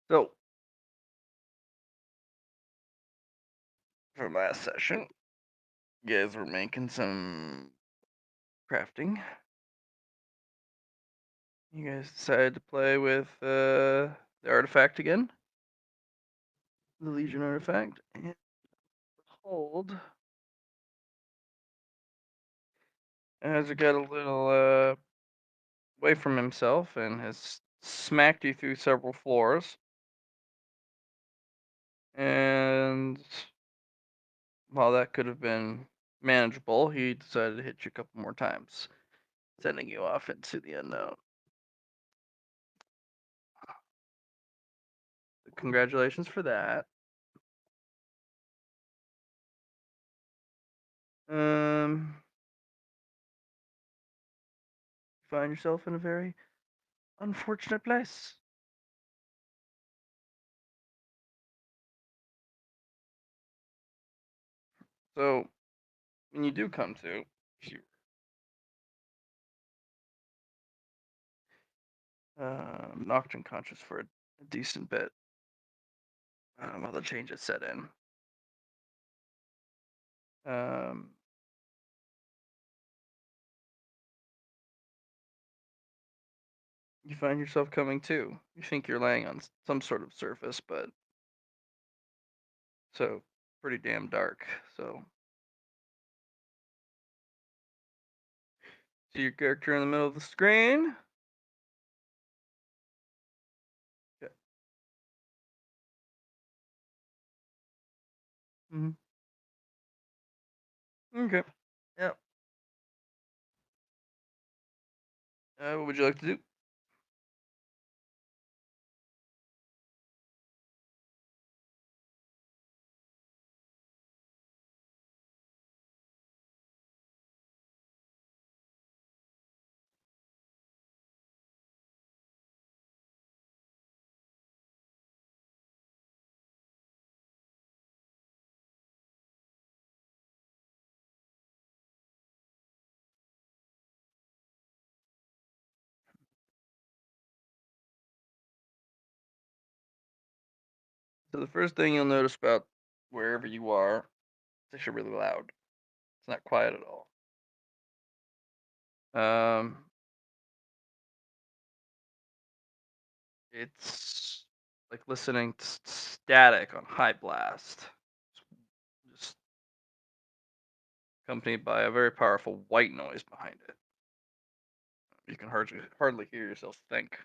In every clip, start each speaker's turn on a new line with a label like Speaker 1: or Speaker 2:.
Speaker 1: So, for last session, you guys were making some crafting. You guys decided to play with the artifact again, the Legion artifact, and behold, as it got a little away from himself and has smacked you through several floors. And while that could have been manageable, he decided to hit you a couple more times, sending you off into the unknown. Congratulations for that. Um, find yourself in a very unfortunate place. So when you do come to, you knocked unconscious for a decent bit while the changes set in. Um, you find yourself coming to. You think you're laying on some sort of surface, but so pretty damn dark. So see your character in the middle of the screen. Yeah. Hmm. Okay. Yep. What would you like to do? So the first thing you'll notice about wherever you are, it's actually really loud. It's not quiet at all. Um, it's like listening to static on high blast, just accompanied by a very powerful white noise behind it. You can hardly hear yourself think.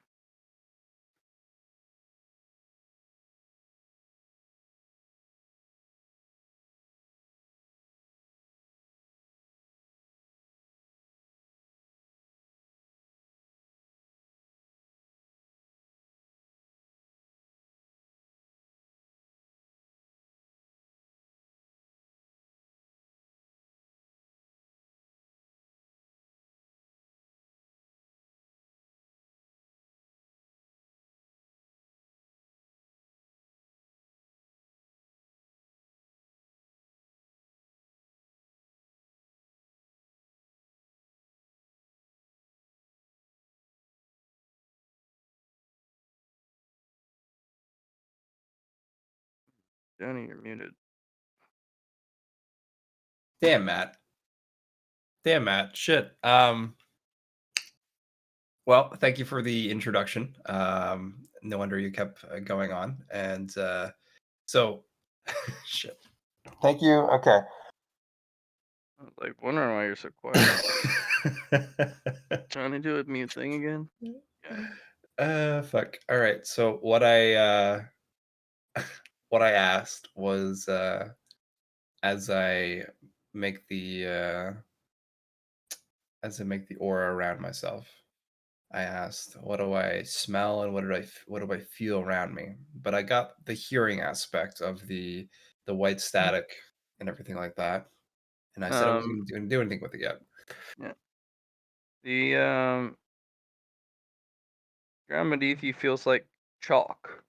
Speaker 1: Johnny, you're muted.
Speaker 2: Damn, Matt. Damn, Matt. Shit. Well, thank you for the introduction. No wonder you kept going on. And so, shit. Thank you. Okay.
Speaker 1: I was like wondering why you're so quiet. Trying to do a mute thing again? Yeah.
Speaker 2: Fuck. All right. So what I asked was as I make the aura around myself. I asked, "What do I smell and what do I feel around me?" But I got the hearing aspect of the white
Speaker 1: Mhm.
Speaker 2: static and everything like that, and I said I
Speaker 1: Um,
Speaker 2: wasn't gonna do anything with it yet.
Speaker 1: yeah. The ground beneath you feels like chalk,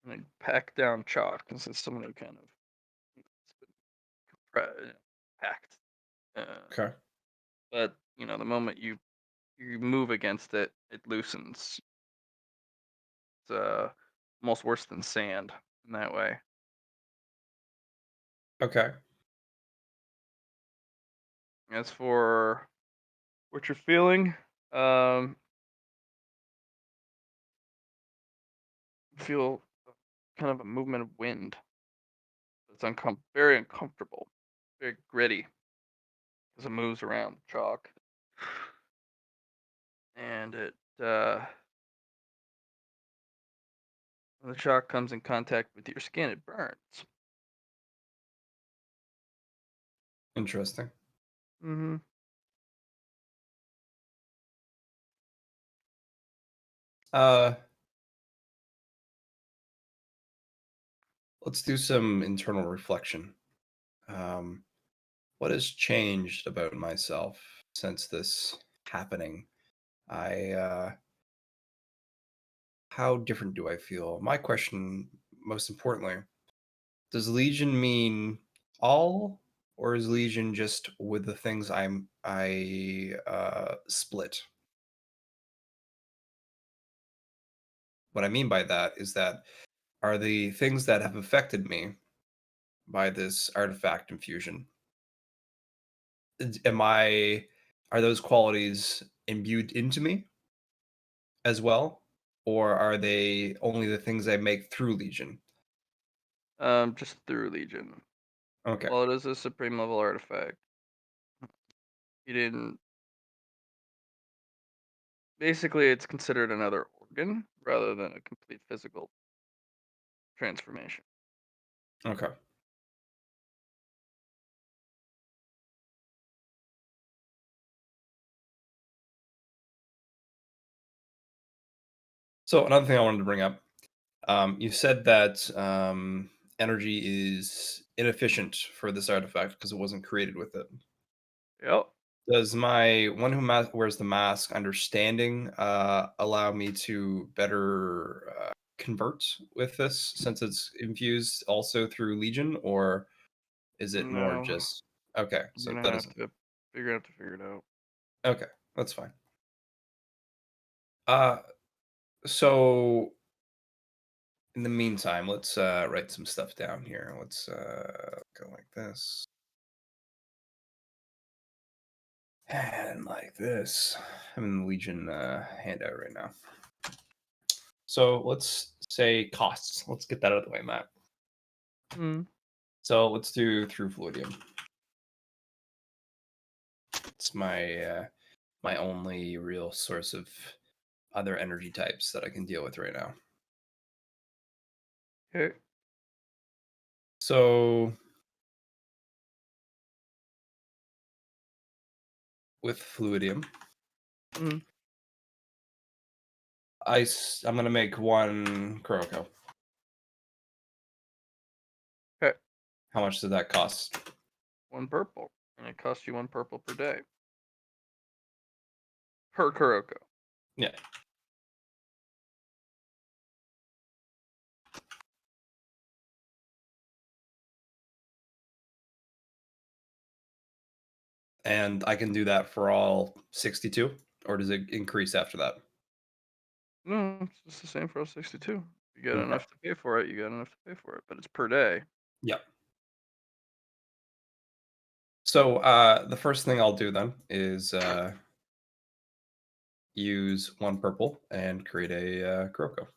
Speaker 1: like packed down chalk. This is someone who kind of it's been packed. Uh,
Speaker 2: Okay.
Speaker 1: but the moment you move against it, it loosens. It's almost worse than sand in that way.
Speaker 2: Okay.
Speaker 1: As for what you're feeling, um, feel kind of a movement of wind. It's very uncomfortable, very gritty as it moves around the chalk, and when the chalk comes in contact with your skin, it burns.
Speaker 2: Interesting.
Speaker 1: Hmm.
Speaker 2: Uh, let's do some internal reflection. Um, what has changed about myself since this happening? I How different do I feel? My question, most importantly, does Legion mean all, or is Legion just with the things I split? What I mean by that is that are the things that have affected me by this artifact infusion, am I are those qualities imbued into me as well? Or are they only the things I make through Legion?
Speaker 1: Just through Legion.
Speaker 2: Okay.
Speaker 1: Well, it is a supreme level artifact. You didn't. Basically, it's considered another organ rather than a complete physical transformation.
Speaker 2: Okay. So another thing I wanted to bring up, you said that energy is inefficient for this artifact because it wasn't created with it.
Speaker 1: Yep.
Speaker 2: Does my one who wears the mask understanding allow me to better convert with this since it's infused also through Legion, or is it more
Speaker 1: No,
Speaker 2: just okay?
Speaker 1: you're
Speaker 2: So
Speaker 1: gonna
Speaker 2: that
Speaker 1: have
Speaker 2: doesn't.
Speaker 1: to. You're gonna have to figure it out.
Speaker 2: Okay, that's fine. Uh, so in the meantime, let's write some stuff down here. Let's go like this and like this. I'm in the Legion handout right now. So let's say costs. Let's get that out of the way, Matt.
Speaker 1: Mm.
Speaker 2: So let's do through Fluidium. It's my only real source of other energy types that I can deal with right now.
Speaker 1: Okay.
Speaker 2: So with Fluidium,
Speaker 1: Mm.
Speaker 2: I'm gonna make one Kuroko.
Speaker 1: Okay.
Speaker 2: How much did that cost?
Speaker 1: One purple, and it costs you one purple per day per Kuroko.
Speaker 2: Yeah. And I can do that for all 62, or does it increase after that?
Speaker 1: No, it's just the same for all 62. You got
Speaker 2: Okay.
Speaker 1: enough to pay for it. You got enough to pay for it, but it's per day.
Speaker 2: Yeah. So the first thing I'll do then is use one purple and create a Kuroko.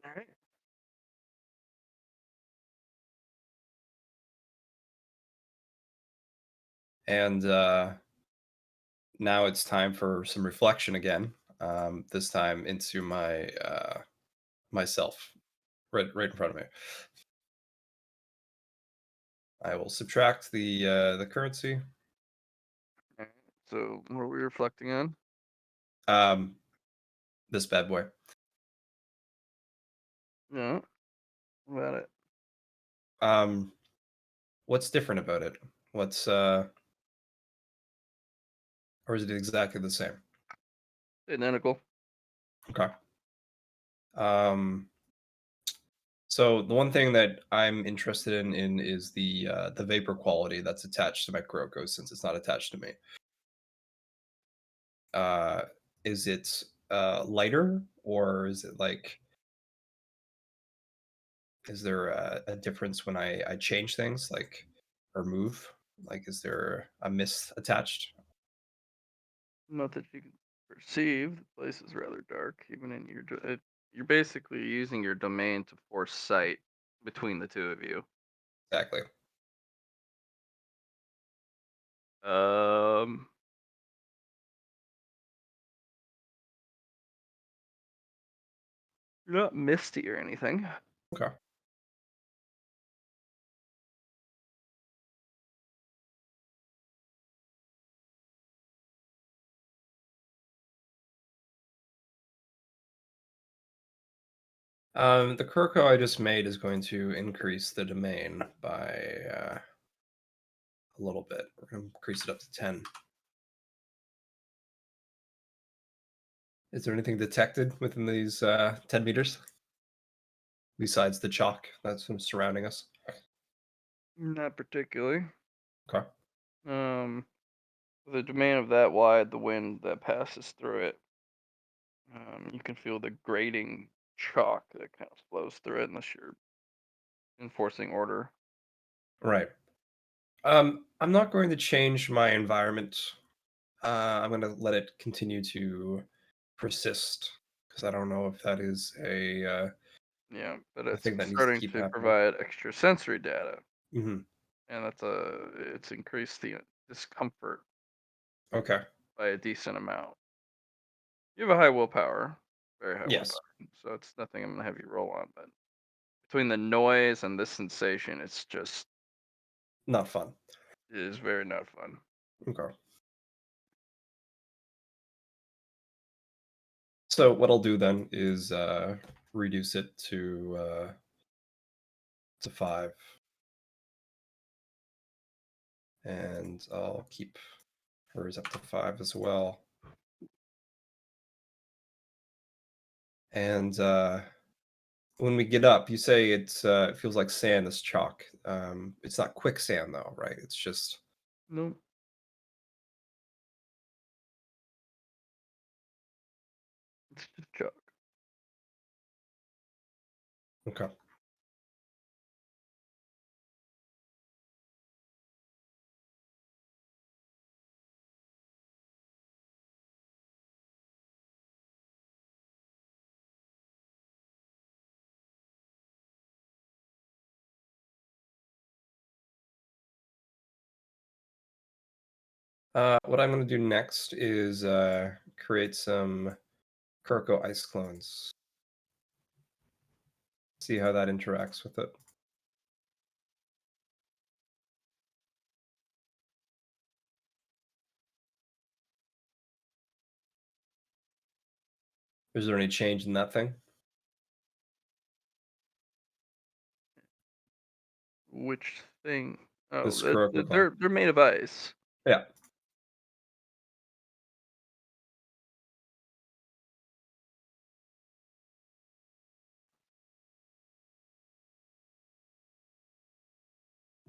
Speaker 1: All right.
Speaker 2: And now it's time for some reflection again. This time into my myself, right in front of me. I will subtract the currency.
Speaker 1: All right. So, what are we reflecting on?
Speaker 2: Um, this bad boy.
Speaker 1: Yeah. About it.
Speaker 2: Um, What's different about it? What's or is it exactly the same?
Speaker 1: Identical.
Speaker 2: Okay. Um, so the one thing that I'm interested in is the vapor quality that's attached to my Kuroko since it's not attached to me. Uh, is it lighter or is it like is there a difference when I change things like or move? Like is there a mist attached?
Speaker 1: Not that you can perceive. The place is rather dark, even in your. You're basically using your domain to force sight between the two of you.
Speaker 2: Exactly.
Speaker 1: Um, you're not misty or anything.
Speaker 2: Okay. The Kuroko I just made is going to increase the domain by a little bit. We're going to increase it up to 10. Is there anything detected within these 10 meters besides the chalk that's surrounding us?
Speaker 1: Not particularly.
Speaker 2: Okay.
Speaker 1: Um, the domain of that wide, the wind that passes through it, you can feel the grating chalk that kind of flows through it unless you're enforcing order.
Speaker 2: Right. I'm not going to change my environment. I'm going to let it continue to persist because I don't know if that is
Speaker 1: Yeah, but
Speaker 2: a
Speaker 1: it's
Speaker 2: thing that needs to
Speaker 1: starting
Speaker 2: keep
Speaker 1: to
Speaker 2: happening.
Speaker 1: provide extra sensory data,
Speaker 2: Hmm.
Speaker 1: and it's increased the discomfort
Speaker 2: Okay.
Speaker 1: by a decent amount. You have a high willpower, very high
Speaker 2: Yes.
Speaker 1: willpower, so it's nothing I'm gonna have you roll on. But between the noise and this sensation, it's just
Speaker 2: Not fun.
Speaker 1: it is very not fun.
Speaker 2: Okay. So what I'll do then is reduce it to 5, and I'll keep hers up to 5 as well. And when we get up, you say it feels like sand is chalk. It's not quicksand though, right? It's just
Speaker 1: No, it's just chalk.
Speaker 2: okay. What I'm going to do next is create some Kuroko ice clones. See how that interacts with it. Is there any change in that thing?
Speaker 1: Which thing? Oh,
Speaker 2: This Kuroko clone.
Speaker 1: they're made of ice.
Speaker 2: Yeah.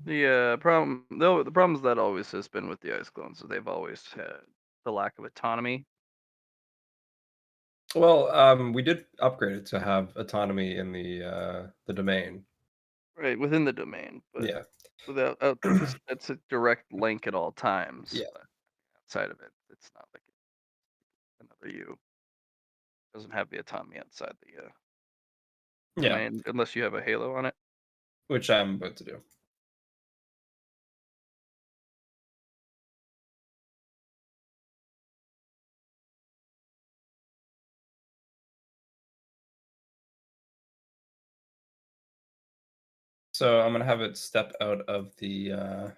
Speaker 1: The problems that always has been with the ice clones is they've always had the lack of autonomy.
Speaker 2: Well, we did upgrade it to have autonomy in the domain.
Speaker 1: Right, within the domain, but
Speaker 2: Yeah.
Speaker 1: without it's a direct link at all times.
Speaker 2: Yeah.
Speaker 1: But outside of it, it's not like another you. Doesn't have the autonomy outside the
Speaker 2: Yeah.
Speaker 1: domain unless you have a halo on it.
Speaker 2: Which I'm about to do. So I'm gonna have it step out of the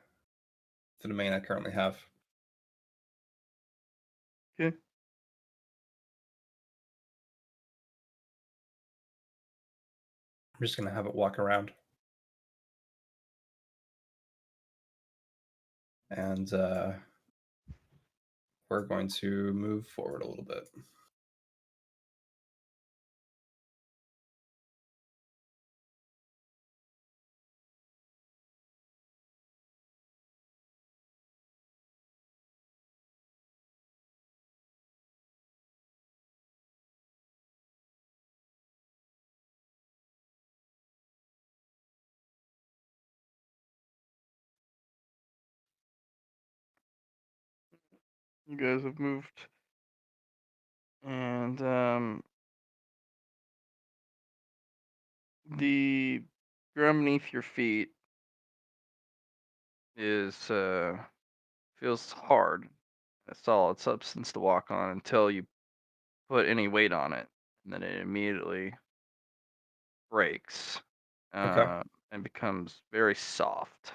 Speaker 2: domain I currently have.
Speaker 1: Okay.
Speaker 2: I'm just gonna have it walk around. and we're going to move forward a little bit.
Speaker 1: You guys have moved, and the ground beneath your feet is feels hard, a solid substance to walk on until you put any weight on it, and then it immediately breaks
Speaker 2: Okay.
Speaker 1: and becomes very soft.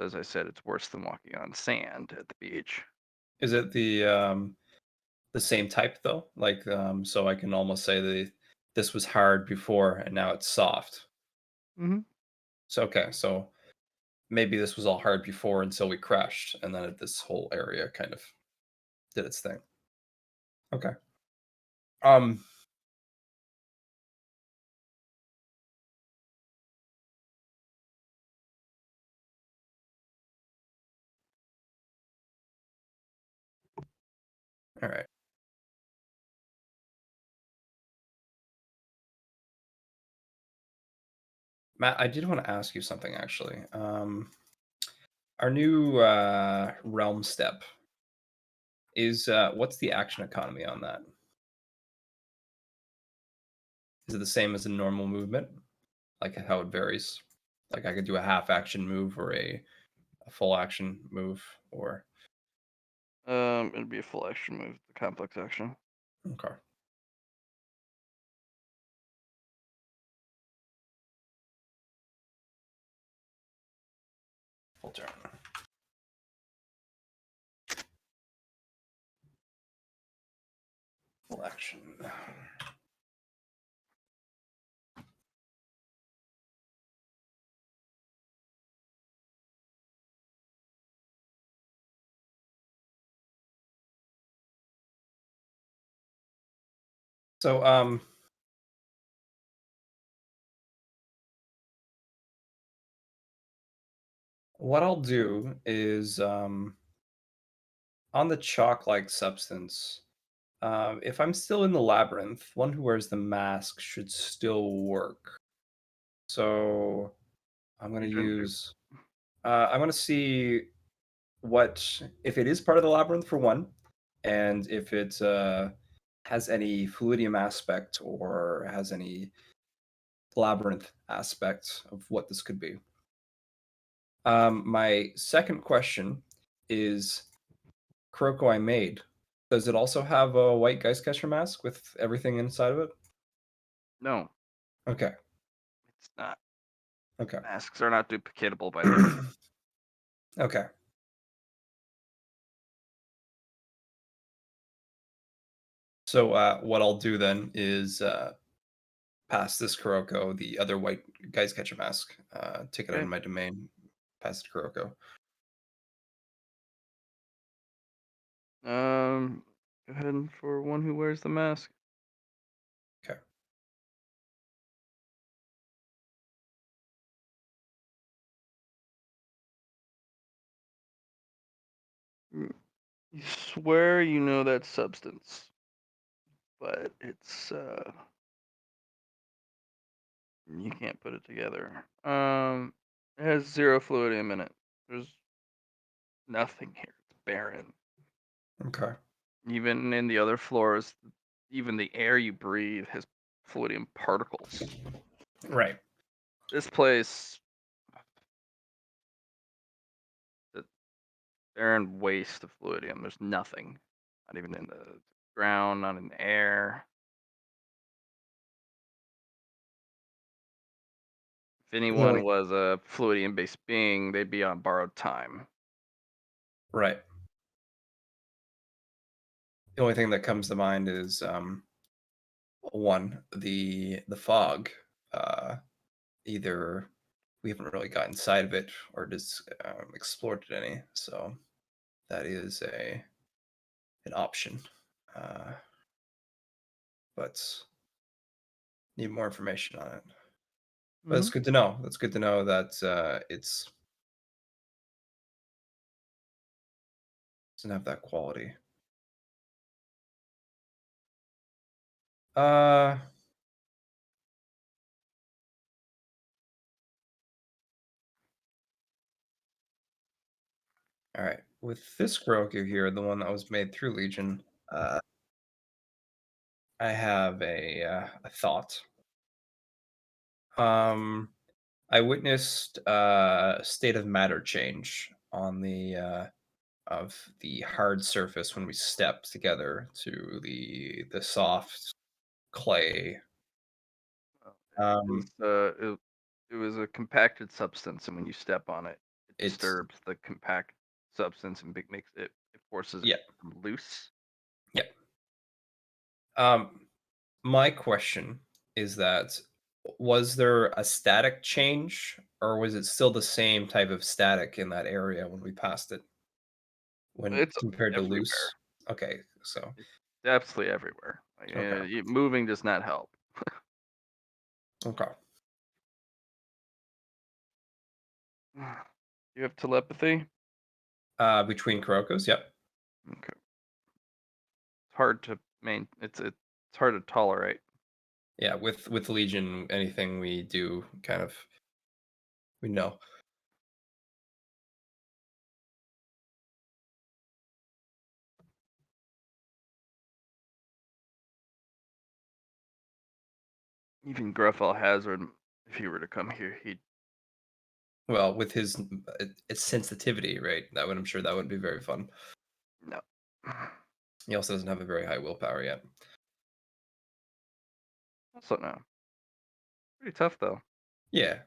Speaker 1: As I said, it's worse than walking on sand at the beach.
Speaker 2: Is it the same type though? Like, so I can almost say that this was hard before and now it's soft.
Speaker 1: Hmm.
Speaker 2: So okay, so maybe this was all hard before until we crashed, and then this whole area kind of did its thing. Okay. Um. All right, Matt. I did want to ask you something actually. Our new realm step is what's the action economy on that? Is it the same as a normal movement? Like how it varies? Like I could do a half action move or a full action move or
Speaker 1: It'd be a full action move, the complex action.
Speaker 2: okay. Full turn. Full action. So what I'll do is on the chalk-like substance. If I'm still in the labyrinth, one who wears the mask should still work. So I'm going to
Speaker 1: You can do.
Speaker 2: use. I'm going to see what if it is part of the labyrinth for one, and if it has any fluidium aspect or has any labyrinth aspect of what this could be. My second question is Kuroko I made. Does it also have a white Geistcatcher mask with everything inside of it?
Speaker 1: No,
Speaker 2: Okay.
Speaker 1: it's not.
Speaker 2: Okay.
Speaker 1: Masks are not duplicatable by nature.
Speaker 2: Okay. So what I'll do then is pass this Kuroko, the other white Geistcatcher mask, take it out of
Speaker 1: Okay.
Speaker 2: my domain, pass it to Kuroko.
Speaker 1: Go ahead and for one who wears the mask.
Speaker 2: Okay.
Speaker 1: Mm, You swear you know that substance, but it's you can't put it together. It has zero fluidium in it. There's nothing here. It's barren.
Speaker 2: Okay.
Speaker 1: Even in the other floors, even the air you breathe has fluidium particles.
Speaker 2: Right.
Speaker 1: This place, the barren waste of fluidium. There's nothing. Not even in the ground, not in the air. If
Speaker 2: The
Speaker 1: anyone
Speaker 2: only
Speaker 1: was a fluidium-based being, they'd be on borrowed time.
Speaker 2: right. The only thing that comes to mind is one, the fog. Either we haven't really got inside of it or just explored it any. So that is a an option. Uh, but need more information on it. But it's
Speaker 1: Hmm.
Speaker 2: good to know. That's good to know that it's doesn't have that quality. Uh, all right. With this Grogu here, the one that was made through Legion, I have a thought. Um, I witnessed state of matter change on the hard surface when we stepped together to the soft clay.
Speaker 1: It was
Speaker 2: Um,
Speaker 1: it was a compacted substance, and when you step on it, it
Speaker 2: it's
Speaker 1: disturbs the compact substance and makes it forces it
Speaker 2: yeah,
Speaker 1: to become loose.
Speaker 2: yeah. My question is that was there a static change or was it still the same type of static in that area when we passed it when
Speaker 1: It's
Speaker 2: compared to
Speaker 1: everywhere.
Speaker 2: loose? Okay, so
Speaker 1: It's absolutely everywhere. Like,
Speaker 2: okay,
Speaker 1: moving does not help.
Speaker 2: okay.
Speaker 1: You have telepathy.
Speaker 2: Between Kurokos, yep.
Speaker 1: Okay, it's hard to it's hard to tolerate.
Speaker 2: Yeah, with Legion, anything we do kind of we know.
Speaker 1: Even Gruff Hazard, if he were to come here, he'd
Speaker 2: Well, with his its sensitivity, right? That would I'm sure that would be very fun.
Speaker 1: no.
Speaker 2: He also doesn't have a very high willpower yet.
Speaker 1: Also no. Pretty tough though.
Speaker 2: Yeah.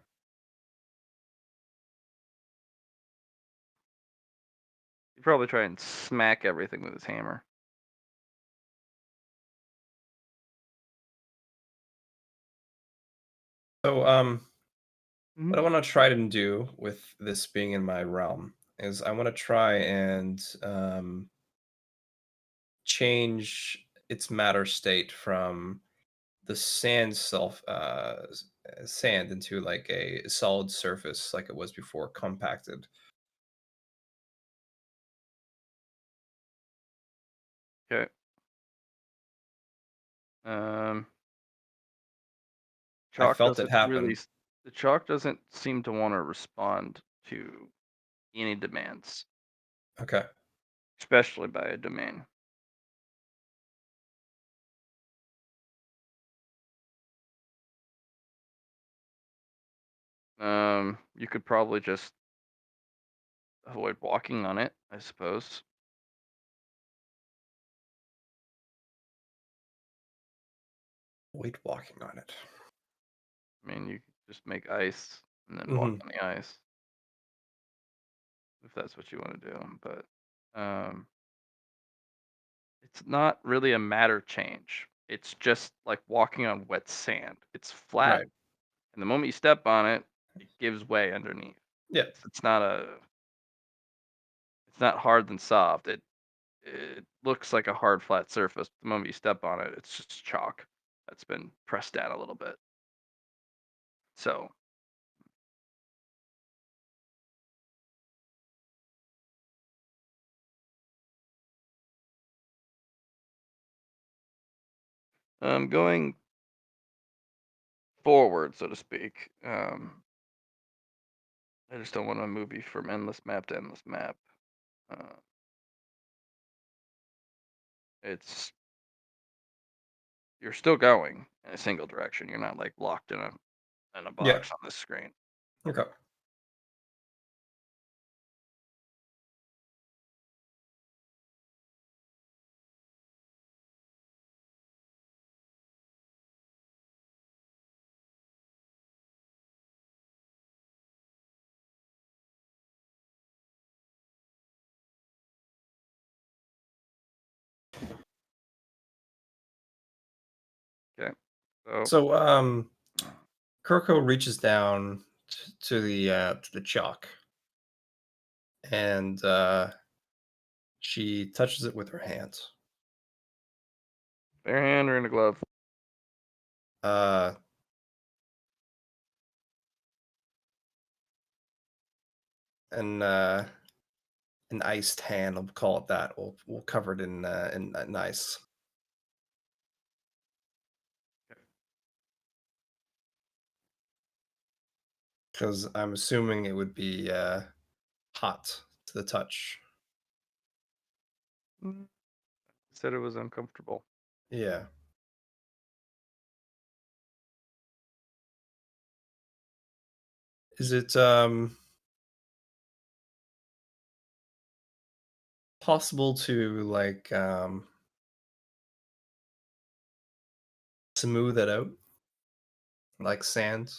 Speaker 1: He'd probably try and smack everything with his hammer.
Speaker 2: So
Speaker 1: Mhm.
Speaker 2: what I want to try to do with this being in my realm is I want to try and change its matter state from the sand into like a solid surface like it was before, compacted.
Speaker 1: Okay. Um,
Speaker 2: I
Speaker 1: Chalk
Speaker 2: felt it
Speaker 1: doesn't really.
Speaker 2: happen.
Speaker 1: The Chalk doesn't seem to want to respond to any demands,
Speaker 2: Okay.
Speaker 1: especially by a domain. You could probably just avoid walking on it, I suppose.
Speaker 2: Wait, walking on it.
Speaker 1: I mean, you could just make ice and then walk
Speaker 2: Hmm.
Speaker 1: on the ice if that's what you want to do. But it's not really a matter change. It's just like walking on wet sand. It's flat,
Speaker 2: Right.
Speaker 1: and the moment you step on it, it gives way underneath.
Speaker 2: Yeah.
Speaker 1: It's not hard than soft. It looks like a hard flat surface. The moment you step on it, it's just chalk that's been pressed down a little bit. So, going forward, so to speak, I just don't want to move you from endless map to endless map. Uh, it's you're still going in a single direction. You're not like locked in a
Speaker 2: Yeah.
Speaker 1: box on this screen.
Speaker 2: Okay.
Speaker 1: Okay, so
Speaker 2: So Kurko reaches down to the chalk, and she touches it with her hands.
Speaker 1: Bare hand or in a glove?
Speaker 2: Uh, and an iced hand, I'll call it that. We'll cover it in ice. Because I'm assuming it would be hot to the touch.
Speaker 1: Mm, said it was uncomfortable.
Speaker 2: Yeah. Is it possible to like smooth it out like sand?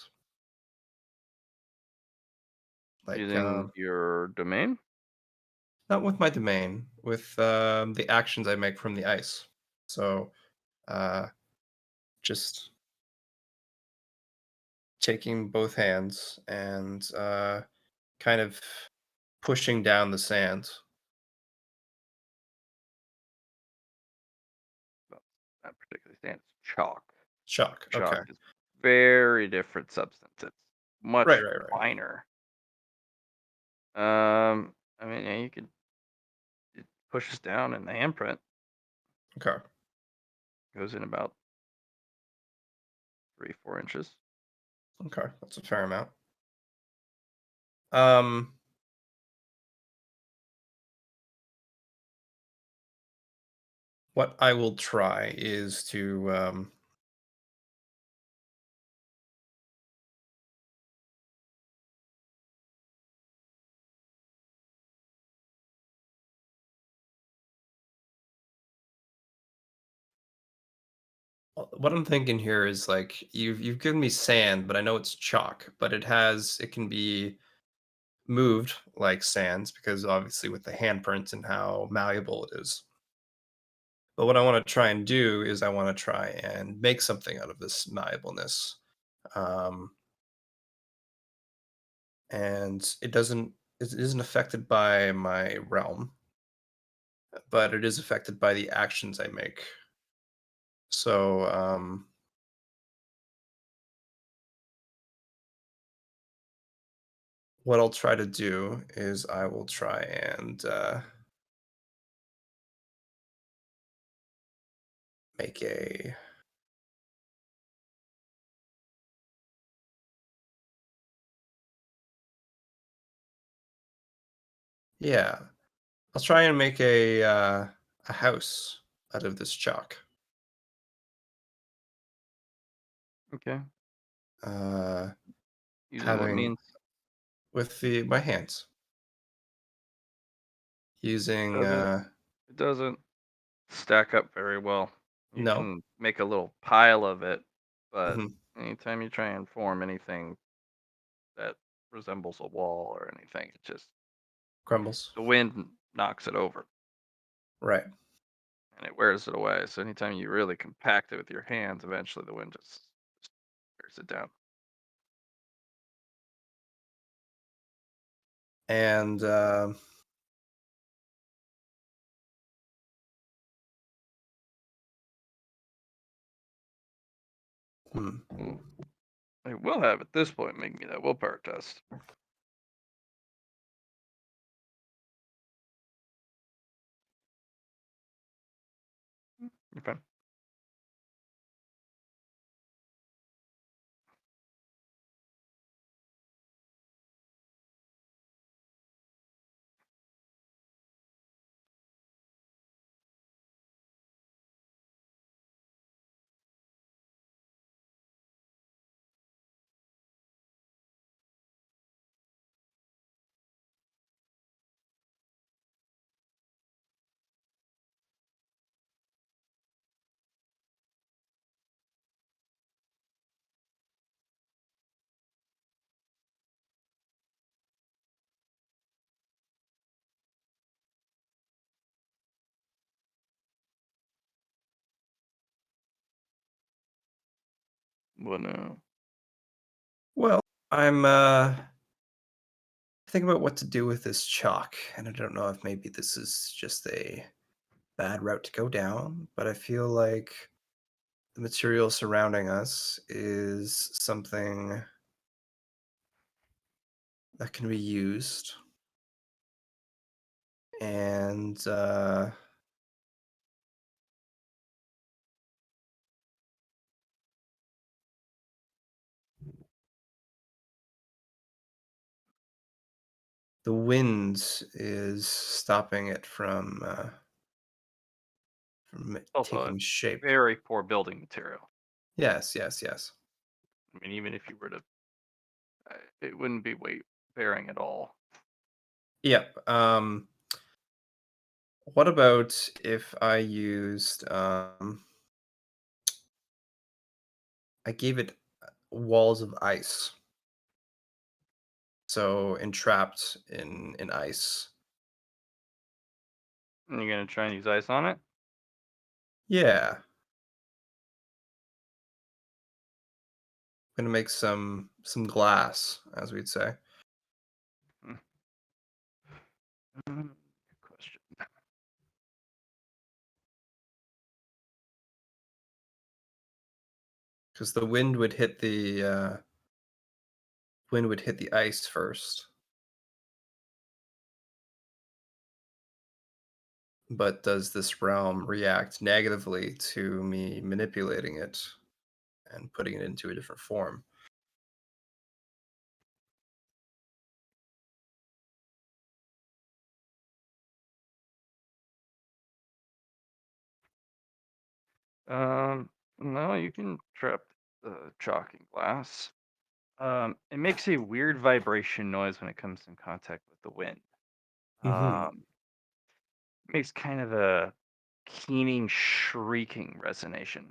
Speaker 2: Like
Speaker 1: Using your domain?
Speaker 2: not with my domain, with the actions I make from the ice. So uh just taking both hands and kind of pushing down the sand.
Speaker 1: Well, not particularly sand, it's chalk.
Speaker 2: Chalk.
Speaker 1: Chalk
Speaker 2: Okay.
Speaker 1: is very different substance. It's
Speaker 2: Right,
Speaker 1: much
Speaker 2: right, right.
Speaker 1: finer. I mean, yeah, you could it pushes down in the handprint,
Speaker 2: Okay.
Speaker 1: goes in about 3, 4 inches.
Speaker 2: Okay. That's a fair amount. Um what I will try is to what I'm thinking here is like you've given me sand, but I know it's chalk, but it can be moved like sands because obviously with the handprint and how malleable it is. But what I want to try and do is I want to try and make something out of this malleableness. Um, and it isn't affected by my realm, but it is affected by the actions I make. So what I'll try to do is I will try and make a yeah. I'll try and make a house out of this chalk.
Speaker 1: Okay.
Speaker 2: Uh,
Speaker 1: Using what
Speaker 2: having
Speaker 1: means?
Speaker 2: with the my hands using
Speaker 1: Doesn't it doesn't stack up very well. You
Speaker 2: no.
Speaker 1: can make a little pile of it, but
Speaker 2: Mhm.
Speaker 1: anytime you try and form anything that resembles a wall or anything, it just
Speaker 2: Crumbles.
Speaker 1: the wind knocks it over
Speaker 2: Right.
Speaker 1: and it wears it away. So anytime you really compact it with your hands, eventually the wind just wears it down.
Speaker 2: And hmm.
Speaker 1: Mm. I will have at this point make me that willpower test. You're fine. Well, no.
Speaker 2: Well, I'm thinking about what to do with this chalk, and I don't know if maybe this is just a bad route to go down, but I feel like the material surrounding us is something that can be used, and the wind is stopping it from it
Speaker 1: Also, a
Speaker 2: taking shape.
Speaker 1: very poor building material.
Speaker 2: Yes, yes, yes.
Speaker 1: I mean, even if you were to, it wouldn't be weight bearing at all.
Speaker 2: Yep. What about if I used I gave it walls of ice, so entrapped in ice.
Speaker 1: And you're gonna try and use ice on it.
Speaker 2: Yeah, gonna make some glass, as we'd say,
Speaker 1: Hmm. Good question.
Speaker 2: because the wind would hit the ice first. But does this realm react negatively to me manipulating it and putting it into a different form?
Speaker 1: Um, no, you can trap the chalk in glass. It makes a weird vibration noise when it comes in contact with the wind.
Speaker 2: Hmm.
Speaker 1: Um, makes kind of a keening, shrieking resonation.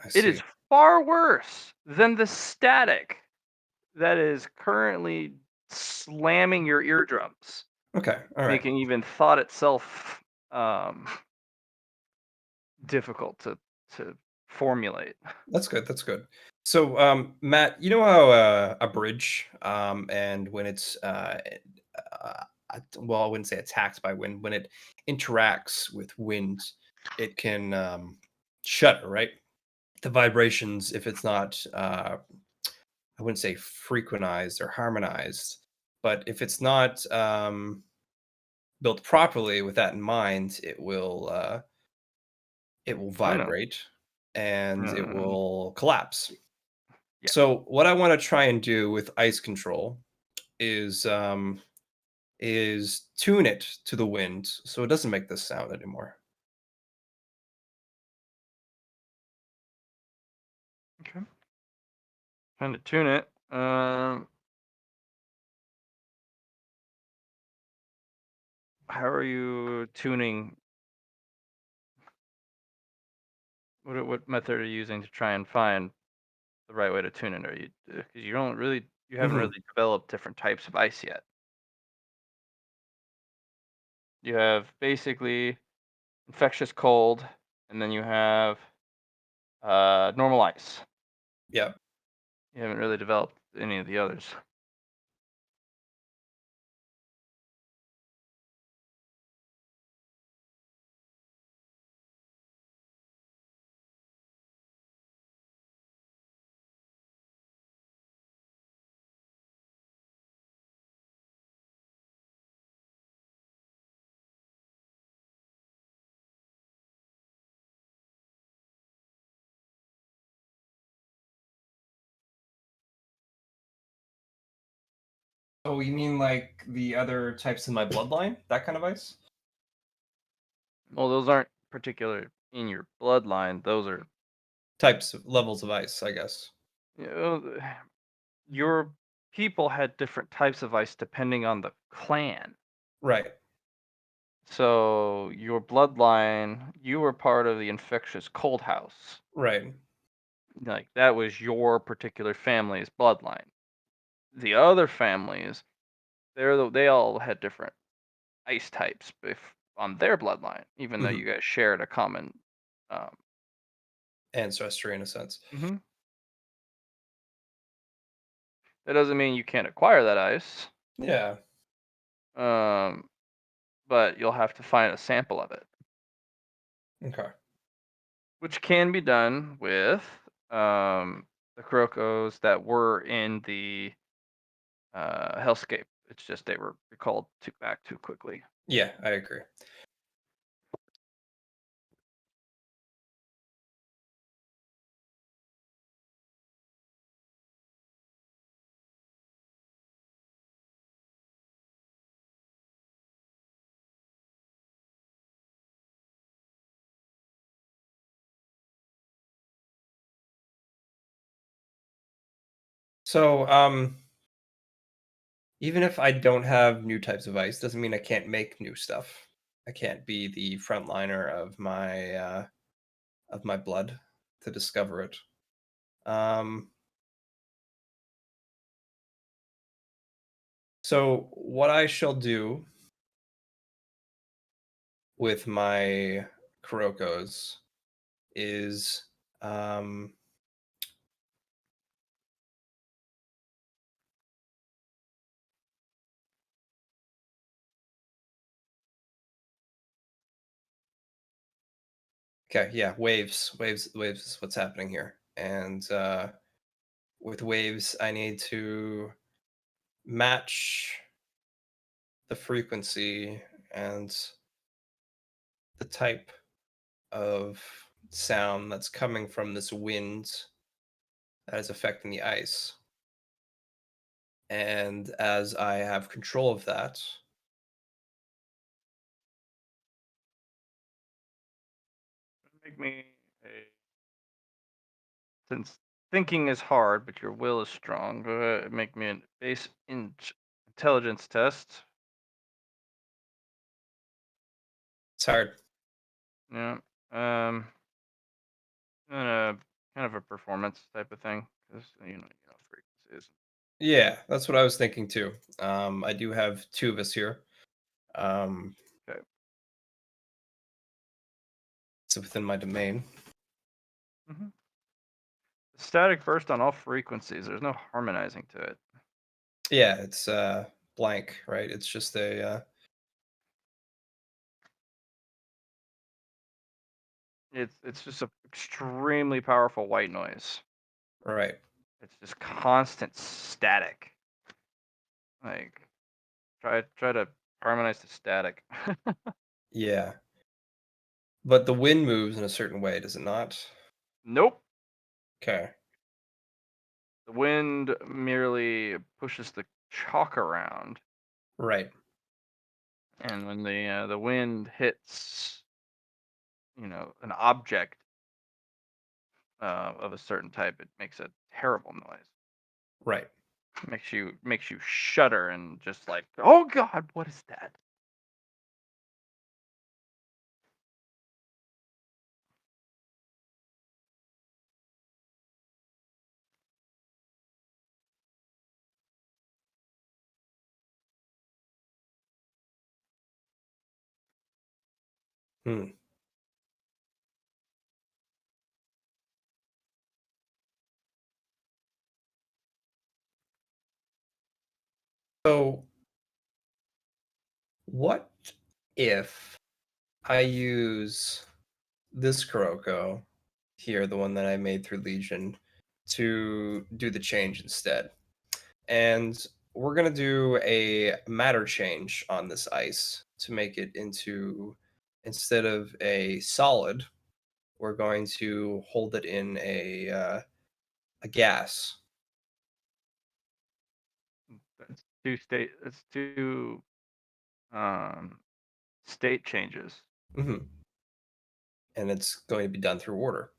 Speaker 2: I
Speaker 1: It is
Speaker 2: see.
Speaker 1: far worse than the static that is currently slamming your eardrums,
Speaker 2: Okay. All right.
Speaker 1: making even thought itself um, difficult to formulate.
Speaker 2: That's good. That's good. So, Matt, you know how a bridge, and when it's, well, I wouldn't say attacked by wind, when it interacts with wind, it can shudder, right? The vibrations, if it's not, I wouldn't say frequentized or harmonized, but if it's not built properly with that in mind, it will
Speaker 1: Oh no.
Speaker 2: vibrate and it
Speaker 1: Uh,
Speaker 2: will collapse.
Speaker 1: yeah.
Speaker 2: So what I want to try and do with ice control is tune it to the wind so it doesn't make this sound anymore.
Speaker 1: Okay. Trying to tune it. How are you tuning? What method are you using to try and find the right way to tune it? Are you because you haven't
Speaker 2: Hmm.
Speaker 1: really developed different types of ice yet. You have basically infectious cold, and then you have normal ice.
Speaker 2: Yeah.
Speaker 1: You haven't really developed any of the others.
Speaker 2: Oh, you mean like the other types in my bloodline? That kind of ice?
Speaker 1: Well, those aren't particular in your bloodline. Those are
Speaker 2: Types of levels of ice, I guess.
Speaker 1: you know, your people had different types of ice depending on the clan.
Speaker 2: Right.
Speaker 1: So your bloodline, you were part of the infectious cold house.
Speaker 2: Right.
Speaker 1: Like that was your particular family's bloodline. The other families, they all had different ice types if on their bloodline, even though
Speaker 2: Hmm.
Speaker 1: you guys shared a common. Um,
Speaker 2: Ancestry in a sense.
Speaker 1: mhm. That doesn't mean you can't acquire that ice.
Speaker 2: Yeah.
Speaker 1: Um, but you'll have to find a sample of it,
Speaker 2: Okay.
Speaker 1: which can be done with the Kurokos that were in the Hellscape. It's just they were recalled back too quickly.
Speaker 2: Yeah, I agree. So, even if I don't have new types of ice, doesn't mean I can't make new stuff. I can't be the frontliner of my blood to discover it. Um, so what I shall do with my Kurokos is um okay, yeah, waves is what's happening here. And with waves, I need to match the frequency and the type of sound that's coming from this wind that is affecting the ice. And as I have control of that,
Speaker 1: Make me a since thinking is hard, but your will is strong. Go ahead and make me a base intelligence test.
Speaker 2: it's hard.
Speaker 1: Yeah. Um. And a kind of a performance type of thing, because frequencies.
Speaker 2: Yeah, that's what I was thinking too. I do have two of us here. Um,
Speaker 1: Okay.
Speaker 2: it's within my domain.
Speaker 1: hmm Static burst on all frequencies. There's no harmonizing to it.
Speaker 2: Yeah, it's blank, right? It's just a
Speaker 1: It's just a extremely powerful white noise.
Speaker 2: right.
Speaker 1: It's just constant static. Like try to harmonize the static.
Speaker 2: Yeah. But the wind moves in a certain way, does it not?
Speaker 1: Nope.
Speaker 2: Okay.
Speaker 1: The wind merely pushes the chalk around,
Speaker 2: Right.
Speaker 1: and when the wind hits an object of a certain type, it makes a terrible noise.
Speaker 2: Right.
Speaker 1: Makes you shudder and just like, oh God, what is that?
Speaker 2: Hmm. So, what if I use this Kuroko here, the one that I made through Legion, to do the change instead? And we're going to do a matter change on this ice to make it into, instead of a solid, we're going to hold it in a gas.
Speaker 1: It's two um, state changes.
Speaker 2: Hmm. And it's going to be done through order.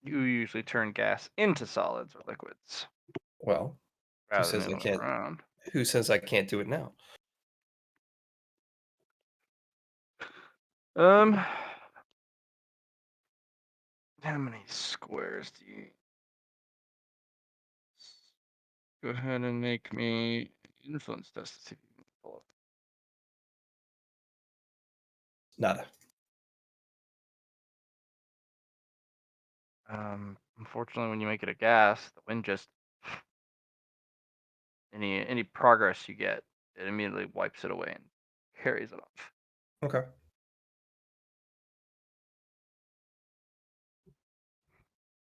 Speaker 1: You usually turn gas into solids or liquids
Speaker 2: Well, who
Speaker 1: rather than
Speaker 2: says
Speaker 1: the
Speaker 2: I
Speaker 1: other way
Speaker 2: can't?
Speaker 1: around.
Speaker 2: Who says I can't do it now?
Speaker 1: Um, how many squares do you go ahead and make me influence test to see if you can pull
Speaker 2: Nada.
Speaker 1: up. Unfortunately, when you make it a gas, the wind just any progress you get, it immediately wipes it away and carries it off.
Speaker 2: Okay.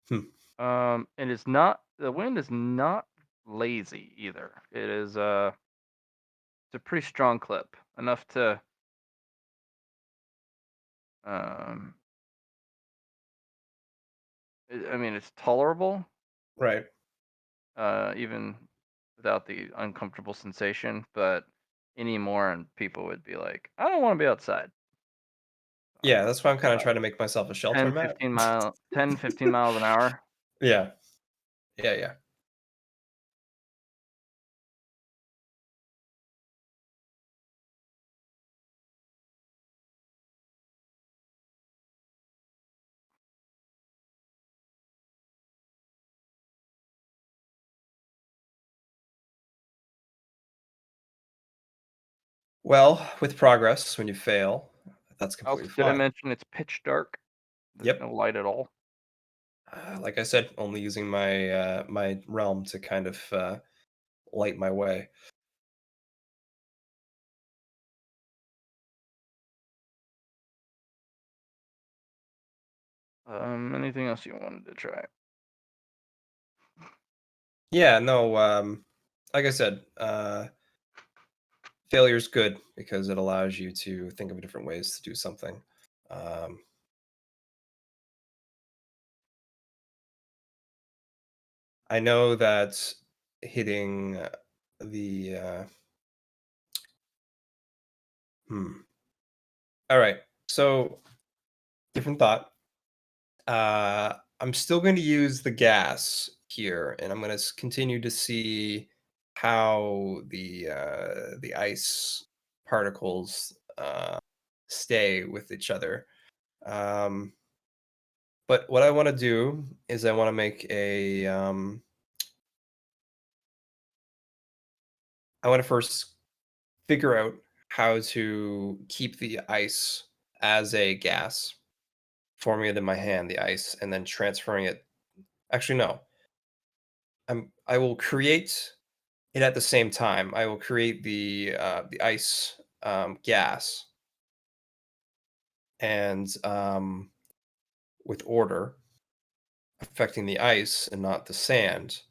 Speaker 2: Hmm.
Speaker 1: And it's not the wind is not lazy either. It's a pretty strong clip, enough to um I mean it's tolerable,
Speaker 2: Right.
Speaker 1: even without the uncomfortable sensation, but anymore and people would be like, I don't want to be outside.
Speaker 2: Yeah, that's why I'm kind of
Speaker 1: Uh,
Speaker 2: trying to make myself a shelter
Speaker 1: 10,
Speaker 2: mat.
Speaker 1: 15 miles an hour.
Speaker 2: Yeah. Yeah, yeah. Well, with progress, when you fail, that's
Speaker 1: Also,
Speaker 2: completely
Speaker 1: did I
Speaker 2: fine.
Speaker 1: mention it's pitch dark? There's
Speaker 2: Yep.
Speaker 1: no light at all.
Speaker 2: Like I said, only using my my realm to kind of light my way.
Speaker 1: Anything else you wanted to try?
Speaker 2: Yeah, no, like I said, failure's good because it allows you to think of different ways to do something. Um, I know that hitting the hmm. All right. So, different thought. I'm still going to use the gas here, and I'm going to continue to see how the ice particles stay with each other. Um, but what I want to do is I want to make a I want to first figure out how to keep the ice as a gas, forming it in my hand, the ice, and then transferring it. Actually, no. I will create it at the same time. I will create the ice gas, and with order affecting the ice and not the sand.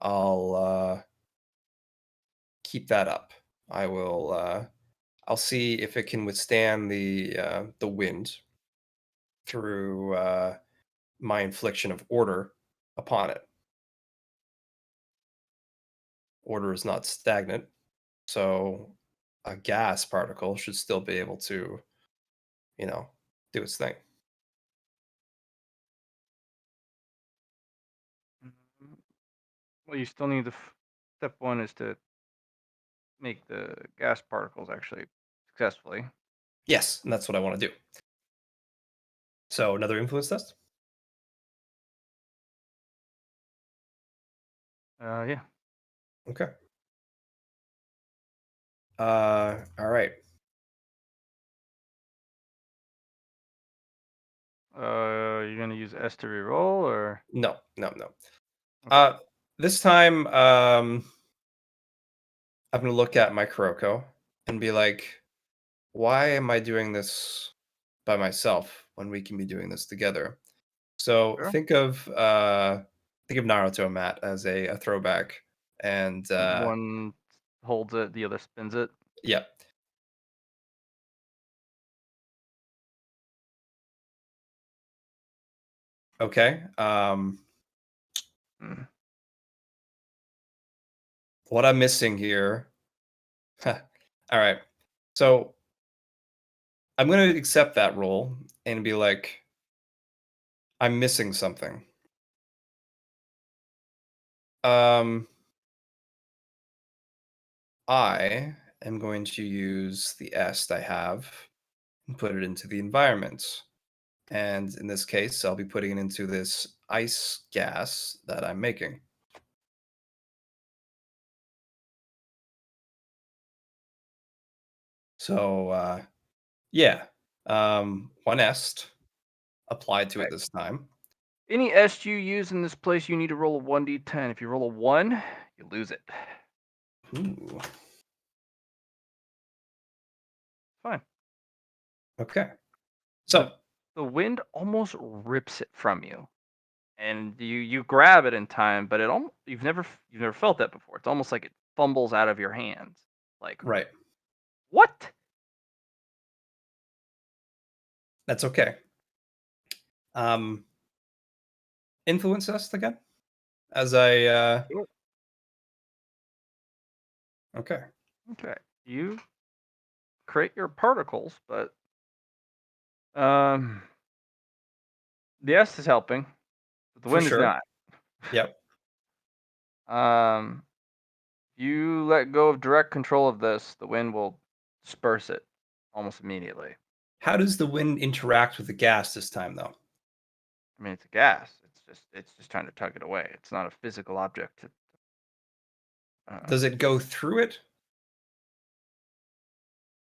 Speaker 2: I'll keep that up. I will. I'll see if it can withstand the wind through my infliction of order upon it. Order is not stagnant, so a gas particle should still be able to, you know, do its thing.
Speaker 1: Mhm. Well, you still need step one is to make the gas particles actually successfully.
Speaker 2: Yes, and that's what I want to do. So another influence test.
Speaker 1: Yeah.
Speaker 2: Okay. All right.
Speaker 1: You're gonna use S to reroll or
Speaker 2: No, no, no.
Speaker 1: okay.
Speaker 2: Uh, this time, I'm gonna look at my Kuroko and be like, why am I doing this by myself when we can be doing this together? So
Speaker 1: Sure.
Speaker 2: think of Naruto Matt as a throwback, and
Speaker 1: One holds it, the other spins it.
Speaker 2: yeah, okay.
Speaker 1: Mm.
Speaker 2: What I'm missing here. All right, so I'm gonna accept that role and be like, I'm missing something. Um, I am going to use the est I have and put it into the environment. And in this case, I'll be putting it into this ice gas that I'm making. So, yeah, one est applied to it
Speaker 1: Right.
Speaker 2: this time.
Speaker 1: Any S you use in this place, you need to roll a 1d10. If you roll a 1, you lose it.
Speaker 2: Ooh.
Speaker 1: Fine.
Speaker 2: Okay.
Speaker 1: The
Speaker 2: So
Speaker 1: the wind almost rips it from you, and you grab it in time, but you've never felt that before. It's almost like it fumbles out of your hands. Like,
Speaker 2: right.
Speaker 1: what?
Speaker 2: That's okay. Um, influence test again? As I
Speaker 1: Sure.
Speaker 2: okay.
Speaker 1: Okay. You create your particles, but um the S is helping, but the
Speaker 2: For
Speaker 1: wind is
Speaker 2: sure.
Speaker 1: not.
Speaker 2: Yep.
Speaker 1: Um you let go of direct control of this, the wind will disperse it almost immediately.
Speaker 2: How does the wind interact with the gas this time though?
Speaker 1: I mean, it's a gas. It's just trying to tug it away. It's not a physical object.
Speaker 2: Does
Speaker 1: Um,
Speaker 2: it go through it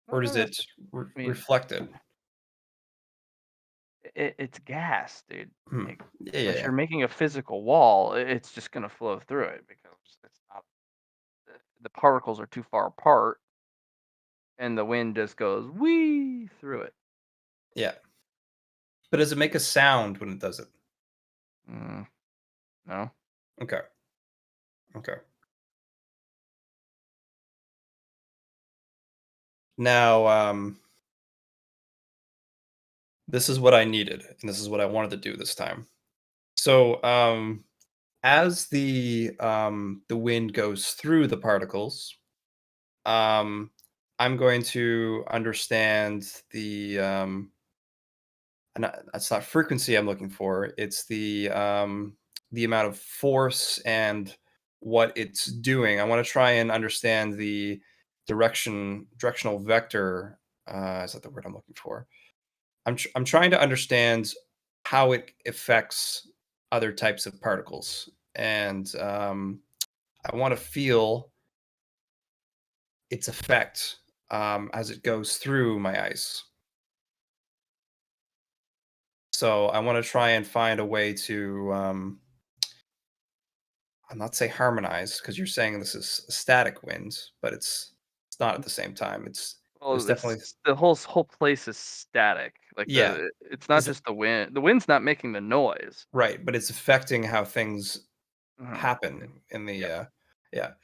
Speaker 2: or
Speaker 1: not
Speaker 2: does
Speaker 1: really.
Speaker 2: it
Speaker 1: I mean,
Speaker 2: reflect it?
Speaker 1: it's gas, dude.
Speaker 2: Hmm.
Speaker 1: Like,
Speaker 2: Yeah, yeah,
Speaker 1: unless
Speaker 2: yeah.
Speaker 1: you're making a physical wall, it's just gonna flow through it because it's not. The particles are too far apart, and the wind just goes wee through it.
Speaker 2: Yeah. But does it make a sound when it does it?
Speaker 1: Mm, no.
Speaker 2: Okay. Okay. Now, this is what I needed, and this is what I wanted to do this time. So, as the wind goes through the particles, um, I'm going to understand that's not frequency I'm looking for. It's the amount of force and what it's doing. I want to try and understand the directional vector. Is that the word I'm looking for? I'm trying to understand how it affects other types of particles, and I want to feel its effect as it goes through my ice. So I want to try and find a way to I'm not say harmonize because you're saying this is a static wind, but it's not at the same time. There's
Speaker 1: Well,
Speaker 2: definitely
Speaker 1: it's the whole place is static. Like
Speaker 2: yeah.
Speaker 1: it's not
Speaker 2: Is
Speaker 1: just the wind. The wind's not making the noise.
Speaker 2: right, but it's affecting how things
Speaker 1: Mhm.
Speaker 2: happen in the
Speaker 1: Yep.
Speaker 2: yeah.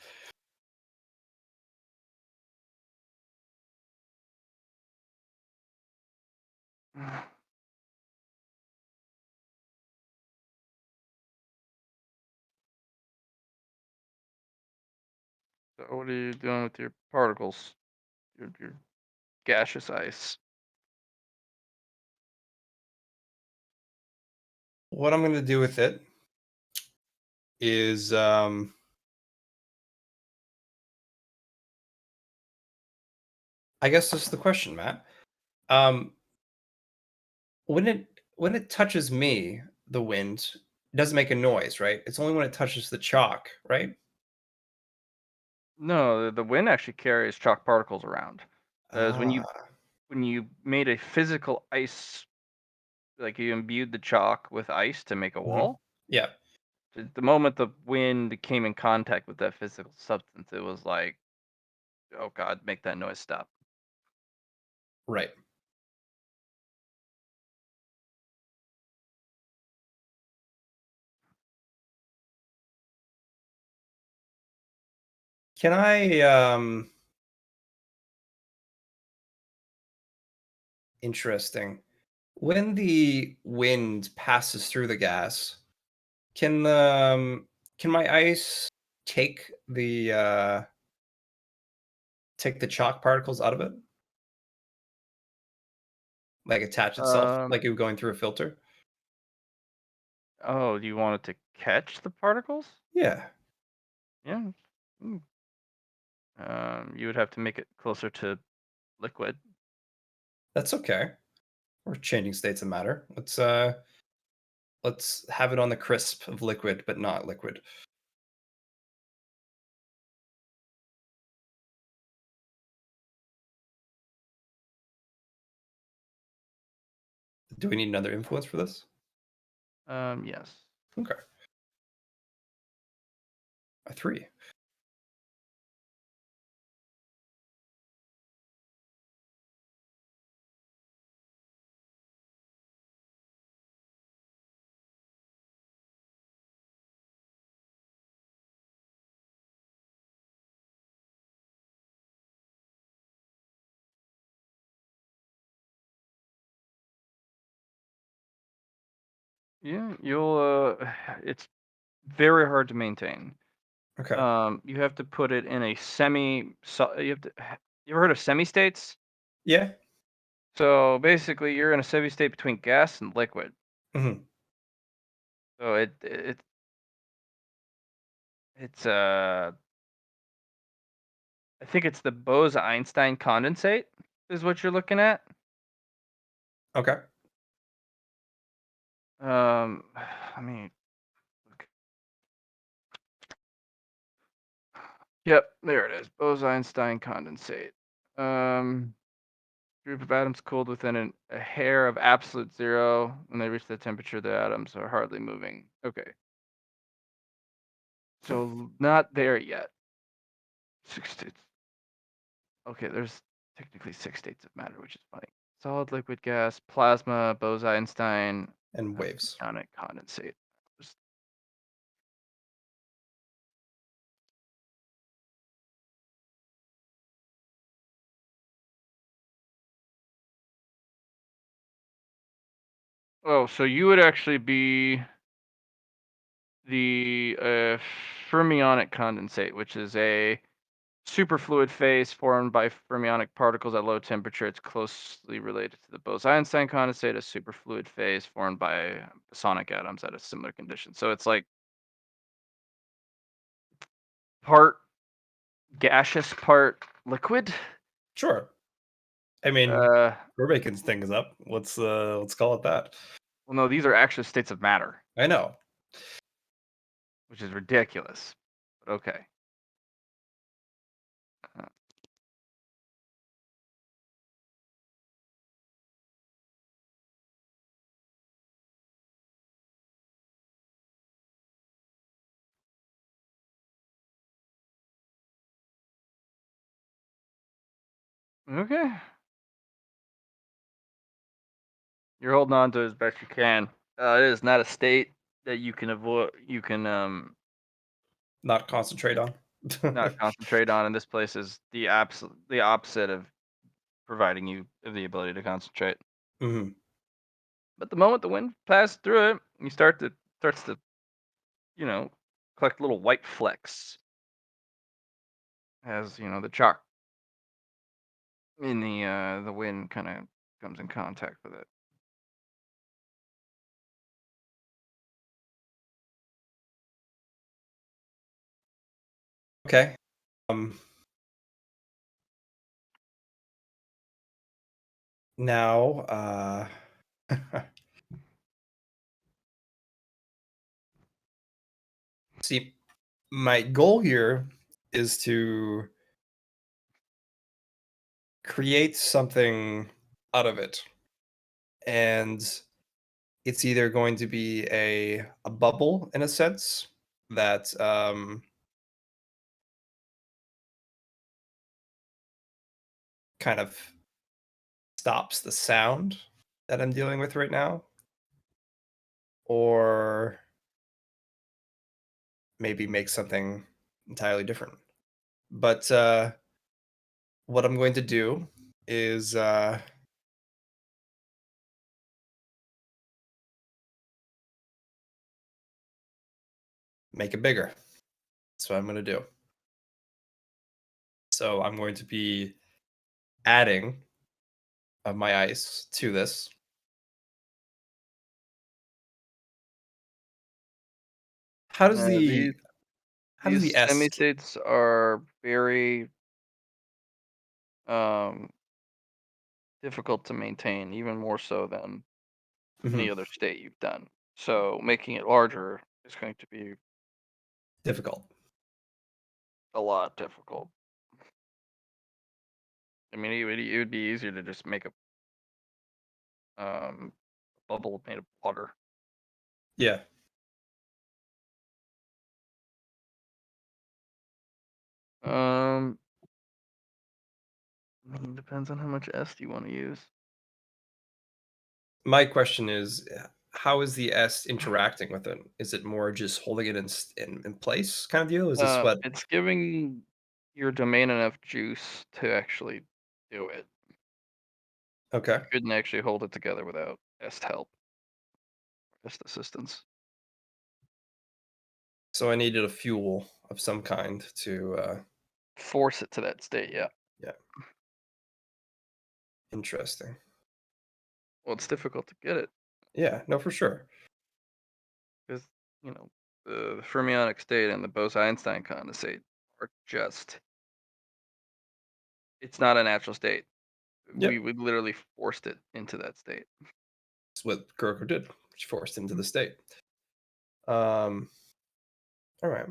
Speaker 1: So what are you doing with your particles? Your gaseous ice.
Speaker 2: What I'm gonna do with it is I guess this is the question, Matt. Um when it touches me, the wind doesn't make a noise, right? It's only when it touches the chalk, right?
Speaker 1: No, the wind actually carries chalk particles around. Whereas
Speaker 2: Ah.
Speaker 1: when you made a physical ice, like you imbued the chalk with ice to make a
Speaker 2: Mhm.
Speaker 1: wall,
Speaker 2: Yeah,
Speaker 1: the moment the wind came in contact with that physical substance, it was like, oh God, make that noise stop.
Speaker 2: right. Can I interesting. When the wind passes through the gas, can can my ice take take the chalk particles out of it? Like attach itself
Speaker 1: Um,
Speaker 2: like it would going through a filter?
Speaker 1: oh, do you want it to catch the particles?
Speaker 2: Yeah,
Speaker 1: Yeah. Mm. You would have to make it closer to liquid.
Speaker 2: that's okay. We're changing states of matter. Let's have it on the crisp of liquid, but not liquid. Do we need another influence for this?
Speaker 1: Yes.
Speaker 2: Okay. A 3.
Speaker 1: Yeah, you'll. It's very hard to maintain.
Speaker 2: Okay.
Speaker 1: You have to put it in a semi. So you have to. You ever heard of semi-states?
Speaker 2: Yeah.
Speaker 1: So basically, you're in a semi-state between gas and liquid.
Speaker 2: Mhm.
Speaker 1: So it's I think it's the Bose-Einstein condensate is what you're looking at.
Speaker 2: Okay.
Speaker 1: I mean, look. Yep, there it is. Bose-Einstein condensate. Um, Group of atoms cooled within a hair of absolute zero. When they reach the temperature, the atoms are hardly moving. Okay, so not there yet. 6 states. Okay, there's technically 6 states of matter, which is funny. Solid, liquid, gas, plasma, Bose-Einstein,
Speaker 2: And waves.
Speaker 1: ionic condensate. Just- Oh, so you would actually be the fermionic condensate, which is a superfluid phase formed by fermionic particles at low temperature. It's closely related to the Bose-Einstein condensate, a superfluid phase formed by bosonic atoms at a similar condition. So it's like part gaseous, part liquid.
Speaker 2: Sure. I mean,
Speaker 1: Uh,
Speaker 2: we're making things up. Let's call it that.
Speaker 1: well, no, these are actually states of matter,
Speaker 2: I know.
Speaker 1: which is ridiculous. But okay. Uh, okay. You're holding on to it as best you can. It is not a state that you can avoid. You can
Speaker 2: Not concentrate on.
Speaker 1: not concentrate on. And this place is the opposite of providing you the ability to concentrate.
Speaker 2: Mhm.
Speaker 1: But the moment the wind passes through it, you starts to you know collect little white flecks as the chalk in the wind kind of comes in contact with it.
Speaker 2: Okay. Um, now, see, my goal here is to create something out of it, and it's either going to be a bubble in a sense that kind of stops the sound that I'm dealing with right now, or maybe make something entirely different. But what I'm going to do is make it bigger. That's what I'm going to do. So I'm going to be adding my ice to this. How does
Speaker 1: Uh, these
Speaker 2: the how does
Speaker 1: these
Speaker 2: the S?
Speaker 1: semi-states are very um, difficult to maintain, even more so than any
Speaker 2: Mhm.
Speaker 1: other state you've done. So making it larger is going to be
Speaker 2: Difficult?
Speaker 1: a lot difficult. I mean, it would be easier to just make a bubble made of water.
Speaker 2: Yeah.
Speaker 1: Um, depends on how much S you want to use.
Speaker 2: My question is, how is the S interacting with it? Is it more just holding it in place kind of deal? Is this what?
Speaker 1: It's giving your domain enough juice to actually do it.
Speaker 2: Okay.
Speaker 1: Couldn't actually hold it together without est help, est assistance.
Speaker 2: So I needed a fuel of some kind to
Speaker 1: Force it to that state, yeah.
Speaker 2: yeah, interesting.
Speaker 1: Well, it's difficult to get it
Speaker 2: Yeah, no, for sure.
Speaker 1: because, you know, the fermionic state and the Bose-Einstein condensate are just it's not a natural state.
Speaker 2: Yep.
Speaker 1: We literally forced it into that state.
Speaker 2: That's what Kuroko did. She forced into the state. Um, all right.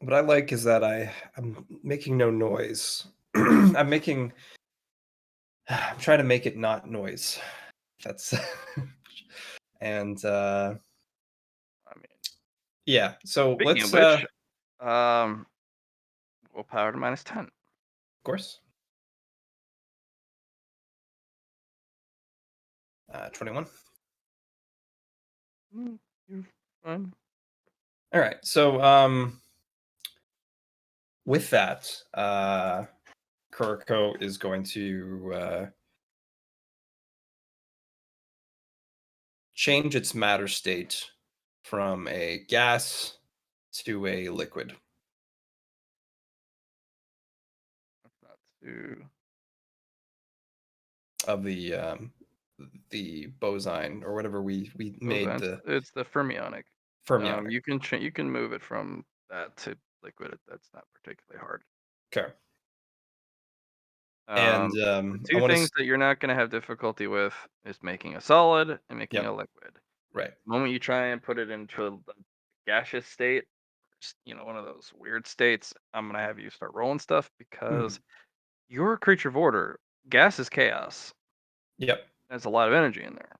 Speaker 2: What I like is that I'm making no noise. I'm trying to make it not noise. That's and
Speaker 1: I mean,
Speaker 2: yeah. So
Speaker 1: speaking of
Speaker 2: let's
Speaker 1: which, um, willpower to -10.
Speaker 2: of course 21.
Speaker 1: You're fine.
Speaker 2: All right. So with that, Kuroko is going to change its matter state from a gas to a liquid
Speaker 1: Not too
Speaker 2: of the boson or whatever we made
Speaker 1: Bose-Einstein.
Speaker 2: the
Speaker 1: It's the fermionic.
Speaker 2: fermionic.
Speaker 1: You can move it from that to liquid. That's not particularly hard.
Speaker 2: Okay. And
Speaker 1: The
Speaker 2: I
Speaker 1: two
Speaker 2: want
Speaker 1: things
Speaker 2: to
Speaker 1: that you're not going to have difficulty with is making a solid and making
Speaker 2: yep,
Speaker 1: a liquid.
Speaker 2: right.
Speaker 1: The moment you try and put it into a gaseous state, one of those weird states, I'm going to have you start rolling stuff because
Speaker 2: Mhm.
Speaker 1: you're a creature of order. Gas is chaos.
Speaker 2: Yep.
Speaker 1: There's a lot of energy in there.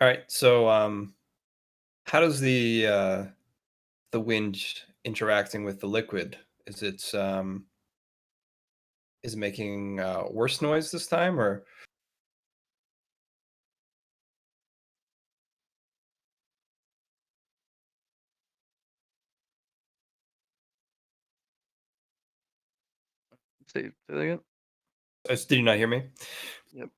Speaker 2: All right. So how does the wind interacting with the liquid? Is it making worse noise this time or
Speaker 1: Say that again?
Speaker 2: did you not hear me?
Speaker 1: Yep.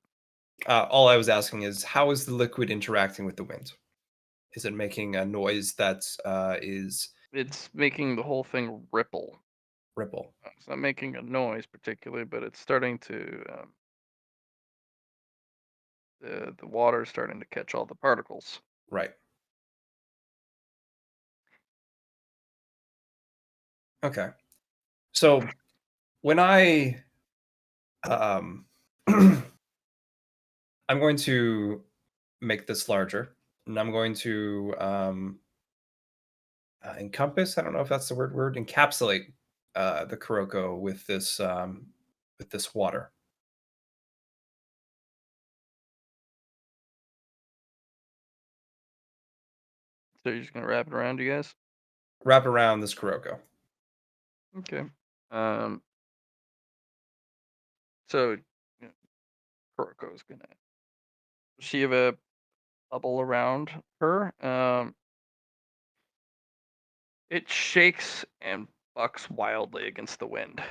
Speaker 2: All I was asking is how is the liquid interacting with the wind? Is it making a noise that is
Speaker 1: It's making the whole thing ripple.
Speaker 2: ripple?
Speaker 1: It's not making a noise particularly, but it's starting to the water is starting to catch all the particles.
Speaker 2: Right. Okay. So when I um I'm going to make this larger and I'm going to encompass, I don't know if that's the word, encapsulate the Kuroko with this water.
Speaker 1: So you're just gonna wrap it around you guys?
Speaker 2: Wrap around this Kuroko.
Speaker 1: Okay. Um. So you know, Kuroko's gonna she have a bubble around her. It shakes and bucks wildly against the wind.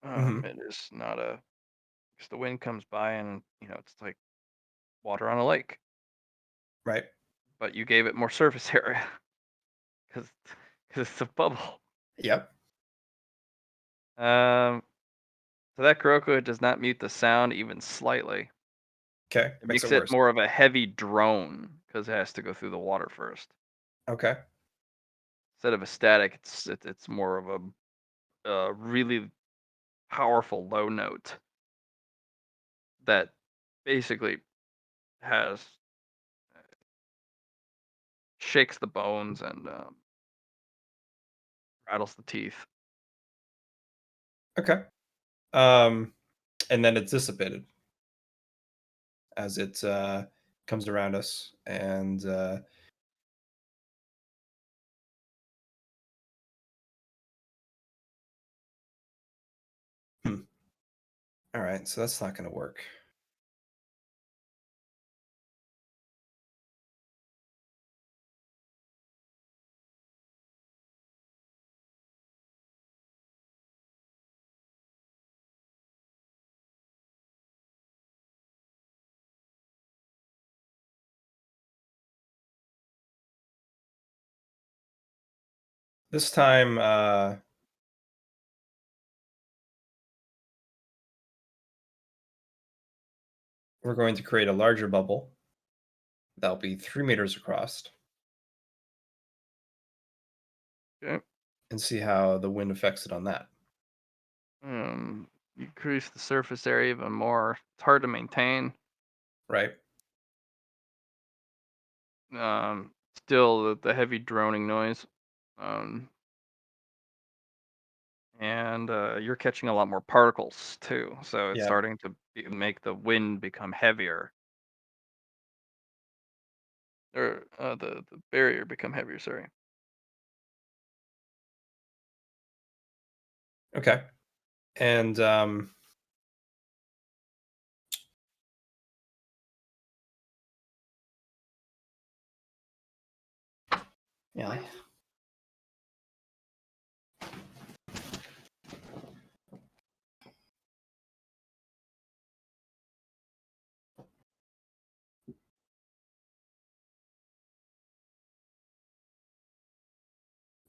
Speaker 2: Hmm.
Speaker 1: It is not a because the wind comes by and it's like water on a lake,
Speaker 2: Right.
Speaker 1: but you gave it more surface area because it's a bubble.
Speaker 2: Yep.
Speaker 1: Um. So that Kuroko does not mute the sound even slightly.
Speaker 2: Okay,
Speaker 1: It
Speaker 2: makes
Speaker 1: makes
Speaker 2: it
Speaker 1: it
Speaker 2: worse.
Speaker 1: more of a heavy drone because it has to go through the water first.
Speaker 2: Okay.
Speaker 1: Instead of a static, it's more of a really powerful low note that basically has shakes the bones and rattles the teeth.
Speaker 2: Okay. Um, and then it's dissipated as it comes around us, and hmm, all right. So that's not going to work. This time, we're going to create a larger bubble that'll be 3 meters across,
Speaker 1: Okay.
Speaker 2: and see how the wind affects it on that.
Speaker 1: Increase the surface area even more. It's hard to maintain.
Speaker 2: Right.
Speaker 1: Still the heavy droning noise. Um, and you're catching a lot more particles too, so it's
Speaker 2: Yeah.
Speaker 1: starting to make the wind become heavier, or the barrier become heavier. Sorry.
Speaker 2: Okay. And yeah.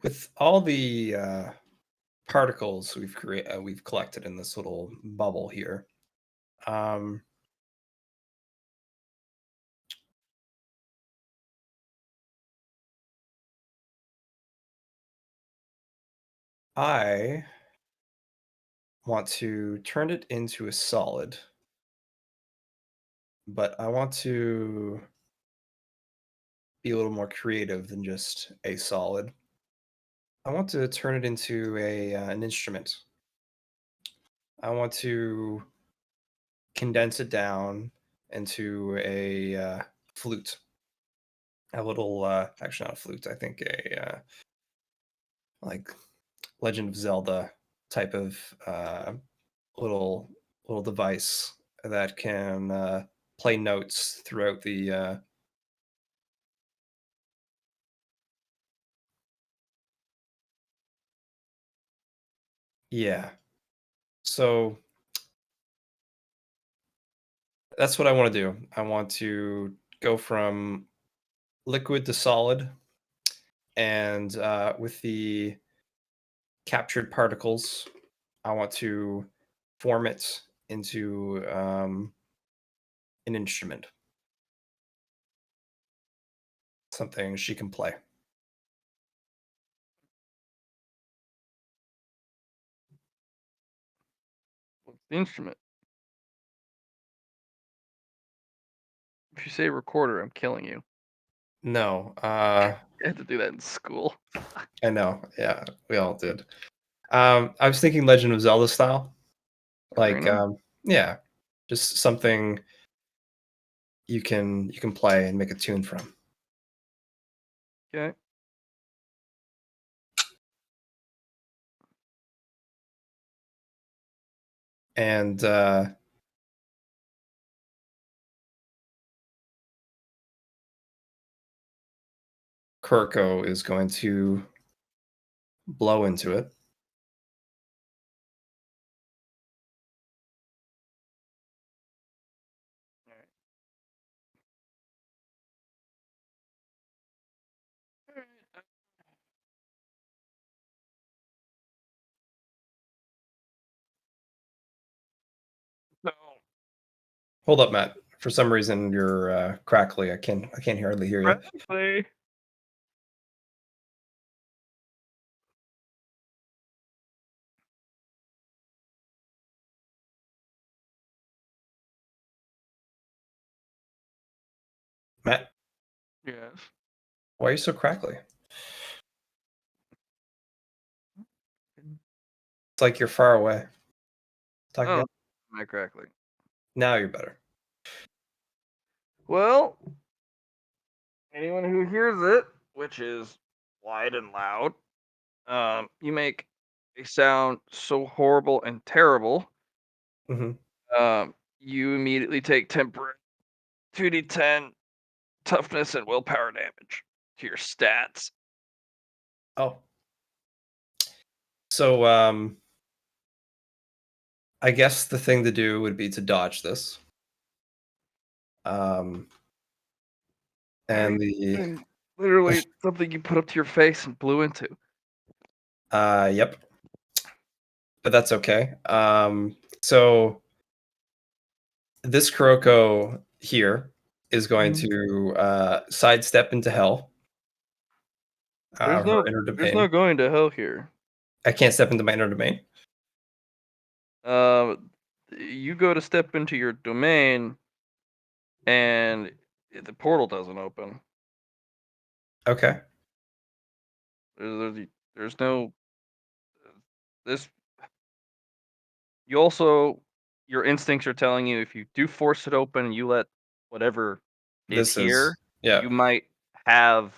Speaker 2: With all the particles we've collected in this little bubble here, um, I want to turn it into a solid, but I want to be a little more creative than just a solid. I want to turn it into an instrument. I want to condense it down into a flute, a little, actually not a flute. I think like Legend of Zelda type of little little device that can play notes throughout the. Yeah. So that's what I want to do. I want to go from liquid to solid, and with the captured particles, I want to form it into an instrument, something she can play.
Speaker 1: What's the instrument? If you say recorder, I'm killing you.
Speaker 2: No,
Speaker 1: I had to do that in school.
Speaker 2: I know. Yeah, we all did. I was thinking Legend of Zelda style, like
Speaker 1: Karina.
Speaker 2: yeah, just something you can play and make a tune from.
Speaker 1: Okay.
Speaker 2: And Kurko is going to blow into it.
Speaker 1: All right. So
Speaker 2: Hold up, Matt. For some reason, you're crackly. I can't hardly hear you.
Speaker 1: Practically.
Speaker 2: Matt,
Speaker 1: Yes.
Speaker 2: why are you so crackly? It's like you're far away. Talk
Speaker 1: Oh,
Speaker 2: again.
Speaker 1: am I correctly?
Speaker 2: Now you're better.
Speaker 1: Well, anyone who hears it, which is wide and loud, you make a sound so horrible and terrible.
Speaker 2: Hmm.
Speaker 1: You immediately take temporary 2d10 toughness and willpower damage to your stats.
Speaker 2: Oh, so I guess the thing to do would be to dodge this. Um,
Speaker 1: I
Speaker 2: and the
Speaker 1: and literally something you put up to your face and blew into.
Speaker 2: yep, but that's okay. So this Kuroko here is going
Speaker 1: Mhm.
Speaker 2: to sidestep into hell. Her inner
Speaker 1: There's no
Speaker 2: domain.
Speaker 1: going to hell here.
Speaker 2: I can't step into my inner domain.
Speaker 1: Uh, you go to step into your domain and the portal doesn't open.
Speaker 2: Okay.
Speaker 1: There's no this. You also your instincts are telling you if you do force it open and you let whatever is
Speaker 2: This is
Speaker 1: here,
Speaker 2: yeah.
Speaker 1: you might have.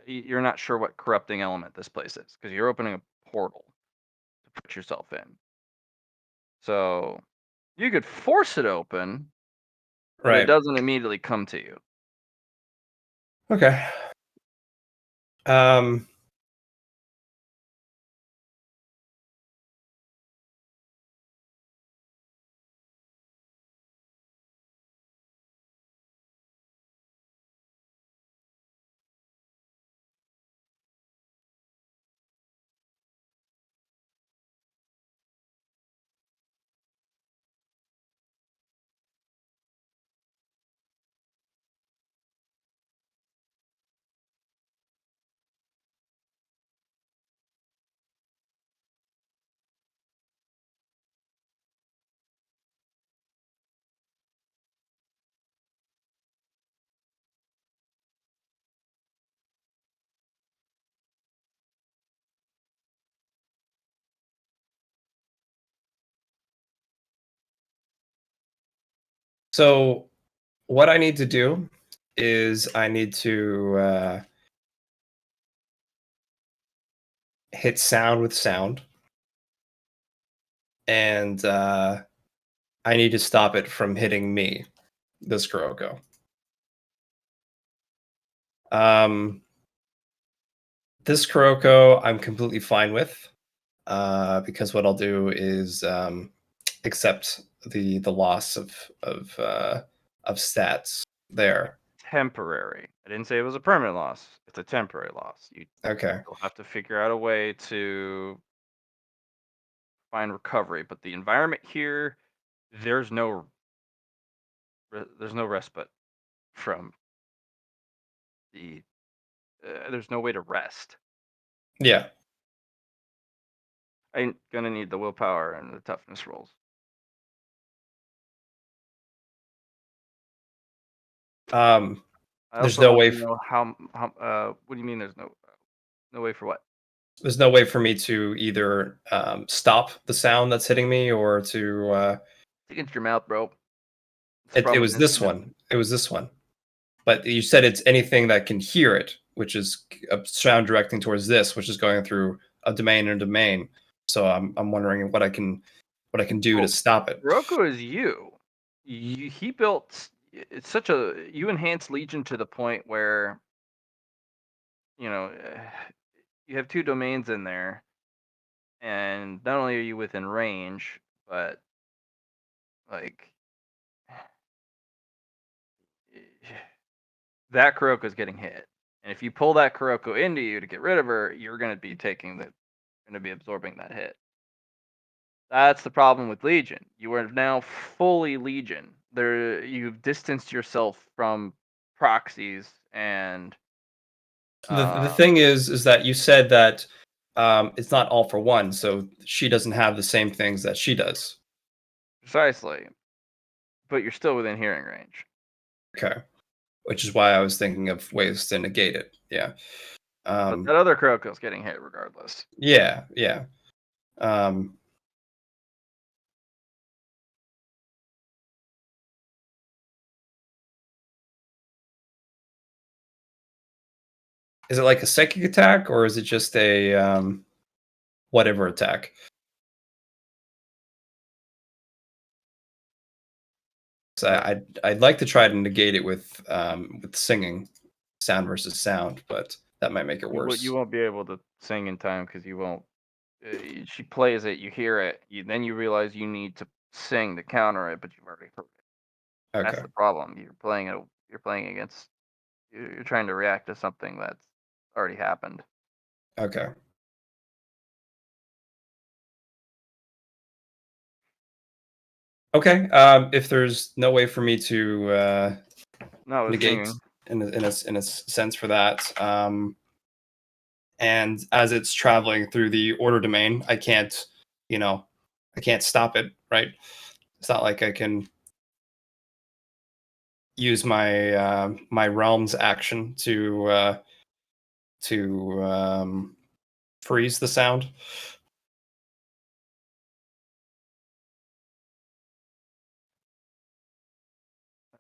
Speaker 1: You're not sure what corrupting element this place is because you're opening a portal to put yourself in. So you could force it open, but it
Speaker 2: Right.
Speaker 1: doesn't immediately come to you.
Speaker 2: Okay. Um so what I need to do is I need to hit sound with sound, and I need to stop it from hitting me, this Kuroko. Um this Kuroko I'm completely fine with. Because what I'll do is accept the loss of stats there.
Speaker 1: Temporary. I didn't say it was a permanent loss. It's a temporary loss.
Speaker 2: Okay.
Speaker 1: You'll have to figure out a way to find recovery. But the environment here, there's no there's no respite from the. There's no way to rest.
Speaker 2: Yeah.
Speaker 1: I'm gonna need the willpower and the toughness rolls.
Speaker 2: Um,
Speaker 1: I
Speaker 2: there's
Speaker 1: also
Speaker 2: no
Speaker 1: want
Speaker 2: way.
Speaker 1: to know how. What do you mean? There's no way for what?
Speaker 2: There's no way for me to either stop the sound that's hitting me or to.
Speaker 1: Against your mouth, bro. It's the
Speaker 2: It
Speaker 1: problem with
Speaker 2: was this
Speaker 1: instruments.
Speaker 2: one. It was this one. But you said it's anything that can hear it, which is a sound directing towards this, which is going through a domain and a domain. So I'm wondering what I can do to
Speaker 1: Well,
Speaker 2: stop it.
Speaker 1: Roku is you. He built. It's such a you enhance Legion to the point where you know you have two domains in there, and not only are you within range, but like that Kuroko's getting hit. And if you pull that Kuroko into you to get rid of her, you're gonna be absorbing that hit. That's the problem with Legion. You are now fully Legion you've distanced yourself from proxies and
Speaker 2: The
Speaker 1: um
Speaker 2: thing is that you said that it's not all for one, so she doesn't have the same things that she does.
Speaker 1: precisely, but you're still within hearing range.
Speaker 2: Okay, which is why I was thinking of ways to negate it. Yeah.
Speaker 1: But
Speaker 2: Um,
Speaker 1: that other Kuroko's getting hit regardless.
Speaker 2: yeah, yeah. Um, is it like a psychic attack or is it just a whatever attack? 'Cause
Speaker 1: What
Speaker 2: I'd like to try to negate it with singing, sound versus sound, but that might make it
Speaker 1: you
Speaker 2: worse.
Speaker 1: won't be able to sing in time because you won't. She plays it, you hear it, then you realize you need to sing to counter it, but you've already heard it. That's
Speaker 2: Okay.
Speaker 1: the problem. You're playing against. You're trying to react to something that's already happened.
Speaker 2: Okay. Okay. If there's no way for me to
Speaker 1: No, it's
Speaker 2: negate
Speaker 1: singing.
Speaker 2: in a sense for that, and as it's traveling through the order domain, I can't, you know, I can't stop it. Right? It's not like I can use my realm's action to freeze the sound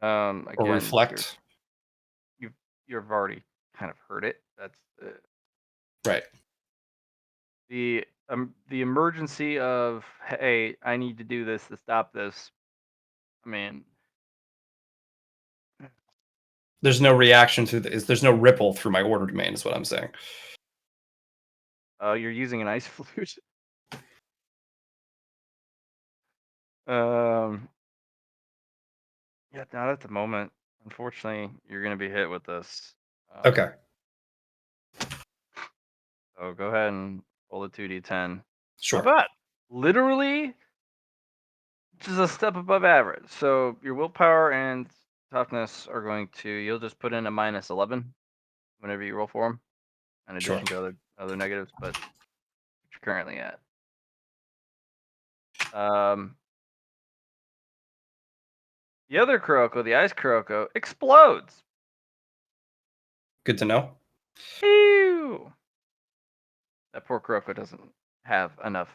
Speaker 2: or
Speaker 1: Again,
Speaker 2: reflect.
Speaker 1: you've you've already kind of heard it. That's
Speaker 2: Right.
Speaker 1: the emergency of, hey, I need to do this to stop this. I mean,
Speaker 2: There's no reaction to there's no ripple through my order domain is what I'm saying.
Speaker 1: you're using an ice flute. Um, yeah, not at the moment. Unfortunately, you're gonna be hit with this.
Speaker 2: Okay.
Speaker 1: So go ahead and roll a 2d10. Not
Speaker 2: Sure.
Speaker 1: bad. Literally just a step above average. So your willpower and toughness are going to. You'll just put in a minus 11 whenever you roll for them, in
Speaker 2: Sure.
Speaker 1: addition to other negatives. But what you're currently at. Um, the other Kuroko, the ice Kuroko, explodes.
Speaker 2: Good to know.
Speaker 1: Ew! That poor Kuroko doesn't have enough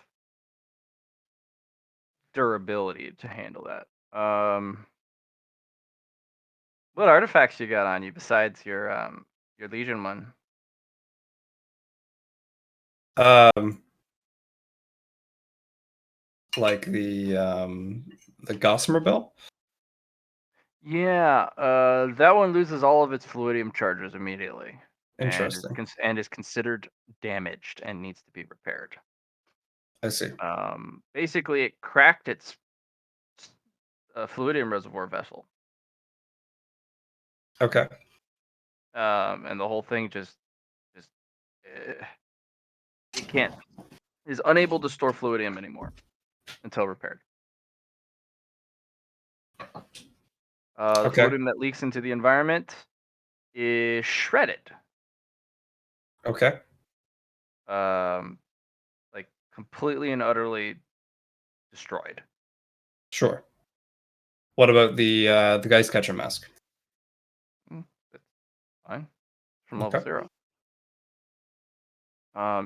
Speaker 1: durability to handle that. What artifacts you got on you besides your Legion one?
Speaker 2: Um, like the Gossamer Bell.
Speaker 1: Yeah, that one loses all of its fluidium charges immediately, and
Speaker 2: Interesting.
Speaker 1: is considered damaged and needs to be repaired.
Speaker 2: I see.
Speaker 1: Basically, it cracked its fluidium reservoir vessel,
Speaker 2: Okay.
Speaker 1: and the whole thing just uh, it can't is unable to store fluidium anymore until repaired. The
Speaker 2: Okay.
Speaker 1: fluidium that leaks into the environment is shredded,
Speaker 2: Okay.
Speaker 1: um, like completely and utterly destroyed.
Speaker 2: Sure. What about the Geist Catcher mask?
Speaker 1: Mm, that's fine. From level
Speaker 2: Okay.
Speaker 1: 0.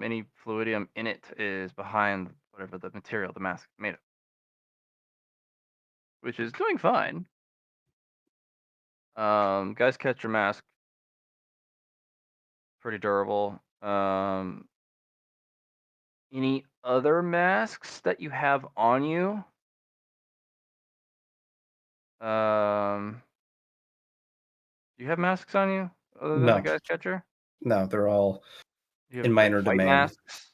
Speaker 1: Any fluidium in it is behind whatever the material the mask is made of, which is doing fine. Guys, catch your mask, pretty durable. Any other masks that you have on you? Um, do you have masks on you other than the
Speaker 2: No.
Speaker 1: guy's catcher?
Speaker 2: No, they're all
Speaker 1: Do you
Speaker 2: in
Speaker 1: have
Speaker 2: my
Speaker 1: like
Speaker 2: inner
Speaker 1: fight
Speaker 2: domain.
Speaker 1: masks?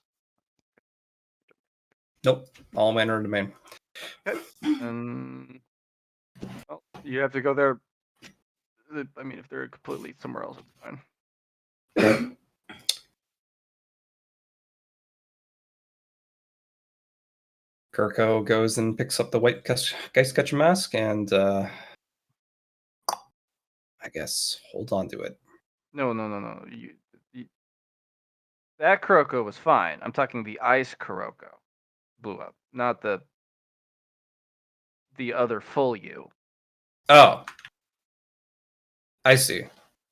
Speaker 2: Nope. All in my inner domain.
Speaker 1: Okay. And well, you have to go there. I mean, if they're completely somewhere else, it's fine.
Speaker 2: Kirko goes and picks up the white Geist Catcher mask and guess hold on to it.
Speaker 1: No, no, no, no. You that Kuroko was fine. I'm talking the ice Kuroko blew up, not the other full you.
Speaker 2: Oh, I see.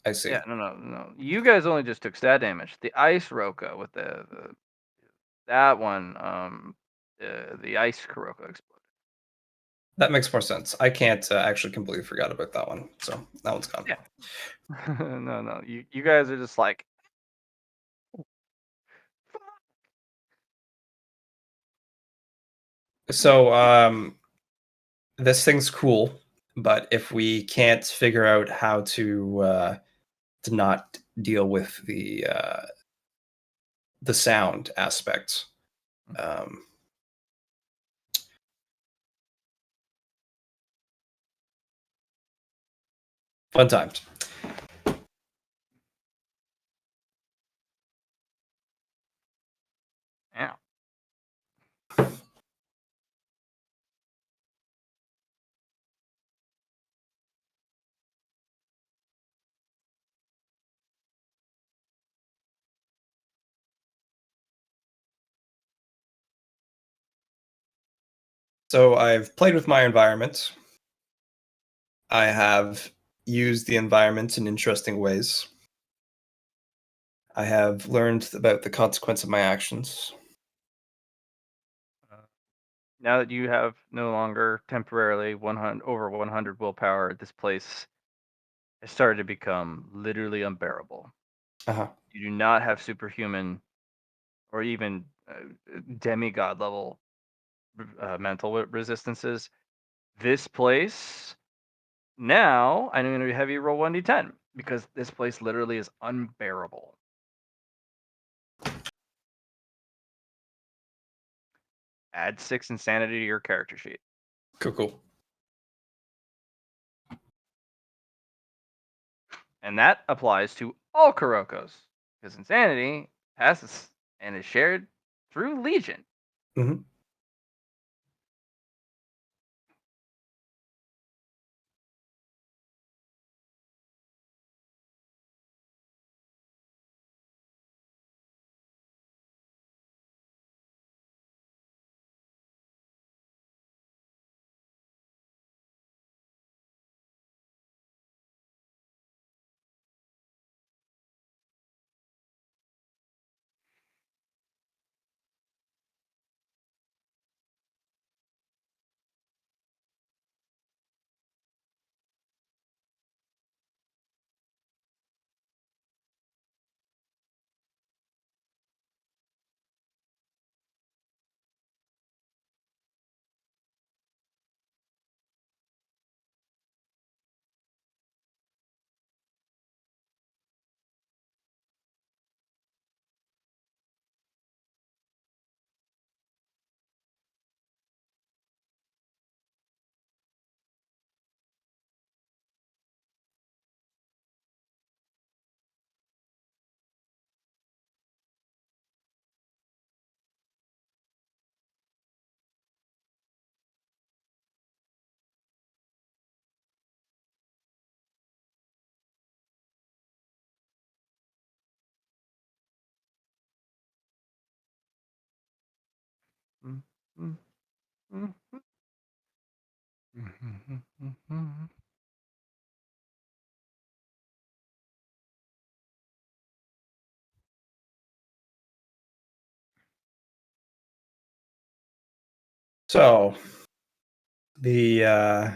Speaker 2: I see.
Speaker 1: Yeah, no, no, no. You guys only just took stat damage. The ice Roko with the that one, the ice Kuroko exploded.
Speaker 2: That makes more sense. I can't actually completely forgot about that one. So that one's gone.
Speaker 1: Yeah. No, no. You guys are just like,
Speaker 2: So this thing's cool, but if we can't figure out how to not deal with the sound aspect, um, fun times.
Speaker 1: yeah.
Speaker 2: So I've played with my environment. I have used the environment in interesting ways. I have learned about the consequence of my actions.
Speaker 1: Uh, Now that you have no longer temporarily 100 over 100 willpower, this place has started to become literally unbearable.
Speaker 2: Uh-huh.
Speaker 1: You do not have superhuman or even demigod level mental resistances. This place now I'm going to have you roll 1d10 because this place literally is unbearable. Add 6 insanity to your character sheet.
Speaker 2: Cool, cool.
Speaker 1: And that applies to all Kurokos because insanity passes and is shared through Legion.
Speaker 2: Mhm.
Speaker 1: Mm, mm, mm, mm.
Speaker 2: So the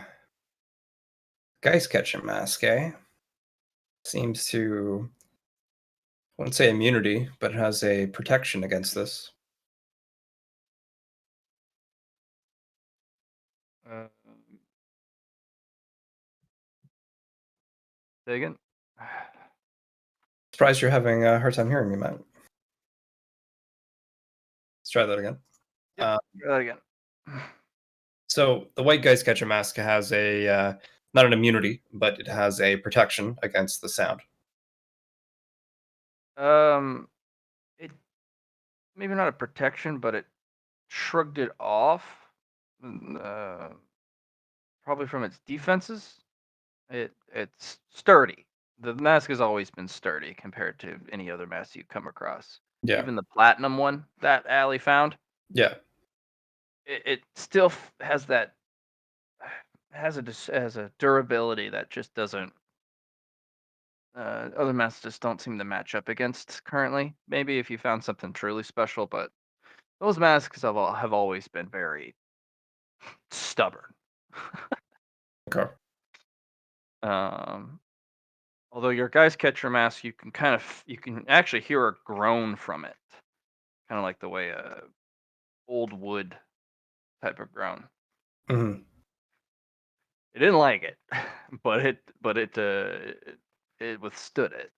Speaker 2: Geist Catcher mask, seems to I wouldn't say immunity, but it has a protection against this.
Speaker 1: Uh, Say again.
Speaker 2: Surprised you're having a hard time hearing me, Matt. Let's try that again.
Speaker 1: Yep.
Speaker 2: Uh,
Speaker 1: Try that again.
Speaker 2: so the White Geist Catcher mask has a not an immunity, but it has a protection against the sound.
Speaker 1: Um, it maybe not a protection, but it shrugged it off. Probably from its defenses, It's sturdy. The mask has always been sturdy compared to any other mask you come across.
Speaker 2: Yeah.
Speaker 1: Even the platinum one that Allie found,
Speaker 2: Yeah.
Speaker 1: it still has that has a durability that just doesn't other masks just don't seem to match up against currently. Maybe if you found something truly special, but those masks have always been very stubborn.
Speaker 2: Okay.
Speaker 1: um, Although your guys catcher mask, you can actually hear a groan from it, kind of like the way a old wood type of groan.
Speaker 2: Mhm.
Speaker 1: It didn't like it, it withstood it.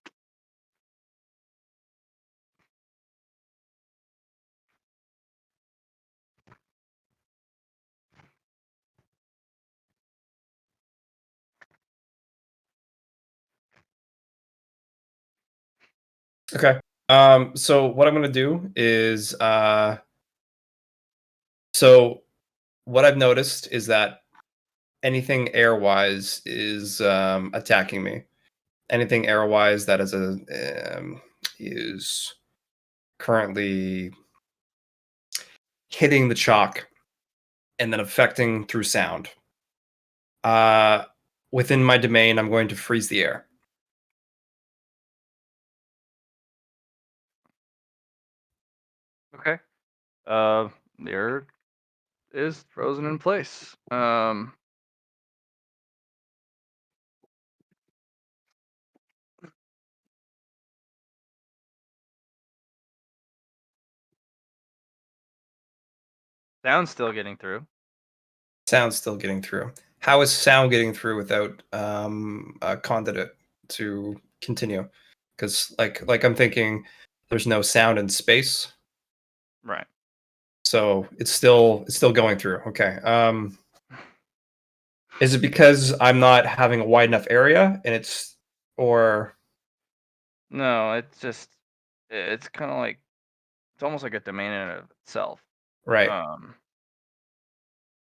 Speaker 2: Okay. So what I'm gonna do is so what I've noticed is that anything air-wise is attacking me. Anything air-wise that is currently hitting the chalk and then affecting through sound. Uh, Within my domain, I'm going to freeze the air.
Speaker 1: Okay. Uh, there is frozen in place. Sound's still getting through.
Speaker 2: Sound's still getting through. How is sound getting through without a conduit to continue? Because like I'm thinking, there's no sound in space,
Speaker 1: Right.
Speaker 2: so it's still going through. Okay. Is it because I'm not having a wide enough area and or
Speaker 1: No, it's kind of like it's almost like a domain in and of itself.
Speaker 2: right,
Speaker 1: Um,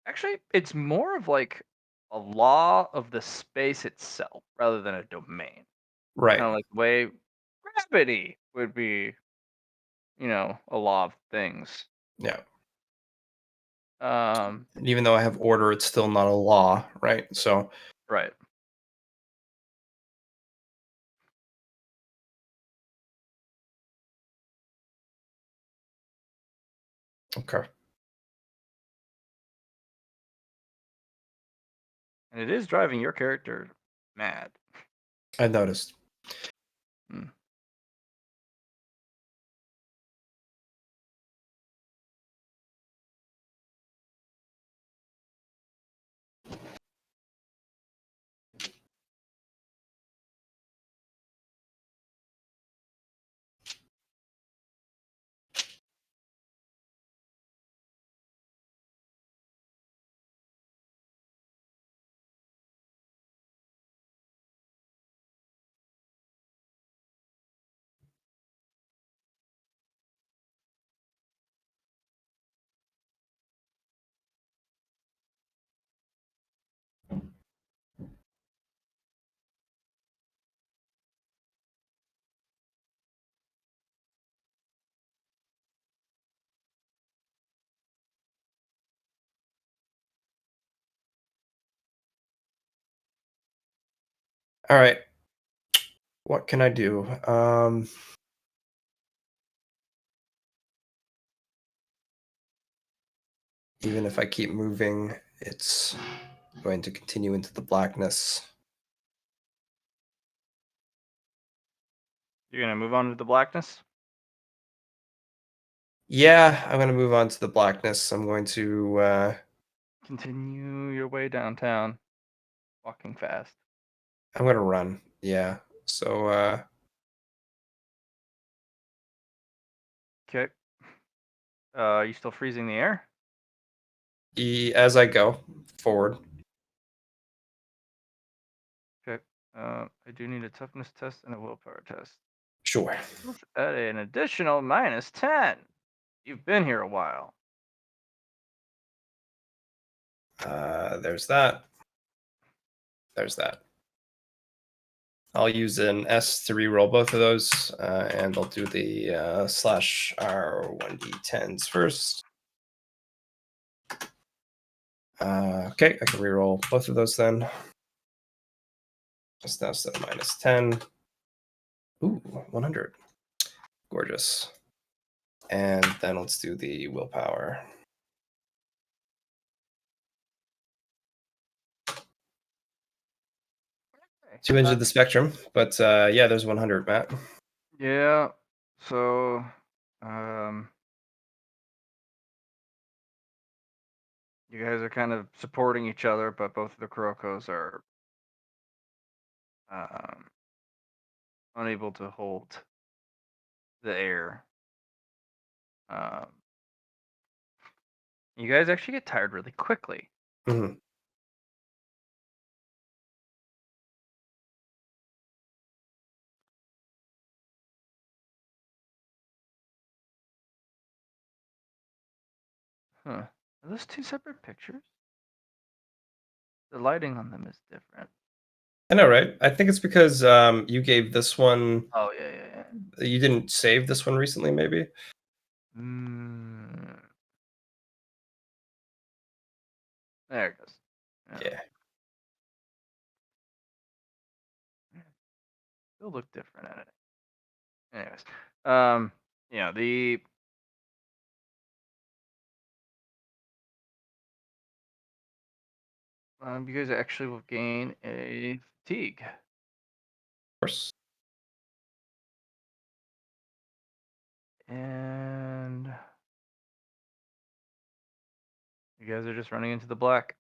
Speaker 1: Actually, it's more of like a law of the space itself rather than a domain.
Speaker 2: right,
Speaker 1: Kind of like the way gravity would be, a law of things.
Speaker 2: yeah.
Speaker 1: Um,
Speaker 2: And even though I have order, it's still not a law, right? So
Speaker 1: right.
Speaker 2: okay,
Speaker 1: And it is driving your character mad.
Speaker 2: I noticed.
Speaker 1: Mm.
Speaker 2: All right, what can I do? Even if I keep moving, it's going to continue into the blackness.
Speaker 1: You're gonna move on to the blackness.
Speaker 2: Yeah, I'm gonna move on to the blackness. I'm going to
Speaker 1: Continue your way downtown, walking fast.
Speaker 2: I'm gonna run. Yeah. So
Speaker 1: Okay. You still freezing the air?
Speaker 2: as I go forward.
Speaker 1: Okay. I do need a toughness test and a willpower test.
Speaker 2: Sure.
Speaker 1: At an additional -10. You've been here a while.
Speaker 2: There's that. There's that. I'll use an S to reroll both of those, and I'll do the slash R1d10s first. Okay, I can reroll both of those then. Just now set -10. Ooh, 100. Gorgeous. And then let's do the willpower. Two ends of the spectrum, but yeah, there's 100, Matt.
Speaker 1: Yeah. So, um, you guys are kind of supporting each other, but both of the Kurokos are um, unable to hold the air. Um, you guys actually get tired really quickly.
Speaker 2: Mhm.
Speaker 1: Huh. Are those two separate pictures? The lighting on them is different.
Speaker 2: I know, right? I think it's because you gave this one.
Speaker 1: Oh, yeah.
Speaker 2: You didn't save this one recently, maybe.
Speaker 1: Mm, there it goes.
Speaker 2: Yeah.
Speaker 1: It'll look different at it. Anyways, yeah, you guys actually will gain a fatigue.
Speaker 2: Of course.
Speaker 1: And you guys are just running into the black.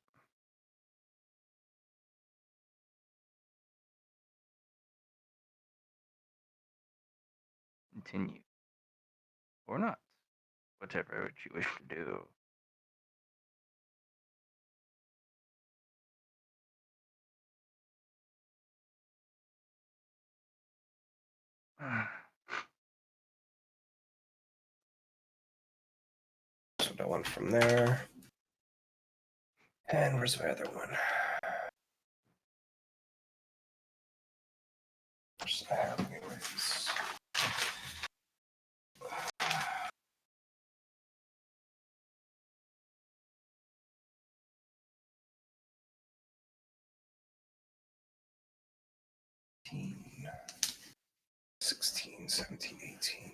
Speaker 1: Continue. Or not. Whatever you wish to do.
Speaker 2: That's what I want from there. And where's my other one? Where's I have anyways? Teen, 16, 17, 18.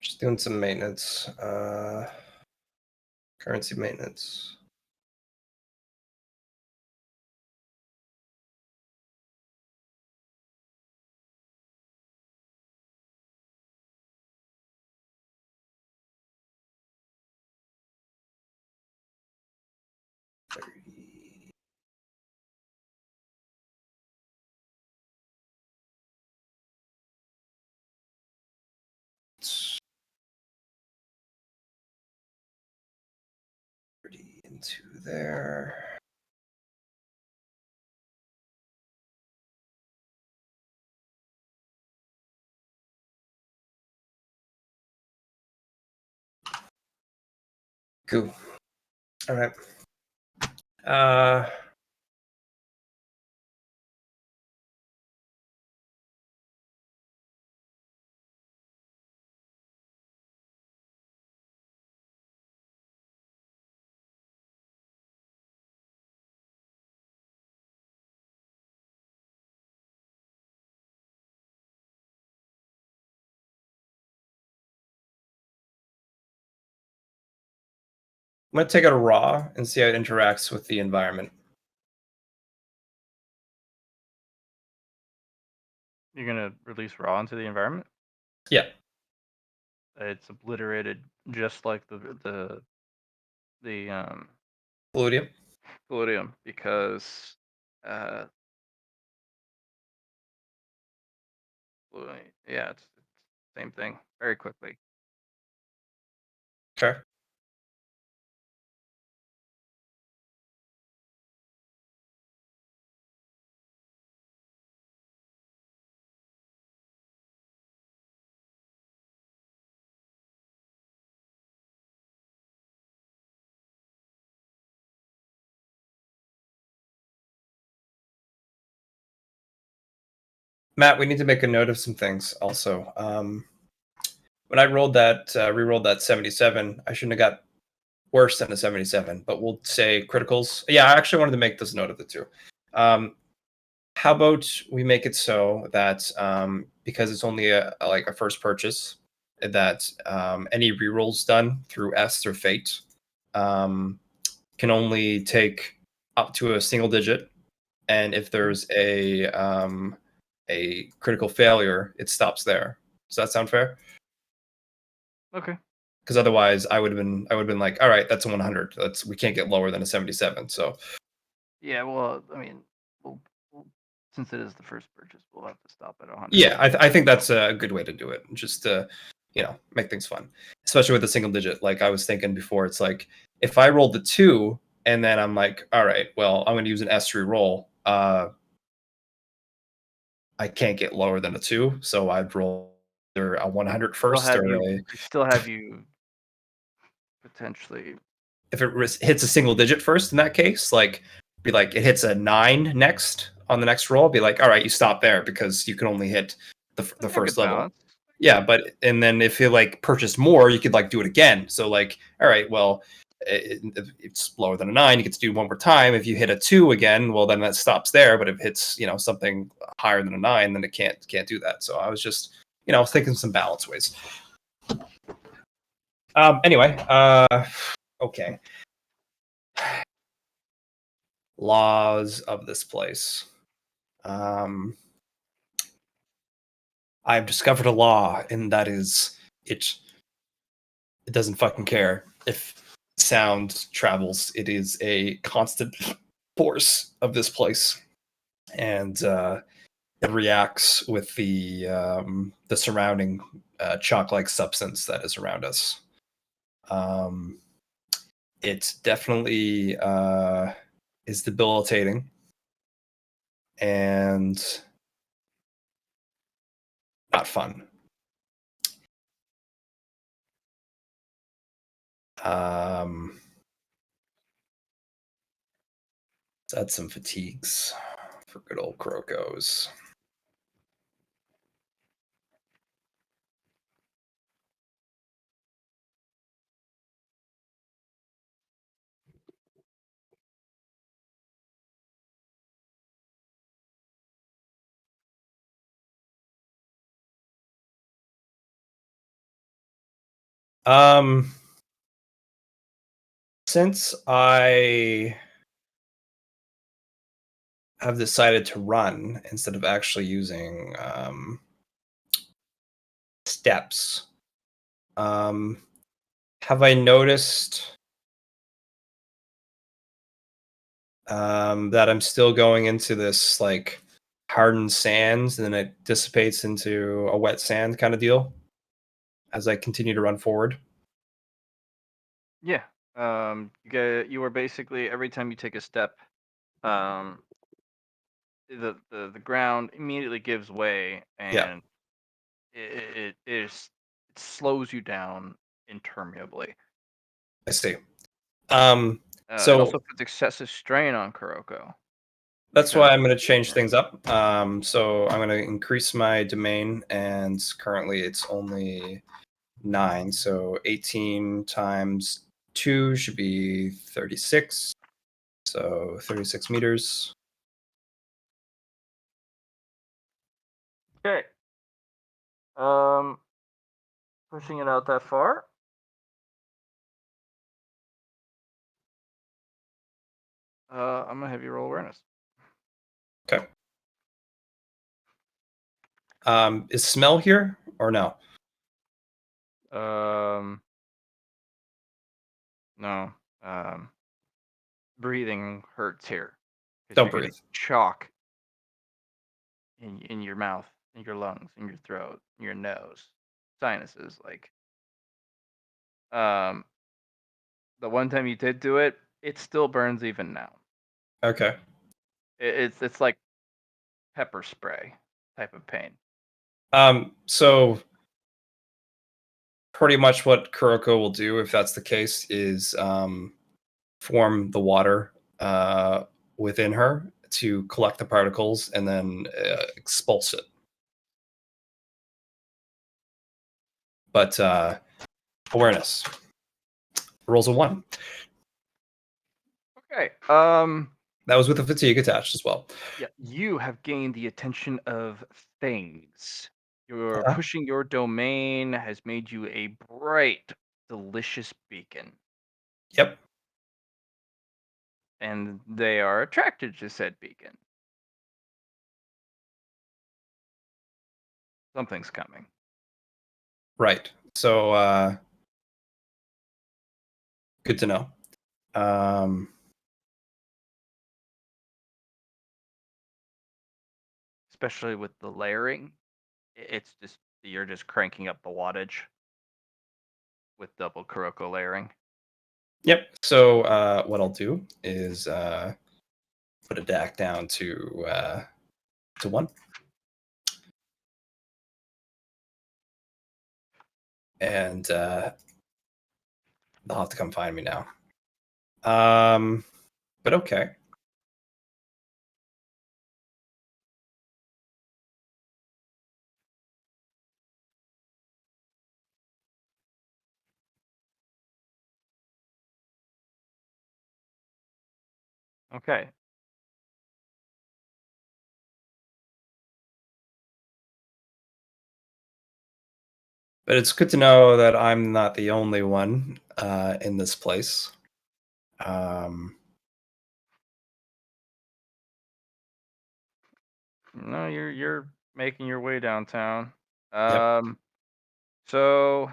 Speaker 2: Just doing some maintenance. Currency maintenance. Into there. Cool. All right. I'm gonna take out a raw and see how it interacts with the environment.
Speaker 1: You're gonna release raw into the environment?
Speaker 2: Yeah.
Speaker 1: It's obliterated just like the
Speaker 2: Palladium.
Speaker 1: Palladium because uh yeah, it's same thing very quickly.
Speaker 2: Okay. Matt, we need to make a note of some things also. When I rolled that, re-rolled that 77, I shouldn't have got worse than a 77, but we'll say criticals. Yeah, I actually wanted to make this note of the two. How about we make it so that because it's only like a first purchase, that any rerolls done through S or Fate can only take up to a single digit, and if there's a critical failure, it stops there. Does that sound fair?
Speaker 1: Okay.
Speaker 2: Because otherwise, I would have been like, all right, that's a 100. We can't get lower than a 77. So
Speaker 1: Yeah. Well, I mean, we'll since it is the first purchase, we'll have to stop at 100.
Speaker 2: yeah, I think that's a good way to do it. Just to make things fun, especially with a single digit. Like I was thinking before, it's like if I rolled the 2 and then I'm like, all right, well, I'm going to use an S3 roll. I can't get lower than a 2, so I'd roll either a 100 first, or
Speaker 1: I still have you potentially.
Speaker 2: if it hits a single digit first in that case, like be like it hits a 9 next on the next roll, be like, all right, you stop there because you can only hit the first
Speaker 1: Good
Speaker 2: level.
Speaker 1: balance.
Speaker 2: Yeah, but and then if you like purchase more, you could like do it again. So like, all right, well, it's lower than a 9. You get to do one more time. If you hit a 2 again, well, then that stops there. But if it hits something higher than a 9, then it can't do that. So I was just thinking some balance ways. Anyway, okay. Laws of this place. I've discovered a law, and that is it doesn't fucking care if sound travels. It is a constant force of this place, and it reacts with the surrounding chalk-like substance that is around us. It definitely is debilitating, and not fun. Let's add some fatigues for good old Kurokos. Since I have decided to run instead of actually using steps, have I noticed that I'm still going into this like hardened sands and then it dissipates into a wet sand kind of deal as I continue to run forward?
Speaker 1: Yeah. You are basically every time you take a step, um, the ground immediately gives way,
Speaker 2: Yeah,
Speaker 1: and it slows you down interminably.
Speaker 2: I see.
Speaker 1: It
Speaker 2: So
Speaker 1: also puts excessive strain on Kuroko
Speaker 2: that's why
Speaker 1: because
Speaker 2: I'm going to change things up. So I'm going to increase my domain, and currently it's only 9. So 18 times 2 should be 36. So 36 meters.
Speaker 1: okay. Pushing it out that far. I'm gonna have you roll awareness.
Speaker 2: Okay. Is smell here or no?
Speaker 1: Um, no. Breathing hurts here because
Speaker 2: Don't
Speaker 1: you're getting
Speaker 2: breathe.
Speaker 1: chalk in your mouth, in your lungs, in your throat, in your nose, sinuses. Like, um, the one time you did do it, it still burns even now.
Speaker 2: Okay.
Speaker 1: It's like pepper spray type of pain.
Speaker 2: So pretty much what Kuroko will do, if that's the case, is form the water within her to collect the particles and then expulse it. But awareness rolls a 1.
Speaker 1: Okay.
Speaker 2: That was with the fatigue attached as well.
Speaker 1: Yeah, you have gained the attention of things. Your
Speaker 2: Uh-huh.
Speaker 1: pushing your domain has made you a bright, delicious beacon,
Speaker 2: Yep.
Speaker 1: and they are attracted to said beacon. Something's coming.
Speaker 2: Right. So good to know. Um,
Speaker 1: Especially with the layering. It's just you're just cranking up the wattage with double Kuroko layering.
Speaker 2: yep. So what I'll do is put a DAC down to 1, and they'll have to come find me now. But okay.
Speaker 1: Okay.
Speaker 2: But it's good to know that I'm not the only one in this place. Um,
Speaker 1: No, you're making your way downtown.
Speaker 2: yep.
Speaker 1: So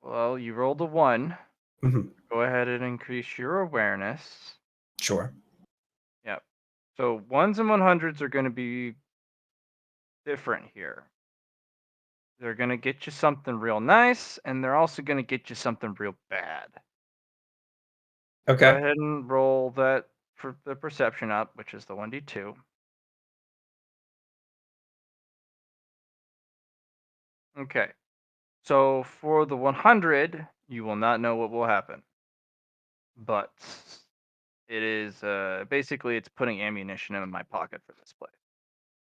Speaker 1: well, you rolled a 1.
Speaker 2: Mhm.
Speaker 1: Go ahead and increase your awareness.
Speaker 2: Sure.
Speaker 1: Yep. So ones and 100s are going to be different here. They're going to get you something real nice, and they're also going to get you something real bad. Go
Speaker 2: Okay.
Speaker 1: ahead and roll that for the perception up, which is the 1d2. Okay. So for the 100, you will not know what will happen. But it is basically it's putting ammunition in my pocket for this play.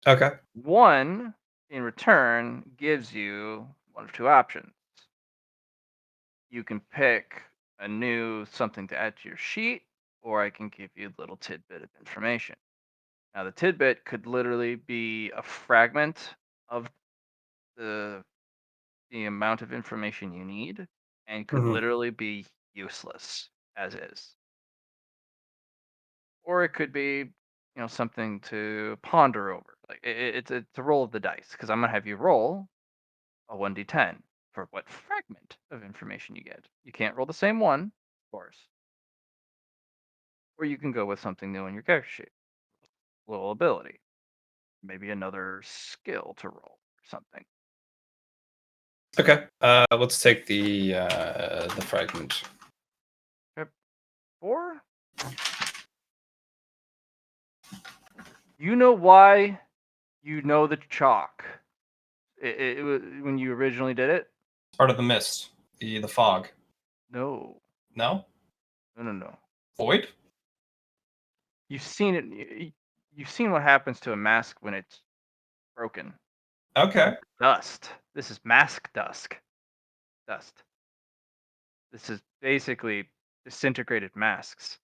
Speaker 2: Okay.
Speaker 1: 1 in return gives you one of two options. You can pick a new something to add to your sheet, or I can give you a little tidbit of information. Now, the tidbit could literally be a fragment of the amount of information you need, and could
Speaker 2: Mhm.
Speaker 1: literally be useless as is. Or it could be, something to ponder over. Like it's a roll of the dice because I'm gonna have you roll a 1d10 for what fragment of information you get. You can't roll the same one, of course. Or you can go with something new in your character sheet. Little ability. Maybe another skill to roll or something.
Speaker 2: Okay. Let's take the fragment.
Speaker 1: Okay. 4. You know why you know the chalk. When you originally did it?
Speaker 2: Part of the mist, the fog.
Speaker 1: No.
Speaker 2: No?
Speaker 1: No, no, no.
Speaker 2: Void?
Speaker 1: You've seen it. You've seen what happens to a mask when it's broken.
Speaker 2: Okay.
Speaker 1: Dust. This is mask dusk. Dust. This is basically disintegrated masks.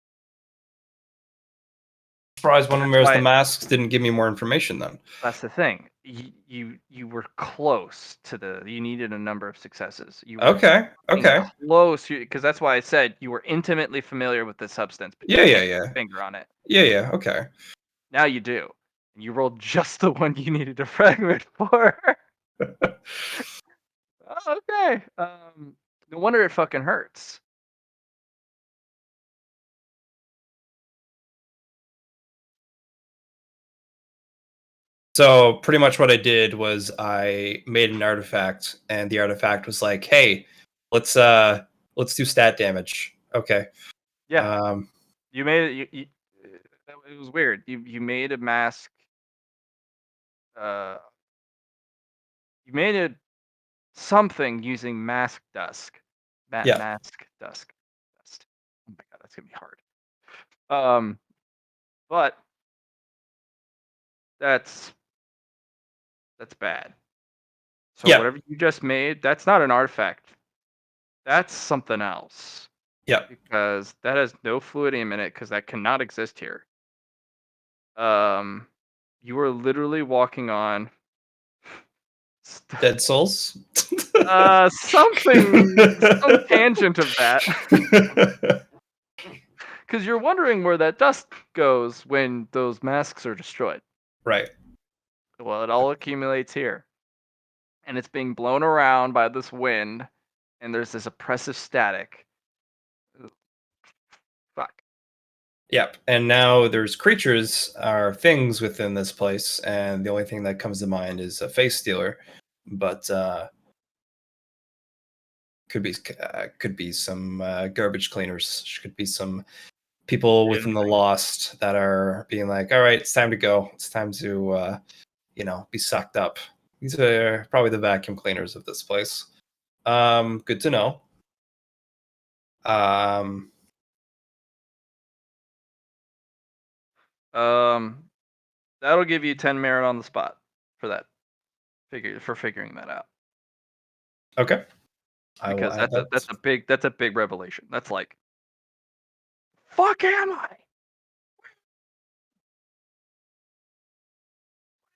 Speaker 2: Surprised one of them
Speaker 1: That's
Speaker 2: wears the
Speaker 1: why.
Speaker 2: masks didn't give me more information then.
Speaker 1: That's the thing. You were close to the. You needed a number of successes. You were
Speaker 2: Okay.
Speaker 1: getting
Speaker 2: Okay.
Speaker 1: close because that's why I said you were intimately familiar with the substance, but you
Speaker 2: Yeah, yeah,
Speaker 1: can't put
Speaker 2: yeah.
Speaker 1: your finger on it.
Speaker 2: Yeah, yeah. Okay.
Speaker 1: Now you do. And you rolled just the one you needed a fragment for. Oh, okay. No wonder it fucking hurts.
Speaker 2: So pretty much what I did was I made an artifact, and the artifact was like, "Hey, let's do stat damage." Okay.
Speaker 1: Yeah,
Speaker 2: Um,
Speaker 1: you made it. It was weird. You made a mask. Uh, you made it something using mask dusk.
Speaker 2: yeah.
Speaker 1: Mask dusk. Dust. Oh my god, that's gonna be hard. Um, but that's that's bad. So
Speaker 2: Yep.
Speaker 1: whatever you just made, that's not an artifact. That's something else
Speaker 2: Yep.
Speaker 1: because that has no fluidium in it because that cannot exist here. Um, you are literally walking on st-
Speaker 2: Dead Souls.
Speaker 1: some tangent of that because you're wondering where that dust goes when those masks are destroyed.
Speaker 2: Right.
Speaker 1: Well, it all accumulates here, and it's being blown around by this wind, and there's this oppressive static. Fuck.
Speaker 2: Yep. And now there's creatures or things within this place, and the only thing that comes to mind is a face stealer. But could be some garbage cleaners. Could be some people within the
Speaker 1: Anything.
Speaker 2: lost that are being like, all right, it's time to go. It's time to be sucked up. These are probably the vacuum cleaners of this place. Good to know. Um,
Speaker 1: Um, that'll give you 10 merit on the spot for that figuring that out
Speaker 2: okay, I will
Speaker 1: because
Speaker 2: add that.
Speaker 1: that's a big revelation. That's like, fuck am I?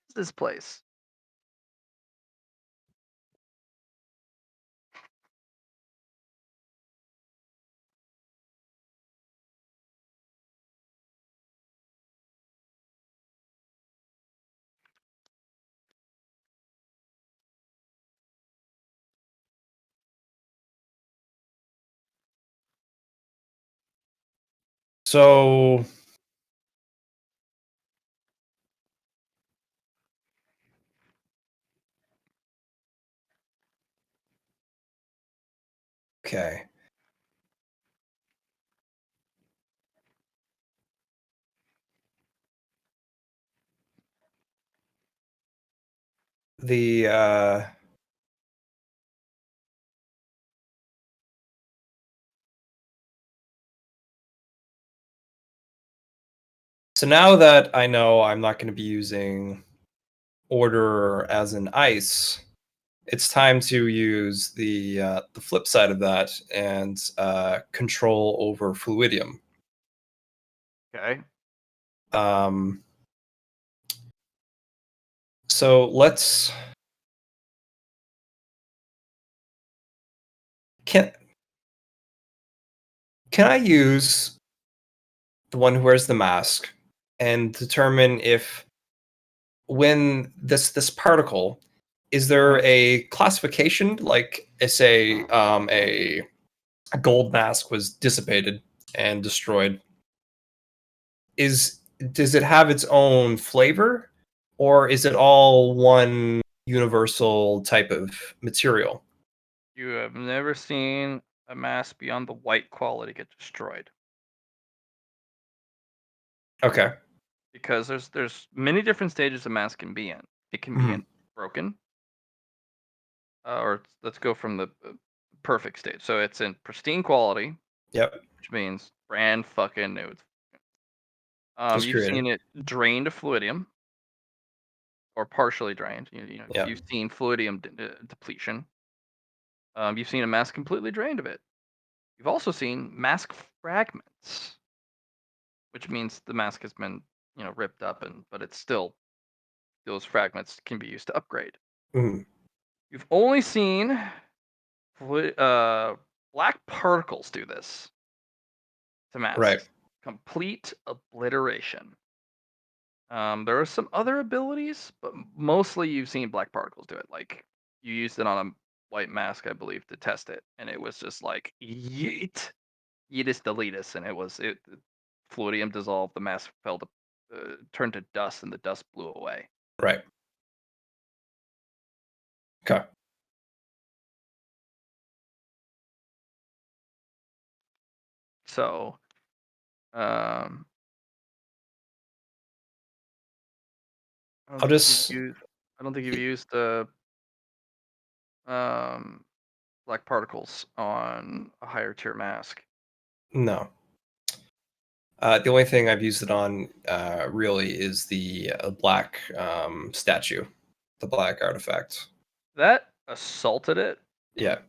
Speaker 1: What's this place?
Speaker 2: So okay, the so now that I know I'm not going to be using order as an ice, it's time to use the flip side of that and control over fluidium.
Speaker 1: Okay.
Speaker 2: Um, so let's can can I use the one who wears the mask and determine if when this particle is there a classification like say a gold mask was dissipated and destroyed is does it have its own flavor or is it all one universal type of material?
Speaker 1: You have never seen a mass beyond the white quality get destroyed
Speaker 2: Okay.
Speaker 1: because there's many different stages a mass can be in. It can be
Speaker 2: Mhm.
Speaker 1: in broken, or let's go from the perfect state. So it's in pristine quality,
Speaker 2: Yep.
Speaker 1: which means brand fucking new.
Speaker 2: Just
Speaker 1: You've
Speaker 2: created.
Speaker 1: seen it drained of fluidium or partially drained.
Speaker 2: Yeah.
Speaker 1: You've seen fluidium depletion. You've seen a mask completely drained of it. You've also seen mask fragments, which means the mask has been, ripped up, but it's still those fragments can be used to upgrade.
Speaker 2: Mhm.
Speaker 1: You've only seen black particles do this to
Speaker 2: Right.
Speaker 1: masks. Complete obliteration. There are some other abilities, but mostly you've seen black particles do it. Like you used it on a white mask, I believe, to test it, and it was just like yeet, yeetus deletus, and it fluidium dissolved. The mask fell to turned to dust, and the dust blew away.
Speaker 2: Right. Okay.
Speaker 1: So, um, I don't
Speaker 2: I'll
Speaker 1: think you've
Speaker 2: just
Speaker 1: used. I don't think you've used the um, black particles on a higher tier mask.
Speaker 2: no. The only thing I've used it on really is the black statue. the black artifact.
Speaker 1: That assaulted it,
Speaker 2: Yeah,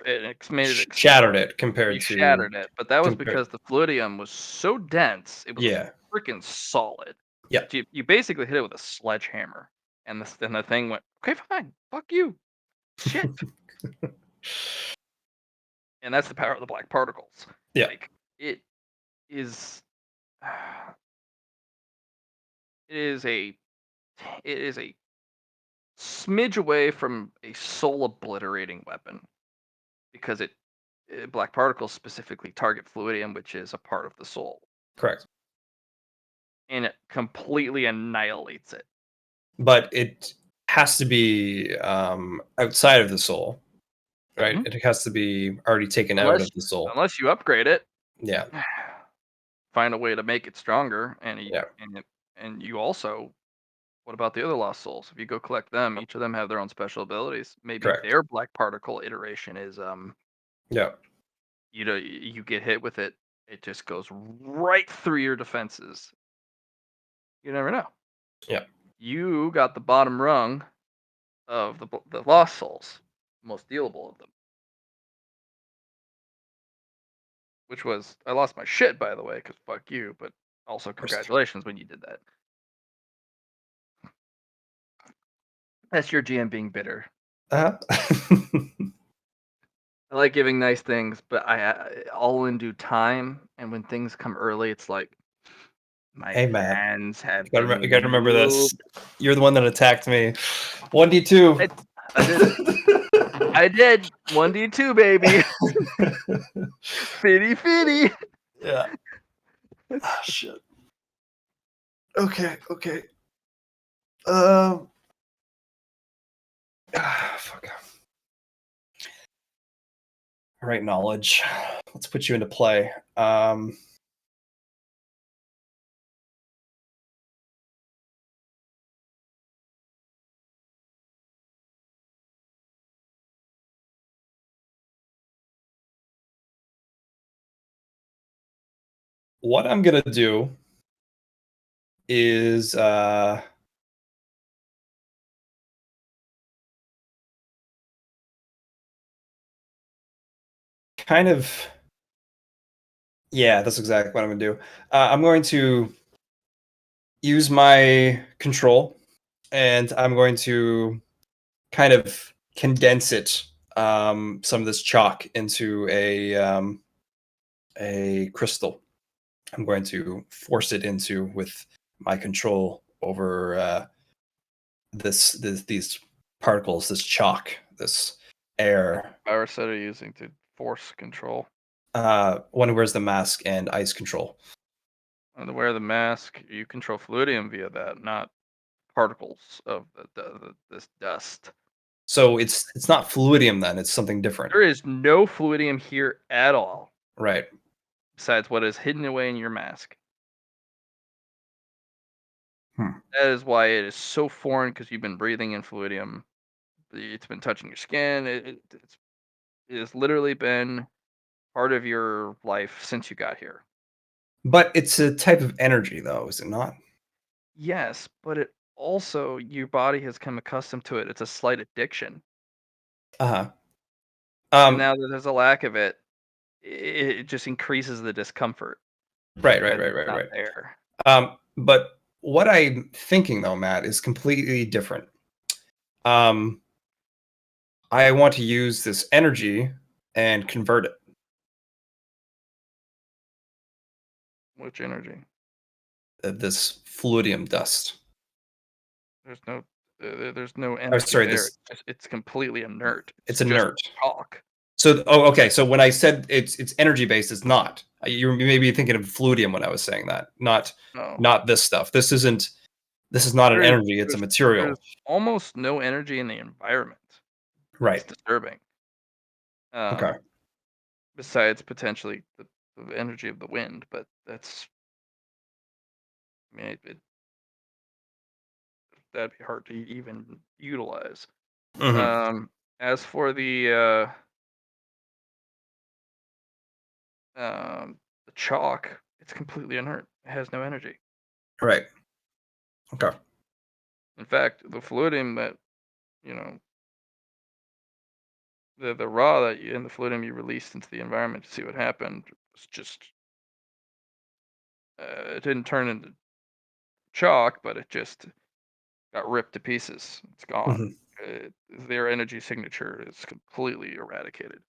Speaker 1: and it made it
Speaker 2: shattered
Speaker 1: explode.
Speaker 2: it
Speaker 1: You
Speaker 2: compared to
Speaker 1: shattered it, but that was
Speaker 2: compared.
Speaker 1: because the fluidium was so dense, it was
Speaker 2: Yeah,
Speaker 1: freaking solid.
Speaker 2: yeah,
Speaker 1: That you basically hit it with a sledgehammer, and the thing went, "Okay, fine. Fuck you. Shit." And that's the power of the black particles.
Speaker 2: yeah.
Speaker 1: Like, it is it is a it is a smidge away from a soul obliterating weapon because black particles specifically target fluidium, which is a part of the soul,
Speaker 2: Correct.
Speaker 1: and it completely annihilates it.
Speaker 2: But it has to be outside of the soul, right?
Speaker 1: Mhm.
Speaker 2: It has to be already taken out
Speaker 1: Unless
Speaker 2: of the soul.
Speaker 1: unless you upgrade it,
Speaker 2: Yeah,
Speaker 1: find a way to make it stronger,
Speaker 2: yeah,
Speaker 1: and you also, what about the other lost souls? If you go collect them, each of them have their own special abilities. Maybe
Speaker 2: correct.
Speaker 1: their black particle iteration is
Speaker 2: Yeah,
Speaker 1: you get hit with it, it just goes right through your defenses. You never know.
Speaker 2: yeah.
Speaker 1: You got the bottom rung of the lost souls, most dealable of them, which was, I lost my shit, by the way, because fuck you, but also
Speaker 2: Of course.
Speaker 1: congratulations when you did that. That's your GM being bitter.
Speaker 2: Uh-huh.
Speaker 1: I like giving nice things, but all in due time, and when things come early, it's like my
Speaker 2: Hey, Matt.
Speaker 1: plans have
Speaker 2: You
Speaker 1: been
Speaker 2: gotta remember this.
Speaker 1: moved.
Speaker 2: You're the one that attacked me. 1d2.
Speaker 1: I, I did it. I did 1d2, baby. Fitty fitty.
Speaker 2: Yeah. Ah, shit. Okay, okay. Um. Fuck. All right, knowledge. Let's put you into play. What I'm gonna do is kind of, yeah, that's exactly what I'm gonna do. I'm going to use my control, and I'm going to kind of condense it, some of this chalk into a crystal. I'm going to force it into with my control over these particles, this chalk, this air.
Speaker 1: Power set are using to force control.
Speaker 2: One who wears the mask and ice control.
Speaker 1: And to wear the mask, you control fluidium via that, not particles of this dust.
Speaker 2: So it's not fluidium then; it's something different,
Speaker 1: There is no fluidium here at all,
Speaker 2: right?
Speaker 1: besides what is hidden away in your mask.
Speaker 2: Hmm.
Speaker 1: That is why it is so foreign, because you've been breathing in fluidium. It's been touching your skin. It has literally been part of your life since you got here.
Speaker 2: But it's a type of energy, though, is it not?
Speaker 1: Yes, but it also, your body has come accustomed to it. It's a slight addiction.
Speaker 2: Uh huh.
Speaker 1: And
Speaker 2: Um.
Speaker 1: now that there's a lack of it, it just increases the discomfort
Speaker 2: Right. Right.
Speaker 1: because
Speaker 2: Right.
Speaker 1: it's
Speaker 2: Right.
Speaker 1: not
Speaker 2: Right.
Speaker 1: there.
Speaker 2: But what I'm thinking though, Matt, is completely different. Um, I want to use this energy and convert it.
Speaker 1: Which energy?
Speaker 2: This fluidium dust.
Speaker 1: There's no there's no
Speaker 2: Oh,
Speaker 1: energy
Speaker 2: sorry,
Speaker 1: there.
Speaker 2: this
Speaker 1: It's completely inert.
Speaker 2: it's
Speaker 1: It's just
Speaker 2: inert.
Speaker 1: chalk.
Speaker 2: So, oh, okay. So when I said it's energy based, it's not. You were maybe thinking of fluidium when I was saying that,
Speaker 1: No.
Speaker 2: not this stuff. This is not an
Speaker 1: There is
Speaker 2: energy. It's a
Speaker 1: there's
Speaker 2: material.
Speaker 1: almost no energy in the environment. It's
Speaker 2: Right.
Speaker 1: disturbing.
Speaker 2: Okay.
Speaker 1: Um, Besides potentially the energy of the wind, but that's, I mean, that'd be hard to even utilize.
Speaker 2: Hmm.
Speaker 1: As for the chalk, it's completely inert. It has no energy.
Speaker 2: Right. Okay.
Speaker 1: In fact, the fluidium that you know, the raw that you in the fluidium you released into the environment to see what happened was just it didn't turn into chalk, but it just got ripped to pieces. It's gone.
Speaker 2: Mhm.
Speaker 1: Uh, their energy signature is completely eradicated.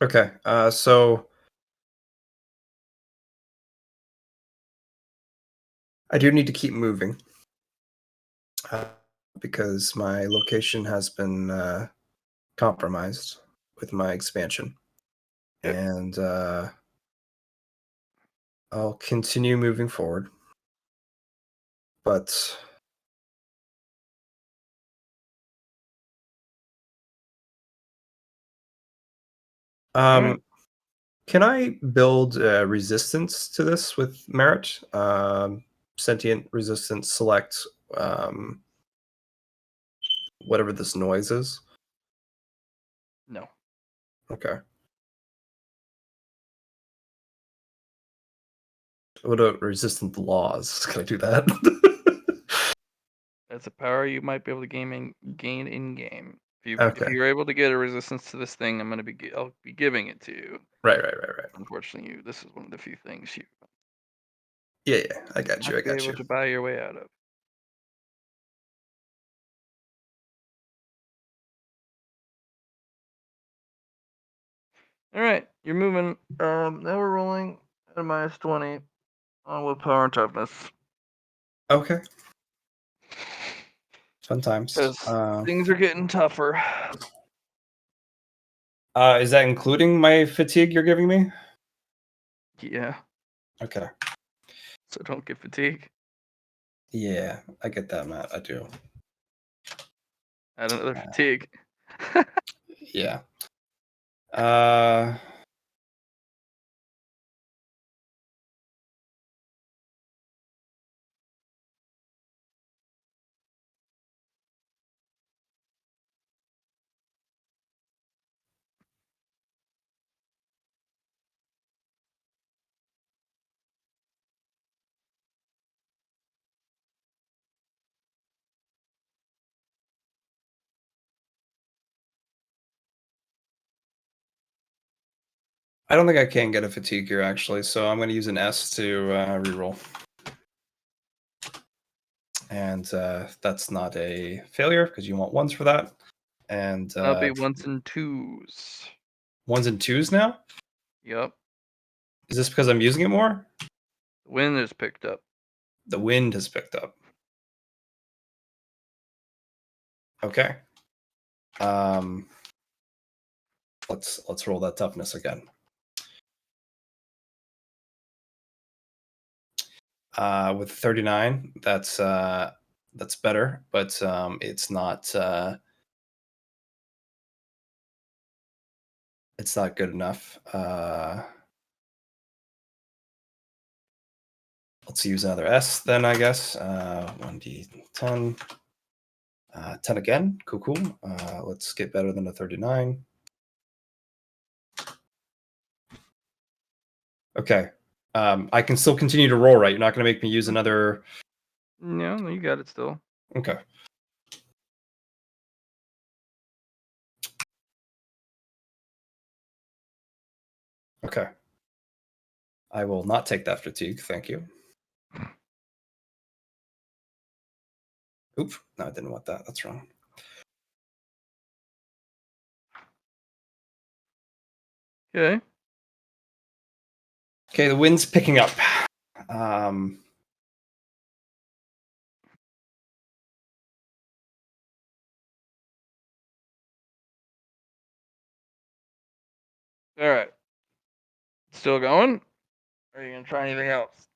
Speaker 2: Okay. So I do need to keep moving uh, because my location has been compromised with my expansion,
Speaker 1: Yep.
Speaker 2: and I'll continue moving forward. But
Speaker 1: All right.
Speaker 2: um, can I build resistance to this with merit? Sentient resistance. Select um, whatever this noise is.
Speaker 1: No.
Speaker 2: Okay. What about resistant laws? Can I do that?
Speaker 1: That's a power you might be able to gain in game. If
Speaker 2: Okay.
Speaker 1: you're able to get a resistance to this thing, I'll be giving it to you.
Speaker 2: Right, right, right, right.
Speaker 1: Unfortunately, this is one of the few things you
Speaker 2: Yeah, yeah. I got you.
Speaker 1: not
Speaker 2: I
Speaker 1: be
Speaker 2: got
Speaker 1: able
Speaker 2: you.
Speaker 1: to buy your way out of. All right, you're moving. Now we're rolling at a -20 on willpower and toughness
Speaker 2: Okay. Fun times.
Speaker 1: because things are getting tougher.
Speaker 2: Is that including my fatigue you're giving me?
Speaker 1: Yeah,
Speaker 2: Okay.
Speaker 1: so don't get fatigued.
Speaker 2: Yeah, I get that, Matt. I do.
Speaker 1: Add another
Speaker 2: Uh,
Speaker 1: fatigue.
Speaker 2: yeah. Uh, I don't think I can get a fatigue here actually, so I'm going to use an S to reroll, and that's not a failure because you want ones for that, and
Speaker 1: That'll be ones and twos.
Speaker 2: ones and twos now.
Speaker 1: Yep,
Speaker 2: Is this because I'm using it more?
Speaker 1: the wind is picked up.
Speaker 2: The wind has picked up. Okay. Um, let's roll that toughness again. With 39, that's better, but it's not good enough. Let's use another S then, I guess. 1d10. 10 again. Cool, cool. Let's get better than a 39. Okay. I can still continue to roll, right? You're not going to make me use another.
Speaker 1: No, you got it still.
Speaker 2: Okay. Okay. I will not take that fatigue. Thank you. Oop. No, I didn't want that. That's wrong.
Speaker 1: Okay.
Speaker 2: Okay, the wind's picking up. Um,
Speaker 1: All right. Still going? Or are you gonna try anything else?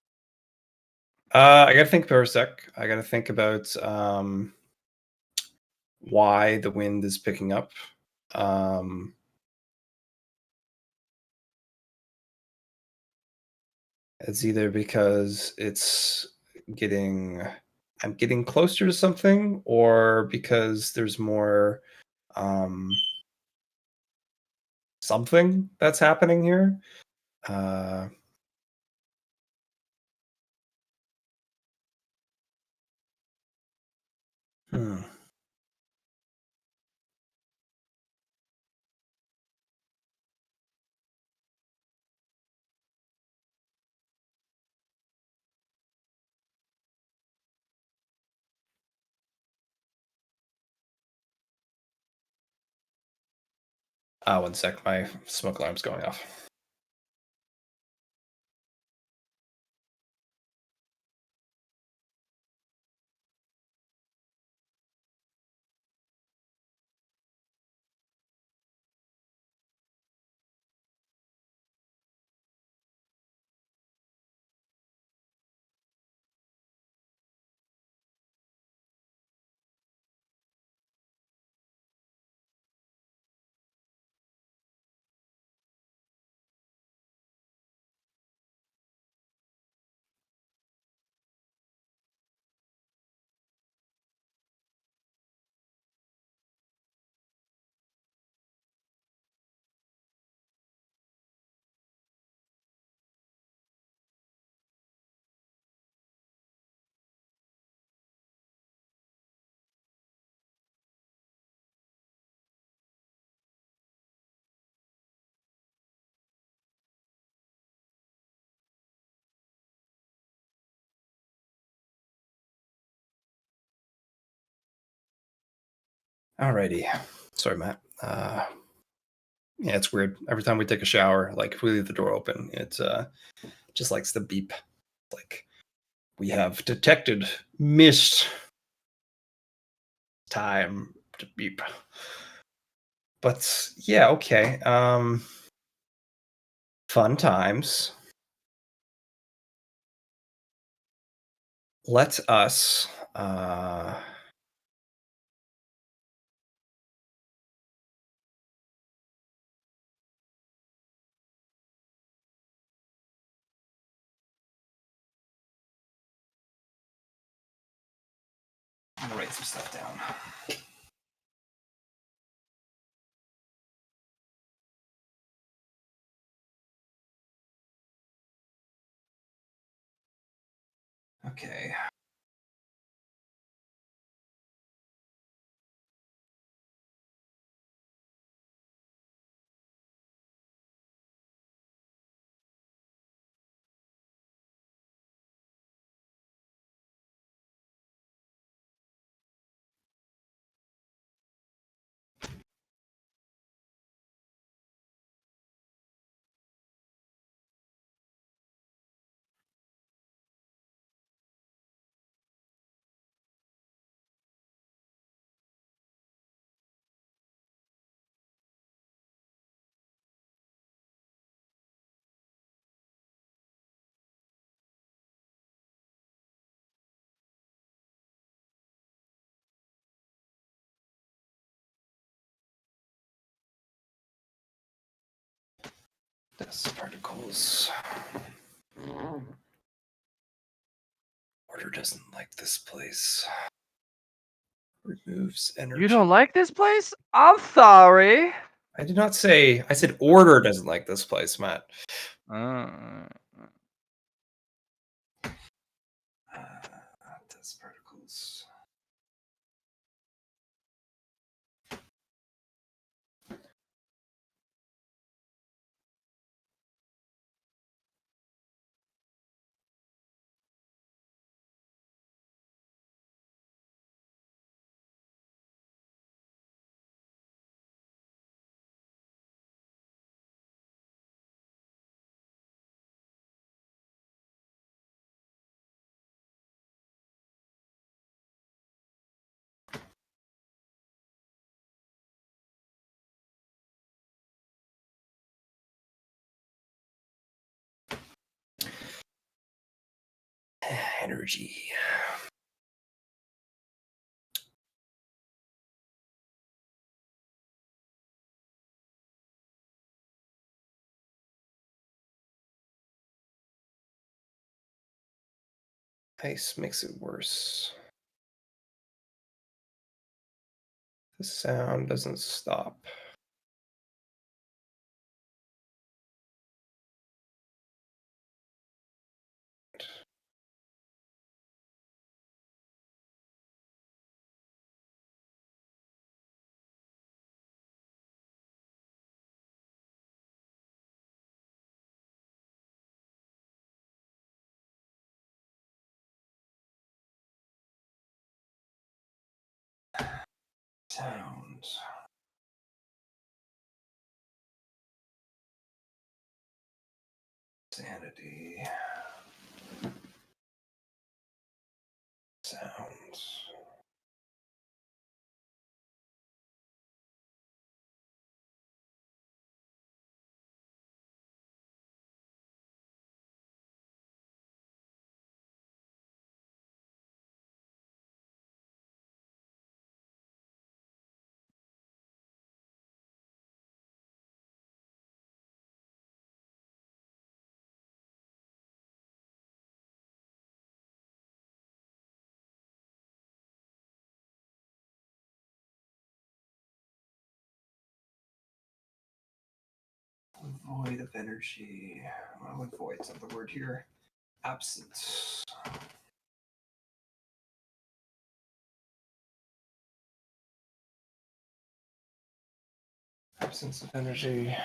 Speaker 2: I gotta think for a sec. I gotta think about why the wind is picking up. Um, it's either because getting I'm getting closer to something, or because there's more um, something that's happening here. Uh, hmm. One sec. My smoke alarm's going off. Alrighty. Sorry, Matt. Yeah, it's weird. Every time we take a shower, like if we leave the door open, it just likes to beep. Like we have detected missed time to beep. But yeah, okay. Fun times. Let us I'm gonna write some stuff down. Okay. Dust particles. Order doesn't like this place. Removes
Speaker 1: You
Speaker 2: energy.
Speaker 1: don't like this place? I'm sorry.
Speaker 2: I did not say. I said order doesn't like this place, Matt.
Speaker 1: Uh,
Speaker 2: Dust particles. Energy. Ice makes it worse. The sound doesn't stop. Sounds. Sanity. Sounds. Void of energy. Well, void's not the word here. Absence. Absence of energy.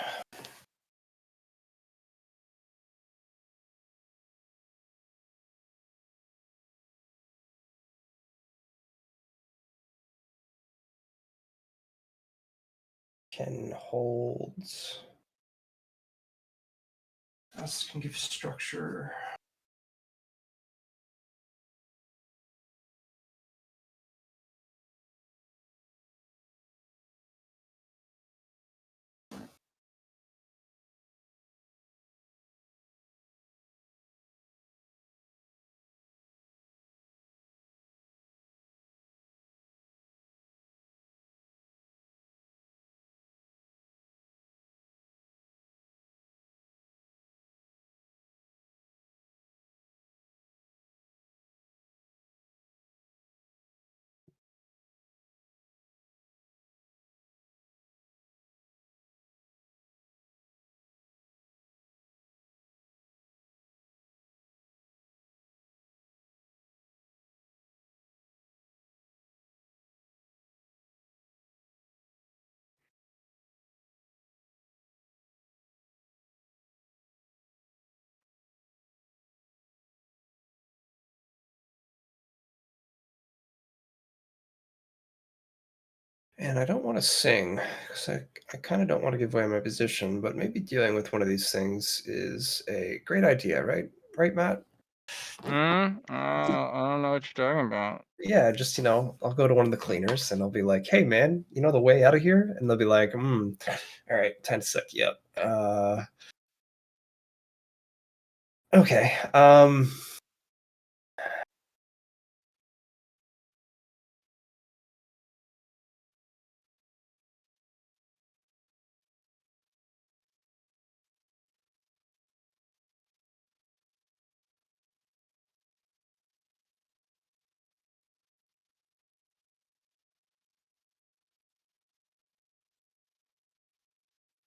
Speaker 2: Can hold. Us can give structure. And I don't want to sing because I kind of don't want to give away my position, but maybe dealing with one of these things is a great idea, right? Right, Matt?
Speaker 1: I don't know what you're talking about.
Speaker 2: Yeah, just I'll go to one of the cleaners and I'll be like, "Hey, man, you know the way out of here?" And they'll be like, all right, time to suck you up." Okay.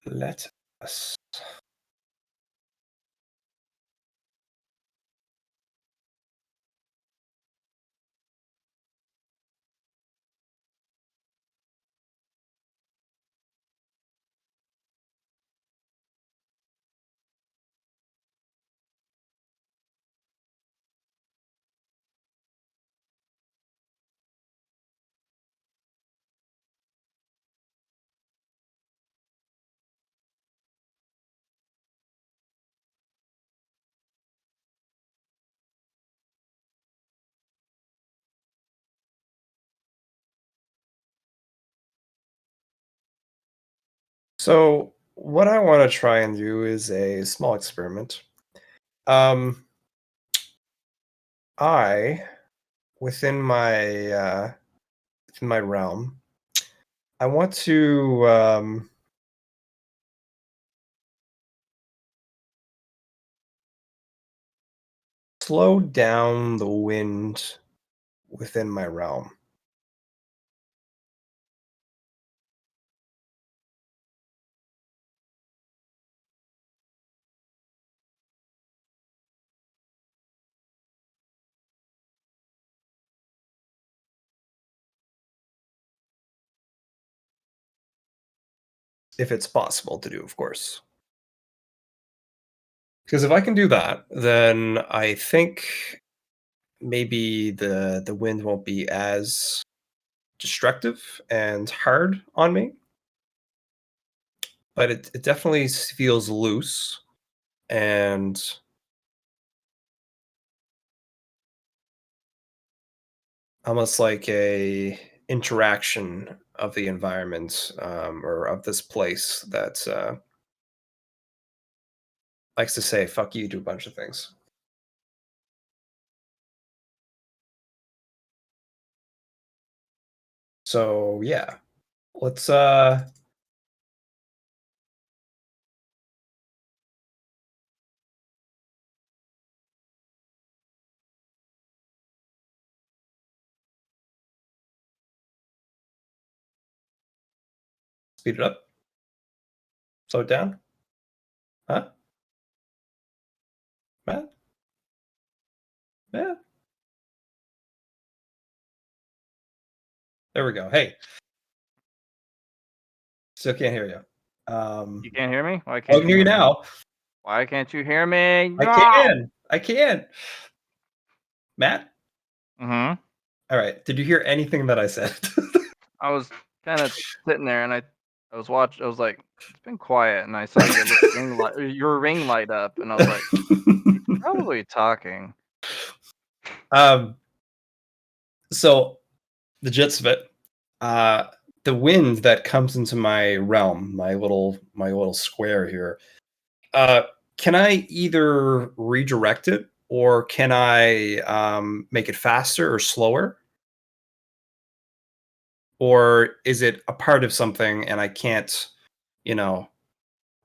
Speaker 2: Let us. So, what I want to try and do is a small experiment. Um, I within my realm, I want to slow down the wind within my realm. If it's possible to do, of course. Because if I can do that, then I think maybe the wind won't be as destructive and hard on me, but it definitely feels loose and almost like a interaction of the environment or of this place that likes to say "fuck you" to a bunch of things. So yeah, let's speed it up, slow it down, huh? Matt, yeah, there we go. Hey, still can't hear you.
Speaker 1: You can't hear me? Why
Speaker 2: I
Speaker 1: can't
Speaker 2: can
Speaker 1: you
Speaker 2: hear you
Speaker 1: hear me?
Speaker 2: now.
Speaker 1: Why can't you hear me?
Speaker 2: I
Speaker 1: No.
Speaker 2: can. I can. Matt?
Speaker 1: Mhm.
Speaker 2: All right. Did you hear anything that I said?
Speaker 1: I was kind of sitting there, and I was watching. I was like, it's been quiet, and I saw your little ring light up, and I was like, he's probably talking.
Speaker 2: um, so the gist of it, uh, the wind that comes into my realm, my little square here, uh, can I either redirect it or can I make it faster or slower? Or is it a part of something and I can't, you know,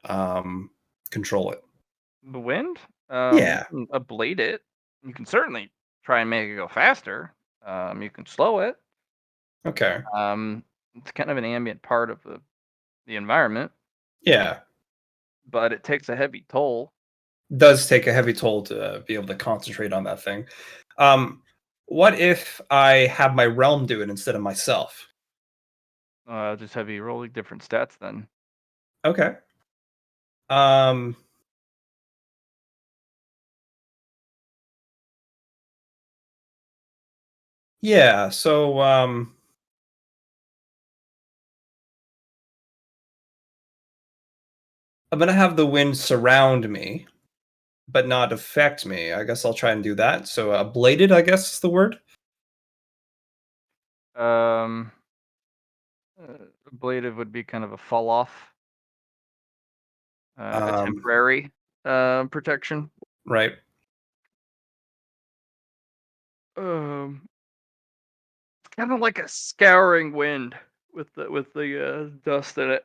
Speaker 2: um, control it?
Speaker 1: The wind? You
Speaker 2: Yeah.
Speaker 1: can ablate it. You can certainly try and make it go faster. You can slow it.
Speaker 2: Okay.
Speaker 1: It's kind of an ambient part of the environment,
Speaker 2: Yeah.
Speaker 1: but it takes a heavy toll.
Speaker 2: Does take a heavy toll to be able to concentrate on that thing. Um, what if I have my realm do it instead of myself?
Speaker 1: Just heavy rolling different stats then.
Speaker 2: Okay. Um, yeah. So I'm gonna have the wind surround me, but not affect me. I guess I'll try and do that. So bladed, I guess is the word.
Speaker 1: Um, ablative would be kind of a fall off, a
Speaker 2: Um,
Speaker 1: temporary protection.
Speaker 2: right.
Speaker 1: Um, Kind of like a scouring wind with the dust in it.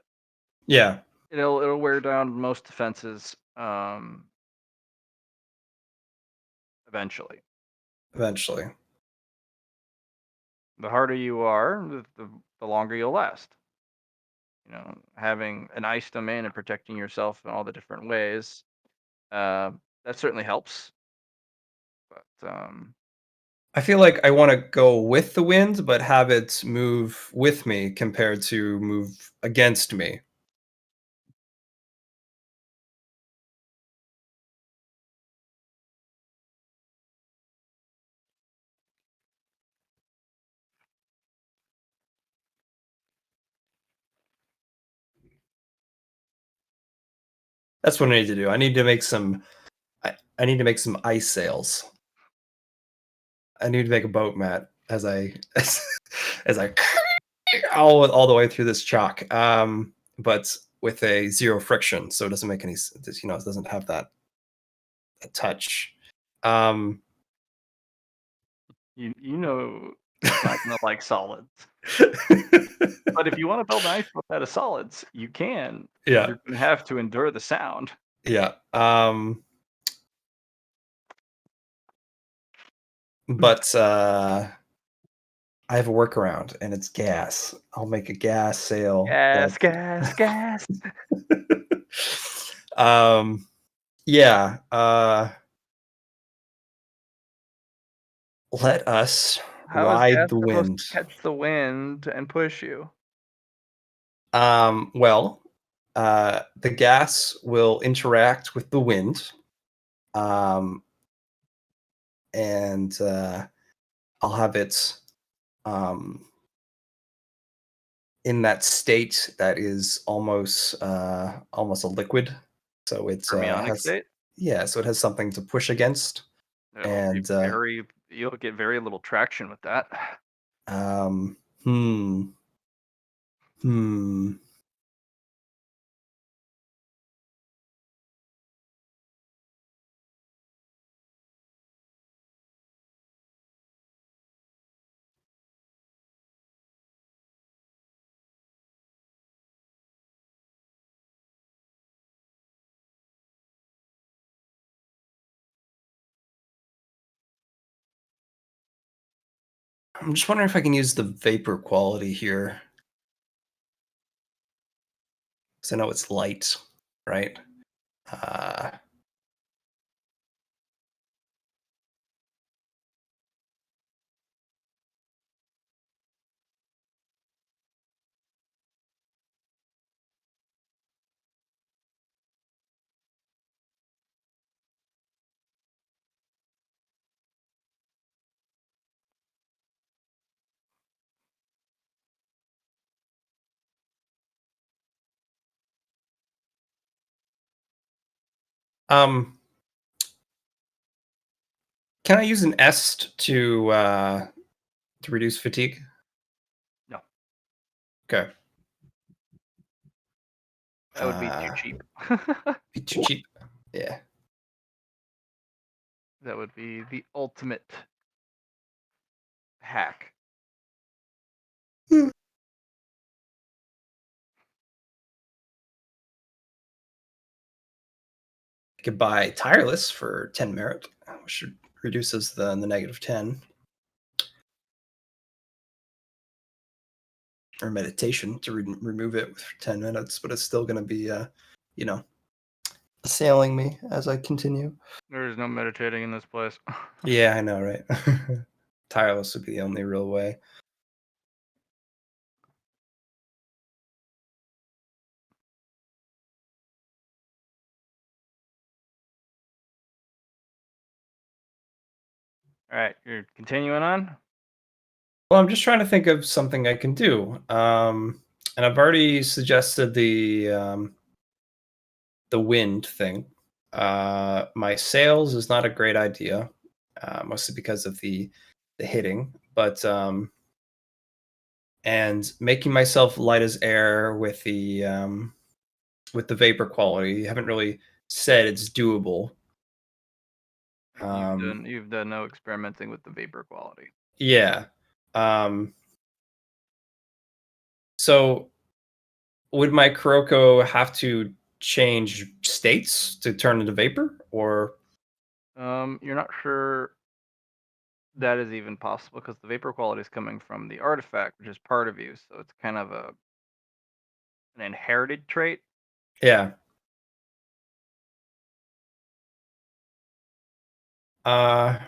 Speaker 2: Yeah.
Speaker 1: It'll wear down most defenses eventually.
Speaker 2: Eventually.
Speaker 1: The harder you are, the longer you'll last. Having an ice domain and protecting yourself in all the different ways, uh, that certainly helps. But
Speaker 2: I feel like I want to go with the wind, but have it move with me compared to move against me. That's what I need to do. I need to make some. I need to make some ice sails. I need to make a boat, Matt, as I as I all the way through this chalk. But with a zero friction, so it doesn't make any. It doesn't have that touch. Um,
Speaker 1: You know it's not gonna like solids. But if you wanna build an ice boat out of solids, you can.
Speaker 2: Yeah,
Speaker 1: You're gonna have to endure the sound.
Speaker 2: yeah. But I have a workaround, and it's gas. I'll make a gas sail that
Speaker 1: Gas, gas, gas.
Speaker 2: um, yeah, let us
Speaker 1: How is
Speaker 2: ride
Speaker 1: gas
Speaker 2: the
Speaker 1: supposed
Speaker 2: wind.
Speaker 1: to catch the wind and push you?
Speaker 2: Well, the gas will interact with the wind, um, and, I'll have it, um, in that state that is almost a liquid. So it,
Speaker 1: Fermionic
Speaker 2: has
Speaker 1: state?
Speaker 2: yeah, so it has something to push against,
Speaker 1: It'll be
Speaker 2: and,
Speaker 1: very you'll get very little traction with that.
Speaker 2: um, hmm, hmm. I'm just wondering if I can use the vapor quality here, 'cause I know it's light, right? Uh, um, can I use an est to reduce fatigue?
Speaker 1: No,
Speaker 2: Okay.
Speaker 1: that would be too
Speaker 2: Uh,
Speaker 1: cheap.
Speaker 2: be too cheap. Yeah.
Speaker 1: That would be the ultimate hack.
Speaker 2: Hmm. I could buy tireless for 10 merit, which reduces the negative 10, or meditation to remove it for 10 minutes, but it's still going to be, you know, assailing me as I continue.
Speaker 1: There is no meditating in this place.
Speaker 2: Yeah, I know, right? Tireless would be the only real way.
Speaker 1: Alright, you're continuing on?
Speaker 2: Well, I'm just trying to think of something I can do. And I've already suggested the wind thing. My sails is not a great idea, mostly because of the hitting, but and making myself light as air with the vapor quality. You haven't really said it's doable. Um,
Speaker 1: You've done no experimenting with the vapor quality.
Speaker 2: yeah. Um, so would my Kuroko have to change states to turn into vapor, or
Speaker 1: You're not sure that is even possible because the vapor quality is coming from the artifact, which is part of you, so it's kind of an inherited trait.
Speaker 2: yeah? Uh,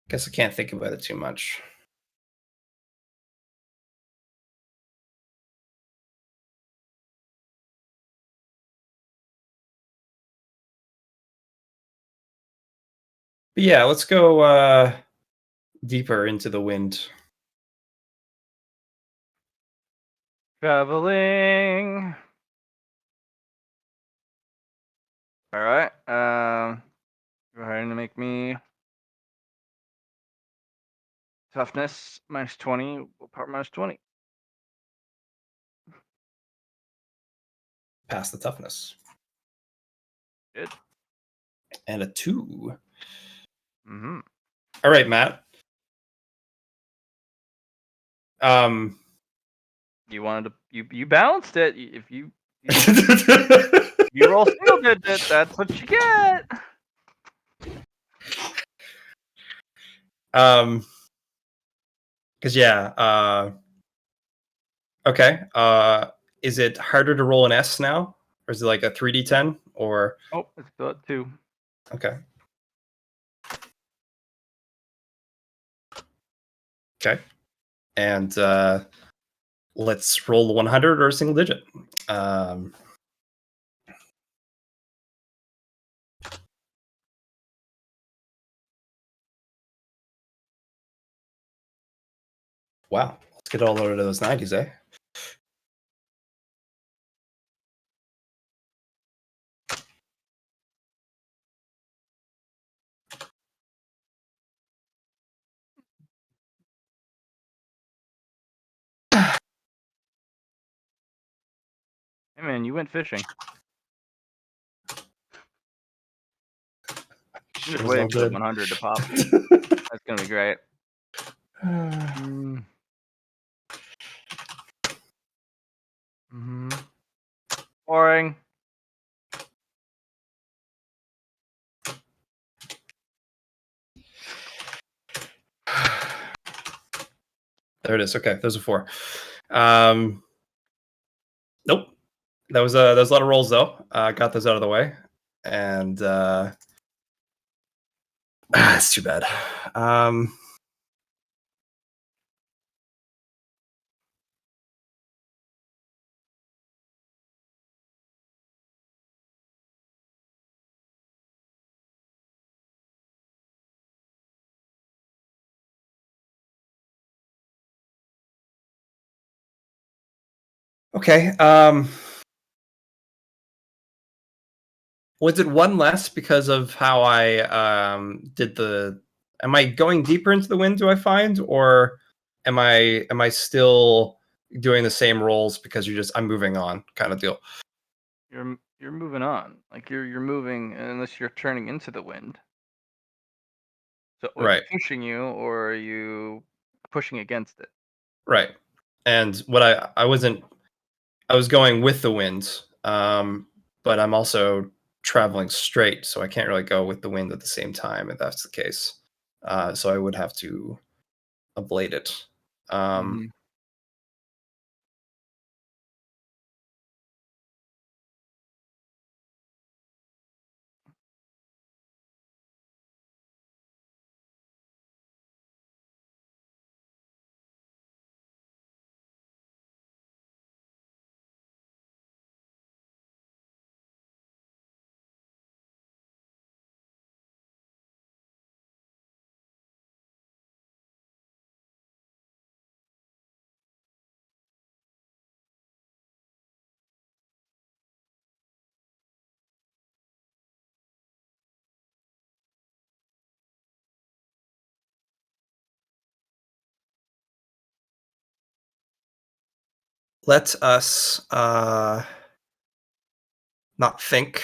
Speaker 2: guess I can't think about it too much. But yeah, let's go deeper into the wind.
Speaker 1: Traveling. Alright, go ahead and make me toughness -20, willpower -20.
Speaker 2: Pass the toughness.
Speaker 1: Good.
Speaker 2: And a 2.
Speaker 1: Mm-hmm.
Speaker 2: All right, Matt.
Speaker 1: You wanted to you balanced it. If you roll single digit, that's what you get.
Speaker 2: Because okay. Is it harder to roll an S now, or is it like a 3d10? Or
Speaker 1: Oh, it's still at 2.
Speaker 2: okay, okay, and let's roll the 100 or a single digit. Wow, let's get all over to those 90s, eh?
Speaker 1: Hey man, you went fishing. I'm just
Speaker 2: Sure was no
Speaker 1: waiting for the
Speaker 2: good.
Speaker 1: 100 to pop. That's gonna be great. Mm. Mm-hmm. Boring.
Speaker 2: There it is. Okay, there's a 4. Nope. That was a lot of rolls though. Got those out of the way, and it's too bad. Okay. Was it 1 less because of how I did the? Am I going deeper into the wind? Do I find, or am I still doing the same rolls because I'm moving on kind of deal?
Speaker 1: You're moving on. Like you're moving unless you're turning into the wind. So it's
Speaker 2: Right,
Speaker 1: pushing you, or are you pushing against it?
Speaker 2: right. And what I was going with the wind, but I'm also traveling straight, so I can't really go with the wind at the same time if that's the case. So I would have to ablate it. Um,
Speaker 1: Mm-hmm.
Speaker 2: let us not think,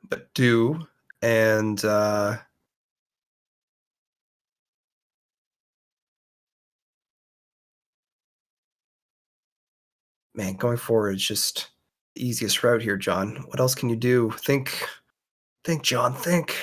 Speaker 2: but do. And man, going forward is just the easiest route here, John. What else can you do? Think, John, think.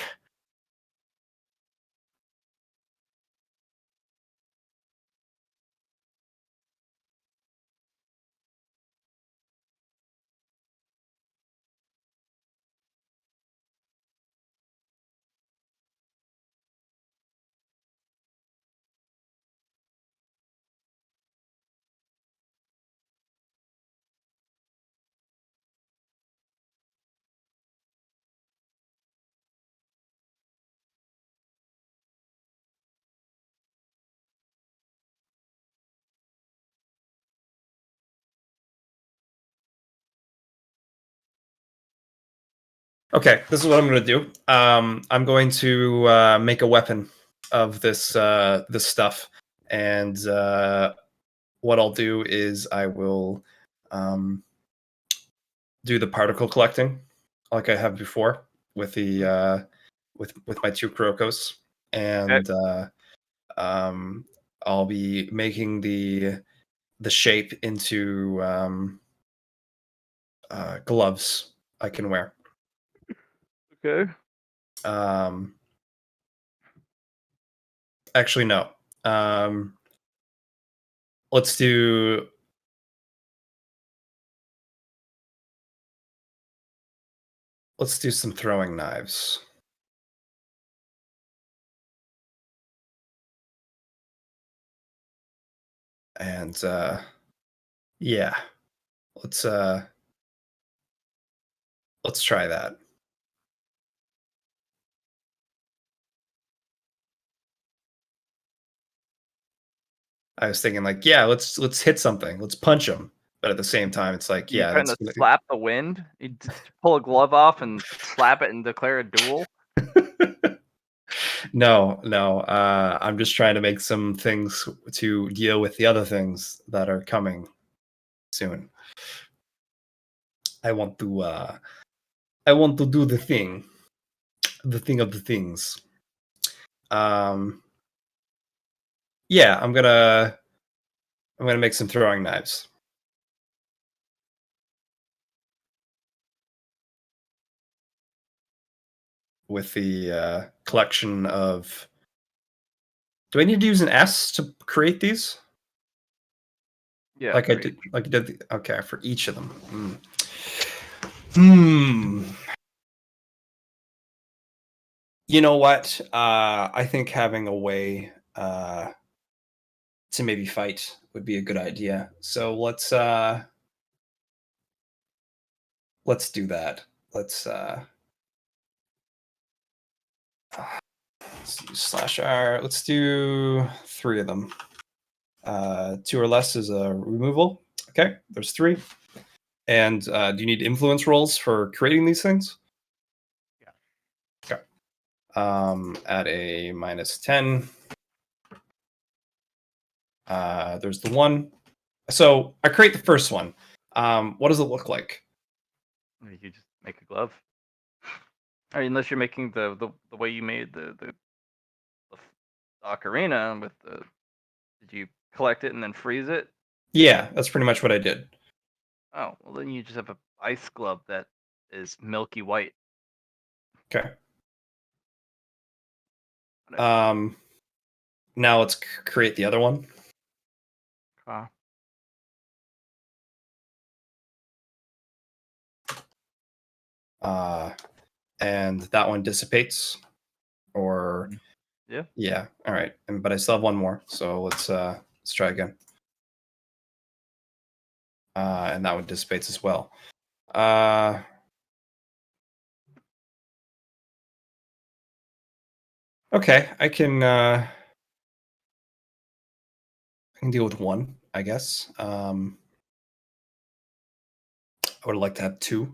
Speaker 2: Okay, this is what I'm going to do. I'm going to make a weapon of this stuff, and what I'll do is I will um, do the particle collecting like I have before with the with my two Kurokos,
Speaker 1: Okay.
Speaker 2: and um, I'll be making the shape into gloves I can wear.
Speaker 1: Okay.
Speaker 2: Um, actually, no. Um, let's do let's do some throwing knives. And yeah, let's uh let's try that. I was thinking like, yeah, let's hit something. Let's punch them. But at the same time, it's like,
Speaker 1: You
Speaker 2: yeah,
Speaker 1: kind
Speaker 2: that's
Speaker 1: of slap the wind. You just pull a glove off and slap it and declare a duel.
Speaker 2: no, no. I'm just trying to make some things to deal with the other things that are coming soon. I want to I want to do the thing of the things. Um yeah, I'm gonna make some throwing knives with the collection of. Do I need to use an S to create these?
Speaker 1: Yeah, for each.
Speaker 2: Like I did okay, for each of them. Hmm. You know what? I think having a way to maybe fight would be a good idea. So let's do that. Let's use slash R. Let's do 3 of them. 2 or less is a removal. Okay, there's 3. And do you need influence rolls for creating these things?
Speaker 1: Yeah.
Speaker 2: Okay. At a -10. There's the 1. So I create the first one. What does it look like?
Speaker 1: You just make a glove. Or unless you're making the way you made the ocarina with the. Did you collect it and then freeze it?
Speaker 2: Yeah, that's pretty much what I did.
Speaker 1: Oh, well then you just have a ice glove that is milky white.
Speaker 2: Okay.
Speaker 1: Whatever.
Speaker 2: Um, now let's create the other one.
Speaker 1: Ah,
Speaker 2: Uh, and that one dissipates, or
Speaker 1: yeah.
Speaker 2: yeah, all right. But I still have one more, so let's try again. And that one dissipates as well. Uh, okay, I can deal with one, I guess. I would like to have two,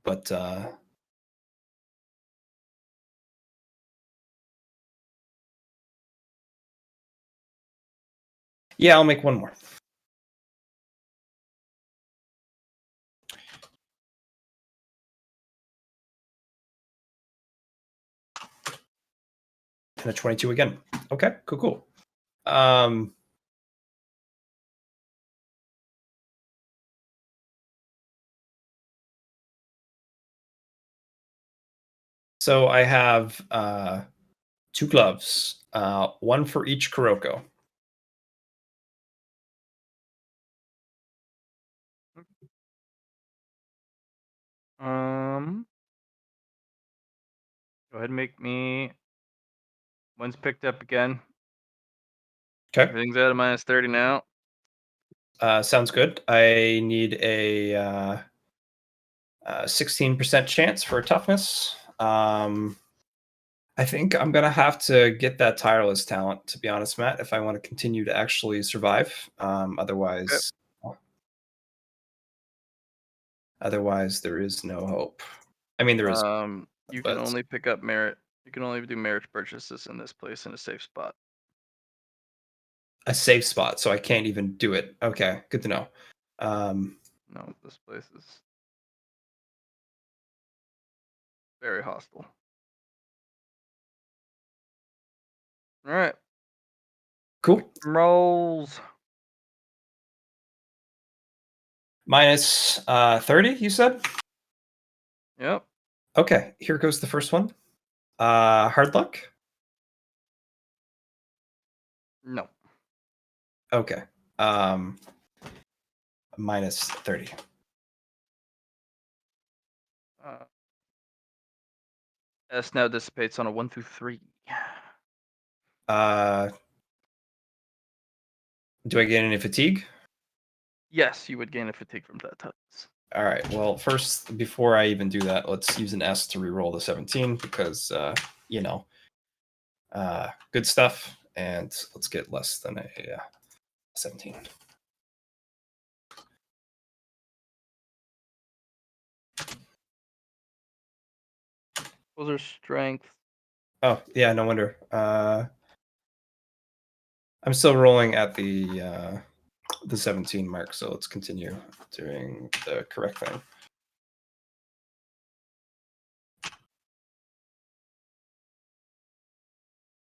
Speaker 2: but yeah, I'll make one more. And a 22 again. Okay, cool, cool. So I have 2 gloves, one for each Kuroko.
Speaker 1: Um. Go ahead and make me. One's picked up again.
Speaker 2: Okay,
Speaker 1: Everything's at a -30 now.
Speaker 2: sounds good. I need a 16% chance for toughness. I think I'm gonna have to get that tireless talent, to be honest, Matt, if I want to continue to actually survive.
Speaker 1: Okay.
Speaker 2: Otherwise, there is no hope. I mean, there is,
Speaker 1: You can
Speaker 2: but
Speaker 1: only pick up merit. You can only do marriage purchases in this place in a safe spot.
Speaker 2: a safe spot, so I can't even do it. Okay, good to know. Um,
Speaker 1: No, this place is. Very hostile. All right.
Speaker 2: Cool.
Speaker 1: Rolls.
Speaker 2: Minus 30, you said?
Speaker 1: Yep.
Speaker 2: Okay, here goes the first one. Hard luck?
Speaker 1: No.
Speaker 2: Okay. Um, minus 30.
Speaker 1: Uh, S now dissipates on a 1 through 3.
Speaker 2: Uh, do I get any fatigue?
Speaker 1: Yes, you would gain a fatigue from that toughness.
Speaker 2: All right. Well, first, before I even do that, let's use an S to reroll the 17 because, you know, good stuff. And let's get less than a 17.
Speaker 1: Those are strength.
Speaker 2: Oh, yeah, no wonder. I'm still rolling at the 17 mark, so let's continue doing the correct thing.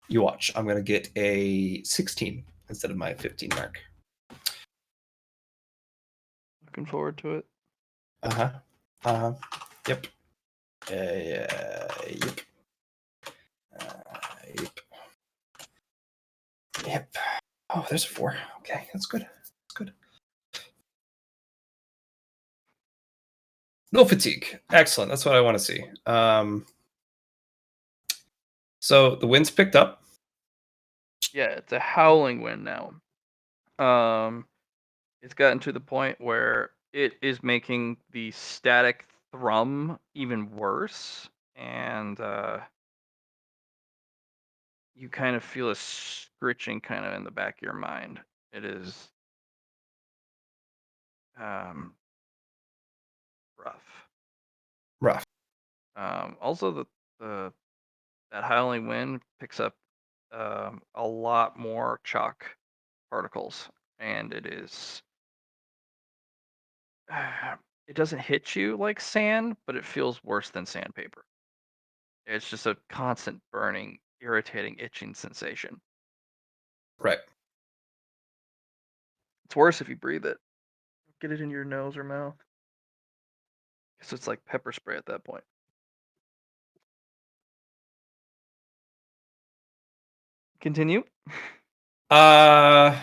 Speaker 2: You watch. I'm going to get a 16 instead of my 15 mark.
Speaker 1: Looking forward to it.
Speaker 2: Uh-huh. Uh-huh. Yep. Yep. Yep. Yep. Oh, there's a 4. Okay, that's good. That's good. No fatigue. Excellent. That's what I want to see. So the wind's picked up.
Speaker 1: Yeah, it's a howling wind now. It's gotten to the point where it is making the static thrum even worse, and you kind of feel a scritching kind of in the back of your mind. It is rough.
Speaker 2: Rough.
Speaker 1: Also, the that howling wind picks up a lot more chalk particles, and it is it doesn't hit you like sand, but it feels worse than sandpaper. It's just a constant burning, irritating, itching sensation.
Speaker 2: Right.
Speaker 1: It's worse if you breathe it. Get it in your nose or mouth. So it's like pepper spray at that point. Continue.
Speaker 2: I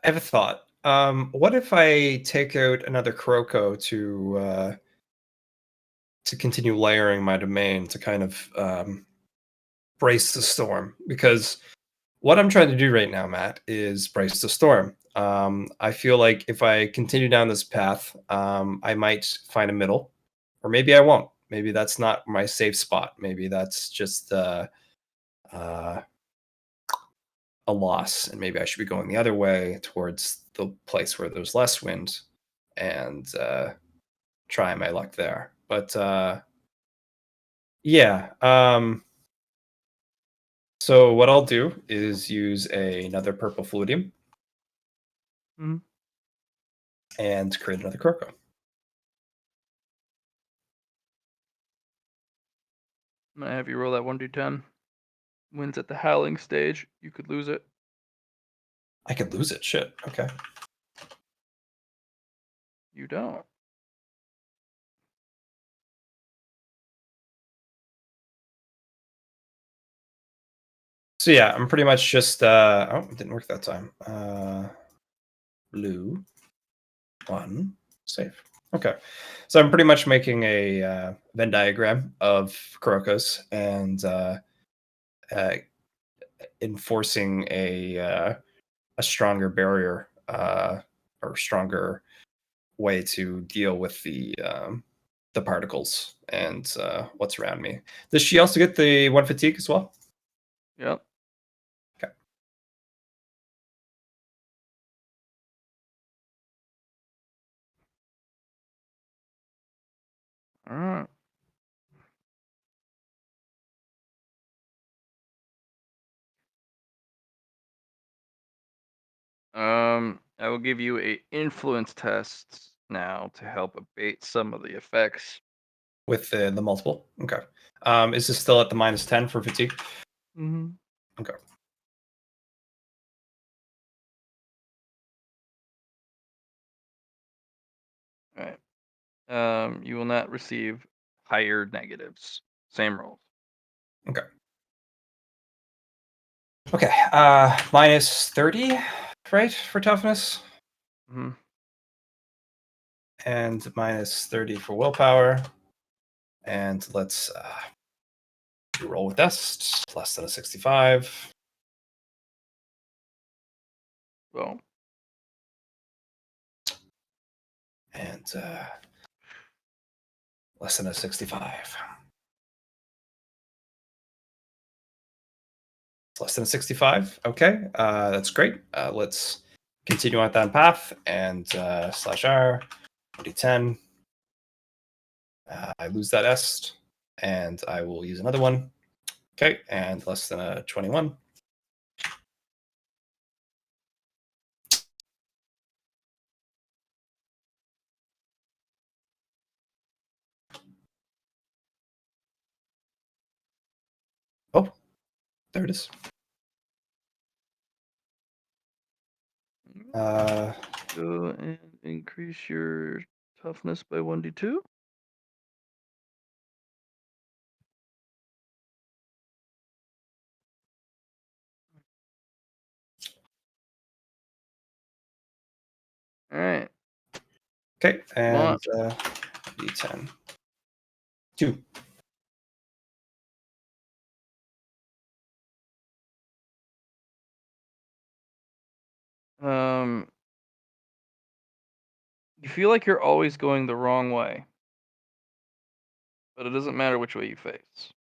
Speaker 2: have a thought. What if I take out another Kuroko to continue layering my domain to kind of brace the storm? Because what I'm trying to do right now, Matt, is brace the storm. I feel like if I continue down this path, I might find a middle, or maybe I won't. Maybe that's not my safe spot. Maybe that's just uh, a loss, and maybe I should be going the other way towards the place where there's less wind and try my luck there. But yeah. So what I'll do is use another purple fluidium
Speaker 1: Hmm.
Speaker 2: and create another Kuroko.
Speaker 1: I'm gonna have you roll that 1d10. Wins at the howling stage. You could lose it.
Speaker 2: I could lose it. Shit. Okay.
Speaker 1: You don't.
Speaker 2: So yeah, I'm pretty much just oh, it didn't work that time. Blue 1 save. Okay. So I'm pretty much making a Venn diagram of Kurokos and uh, enforcing a stronger barrier or stronger way to deal with the particles and what's around me. Does she also get the 1 fatigue as well?
Speaker 1: Yep.
Speaker 2: Okay.
Speaker 1: All right. I will give you a influence test now to help abate some of the effects.
Speaker 2: with the multiple. Okay. Is this still at the -10 for fatigue?
Speaker 1: Mm-hmm.
Speaker 2: Okay.
Speaker 1: All right. You will not receive higher negatives. Same rolls.
Speaker 2: Okay. Okay. -30, right, for toughness,
Speaker 1: Mm-hmm.
Speaker 2: and -30 for willpower. And let's roll with this. Less than a 65.
Speaker 1: Well,
Speaker 2: And less than a 65. It's less than a 65. Okay, that's great. Let's continue on that path and /R, d10. I lose that est, and I will use another one. Okay, and less than a 21. Oh, there it is.
Speaker 1: go and increase your toughness by 1d2. All right.
Speaker 2: Okay,
Speaker 1: Come on.
Speaker 2: and d10. 2.
Speaker 1: Um, you feel like you're always going the wrong way, but it doesn't matter which way you face.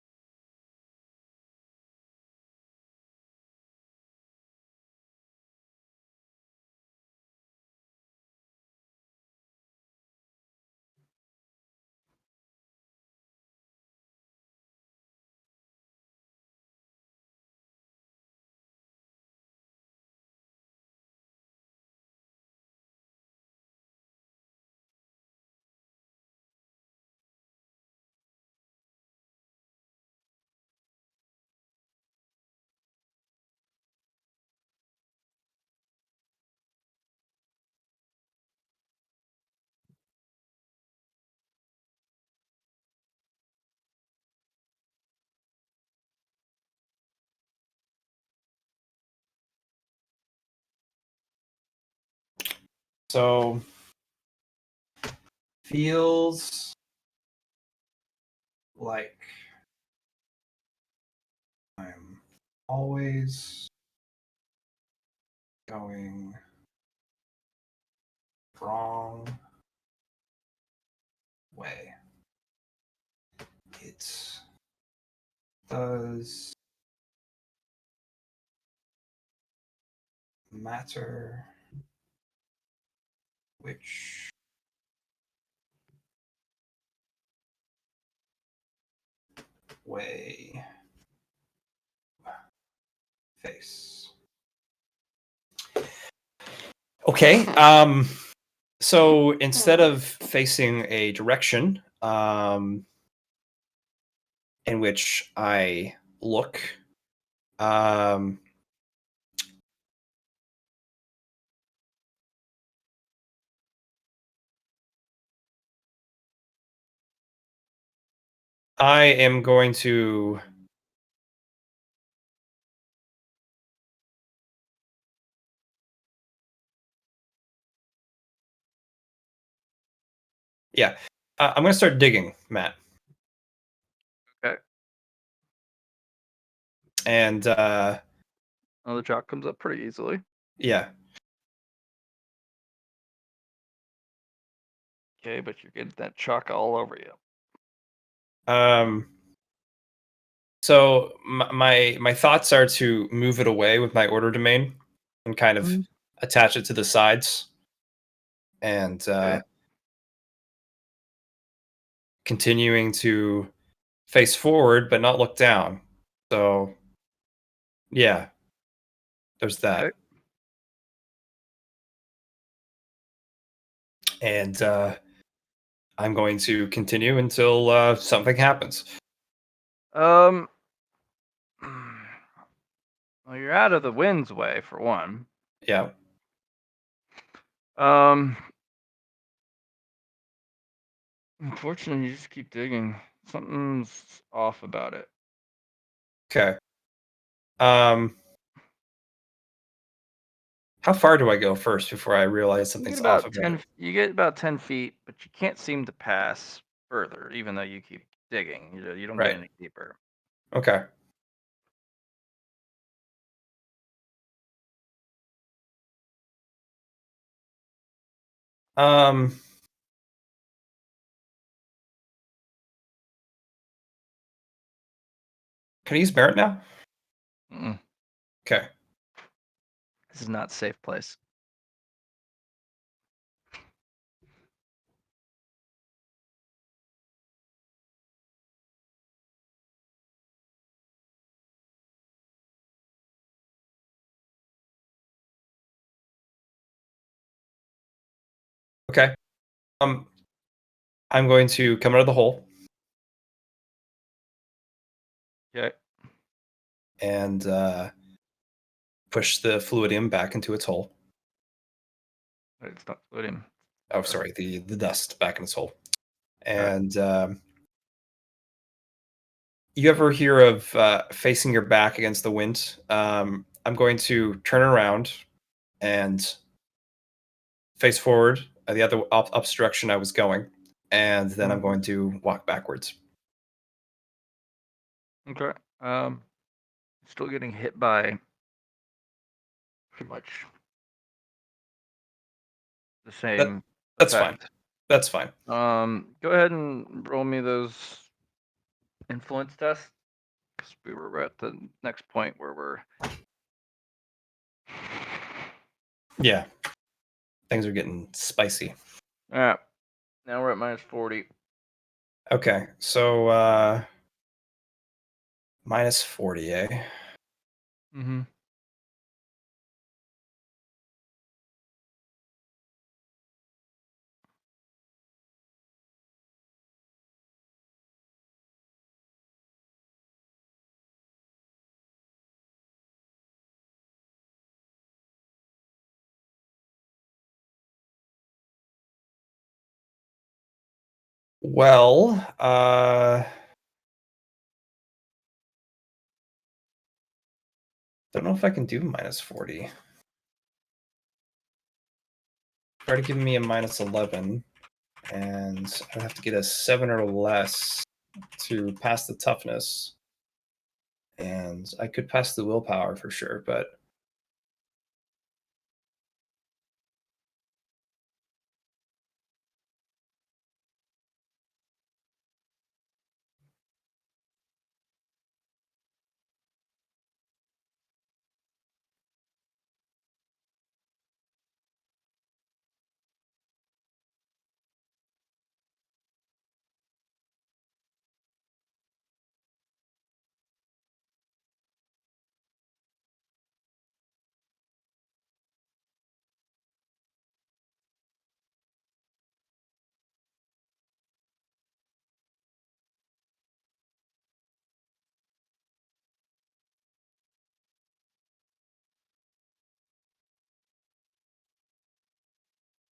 Speaker 2: So feels like I'm always going wrong way. It does matter which way face. Okay. So instead of facing a direction in which I look, um, I am going to yeah. I'm going to start digging, Matt.
Speaker 1: Okay.
Speaker 2: And
Speaker 1: Now the chalk comes up pretty easily.
Speaker 2: yeah.
Speaker 1: Okay, but you're getting that chalk all over you.
Speaker 2: So my thoughts are to move it away with my order domain and kind of
Speaker 1: Mhm.
Speaker 2: attach it to the sides and
Speaker 1: Okay.
Speaker 2: continuing to face forward but not look down. So yeah, there's that.
Speaker 1: Okay.
Speaker 2: and I'm going to continue until something happens.
Speaker 1: Um, well, you're out of the wind's way for one.
Speaker 2: Yeah.
Speaker 1: Um, unfortunately, you just keep digging. Something's off about it.
Speaker 2: Okay. Um, how far do I go first before I realize
Speaker 1: You get
Speaker 2: something's off
Speaker 1: about
Speaker 2: about it?
Speaker 1: 10. You get about 10 feet, but you can't seem to pass further, even though you keep digging. You don't get
Speaker 2: Right.
Speaker 1: any deeper.
Speaker 2: Okay. Um, can I use Merit now?
Speaker 1: Mm-mm.
Speaker 2: Okay.
Speaker 1: This is not a safe place.
Speaker 2: Okay. Um, I'm going to come out of the hole
Speaker 1: Okay.
Speaker 2: and push the fluidium back into its hole.
Speaker 1: It's not floating.
Speaker 2: Oh, sorry, the dust back in its hole.
Speaker 1: Okay.
Speaker 2: And you ever hear of facing your back against the wind? I'm going to turn around and face forward the other up direction I was going, and then I'm
Speaker 1: Mhm.
Speaker 2: going to walk backwards.
Speaker 1: Okay. Still getting hit by pretty much the
Speaker 2: That
Speaker 1: same
Speaker 2: that's fine.
Speaker 1: effect.
Speaker 2: That's fine.
Speaker 1: Go ahead and roll me those influence tests. 'Cause we're at the next point where we're.
Speaker 2: Yeah, things are getting spicy.
Speaker 1: Yeah. Now we're at -40.
Speaker 2: Okay, so -40, eh?
Speaker 1: Mm-hmm.
Speaker 2: Well, don't know if I can do -40. Try to give me a -11, and I have to get a 7 or less to pass the toughness. And I could pass the willpower for sure, but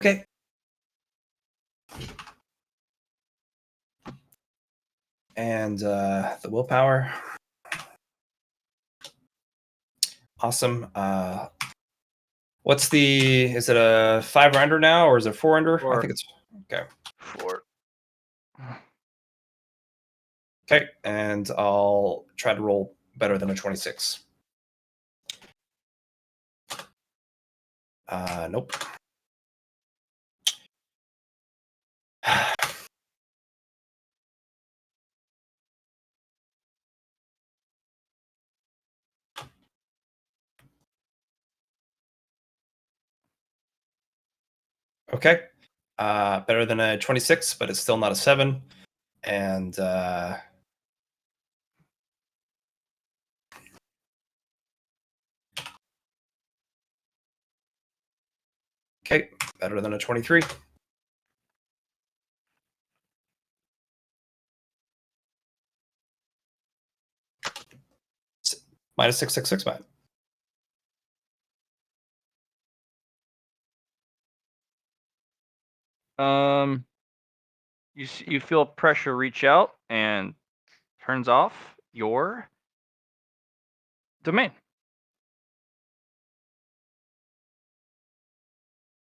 Speaker 2: okay. And the willpower. Awesome. What's the is it a 5 or under now or is it 4 under? I
Speaker 1: 4.
Speaker 2: think it's okay.
Speaker 1: 4.
Speaker 2: Okay, and I'll try to roll better than a 26. Nope. Okay. Better than a 26, but it's still not a 7. And okay, better than a 23. Minus 666, Matt.
Speaker 1: Um, you feel pressure reach out and turns off your domain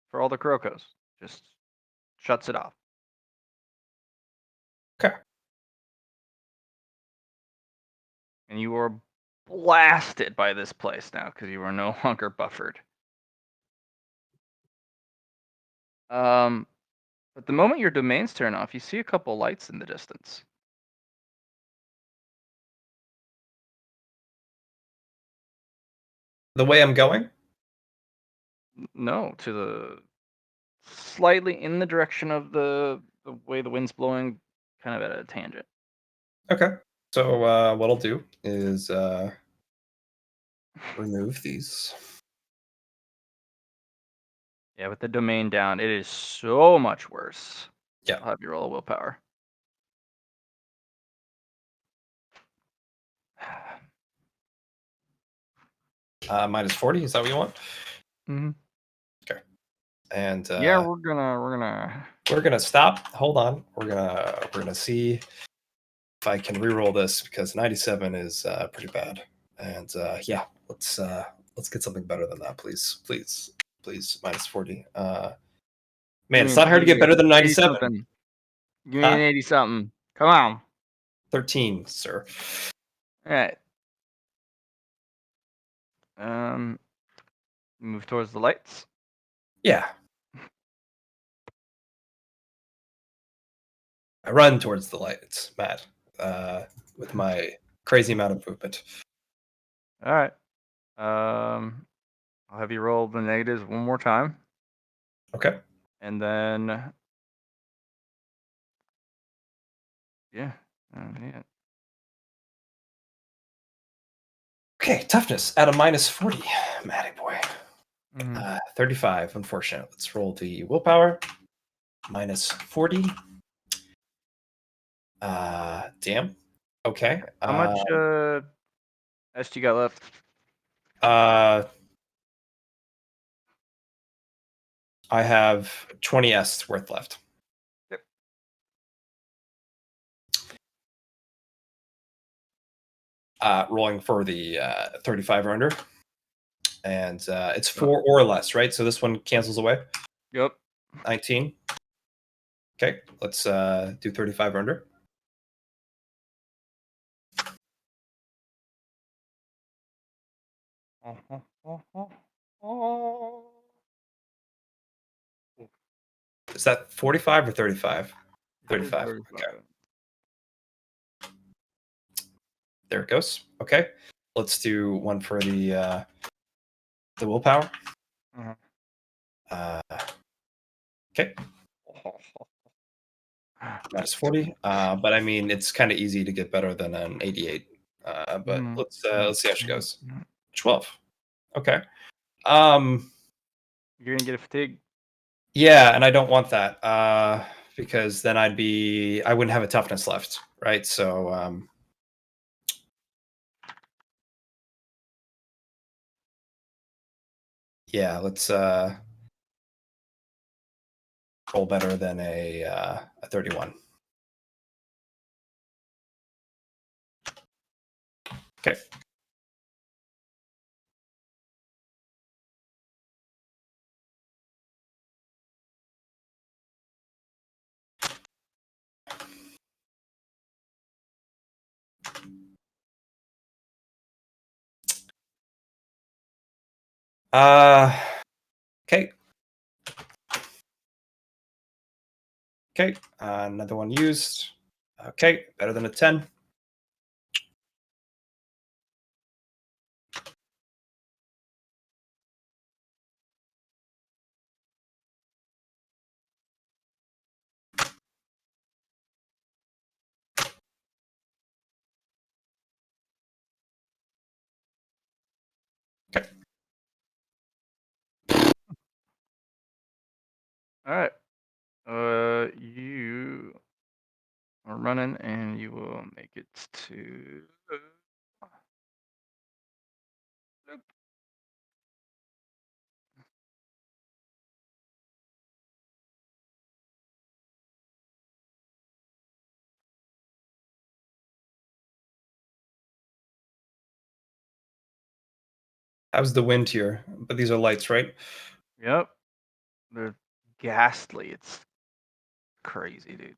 Speaker 1: for all the Kurokos. Just shuts it off.
Speaker 2: Okay.
Speaker 1: And you are blasted by this place now because you are no longer buffered. But the moment your domains turn off, you see a couple lights in the distance.
Speaker 2: The way I'm going?
Speaker 1: No, to the slightly in the direction of the way the wind's blowing, kind of at a tangent.
Speaker 2: Okay. So what I'll do is remove these.
Speaker 1: Yeah, with the domain down, it is so much worse.
Speaker 2: Yeah.
Speaker 1: I'll have you roll a willpower.
Speaker 2: Minus 40, is that what you want?
Speaker 1: Mm-hmm.
Speaker 2: And
Speaker 1: Yeah, we're gonna.
Speaker 2: we're gonna stop. Hold on. We're gonna see if I can re-roll this because 97 is pretty bad. And yeah, let's get something better than that, please. Please. Minus 40. Man, it's not hard to get better than
Speaker 1: 80
Speaker 2: 97.
Speaker 1: something. Give me an
Speaker 2: Huh?
Speaker 1: 80 something. Come on.
Speaker 2: 13, sir.
Speaker 1: All right. Move towards the lights.
Speaker 2: Yeah. I run towards the lights, Matt, with my crazy amount of movement.
Speaker 1: All right. I'll have you roll the negatives one more time,
Speaker 2: Okay.
Speaker 1: and then yeah, yeah.
Speaker 2: Okay, toughness at a minus 40, Matty boy.
Speaker 1: Mhm.
Speaker 2: 35, unfortunate. Let's roll the willpower. Minus 40. Damn. Okay.
Speaker 1: How much ST got left?
Speaker 2: I have 20 S worth left.
Speaker 1: Yep.
Speaker 2: Rolling for the 35 or under. And it's 4 or less, right? So this one cancels away.
Speaker 1: Yep.
Speaker 2: 19. Okay, let's do 35 or under. Is that 45 or 35? 35. Okay. There it goes. Okay. Let's do one for the willpower.
Speaker 1: Mhm.
Speaker 2: Okay. Minus 40. But I mean, it's kind of easy to get better than an 88. But let's see how she goes. 12. Okay.
Speaker 1: You're gonna get a fatigue.
Speaker 2: Yeah, and I don't want that because then I wouldn't have a toughness left, right? So yeah, let's roll better than a 31. Okay. Okay. Okay. Another one used. Okay, better than a 10. Okay.
Speaker 1: All right. You are running, and you will make it to
Speaker 2: How's the wind here? But these are lights, right?
Speaker 1: Yep. They're ghastly. It's crazy, dude.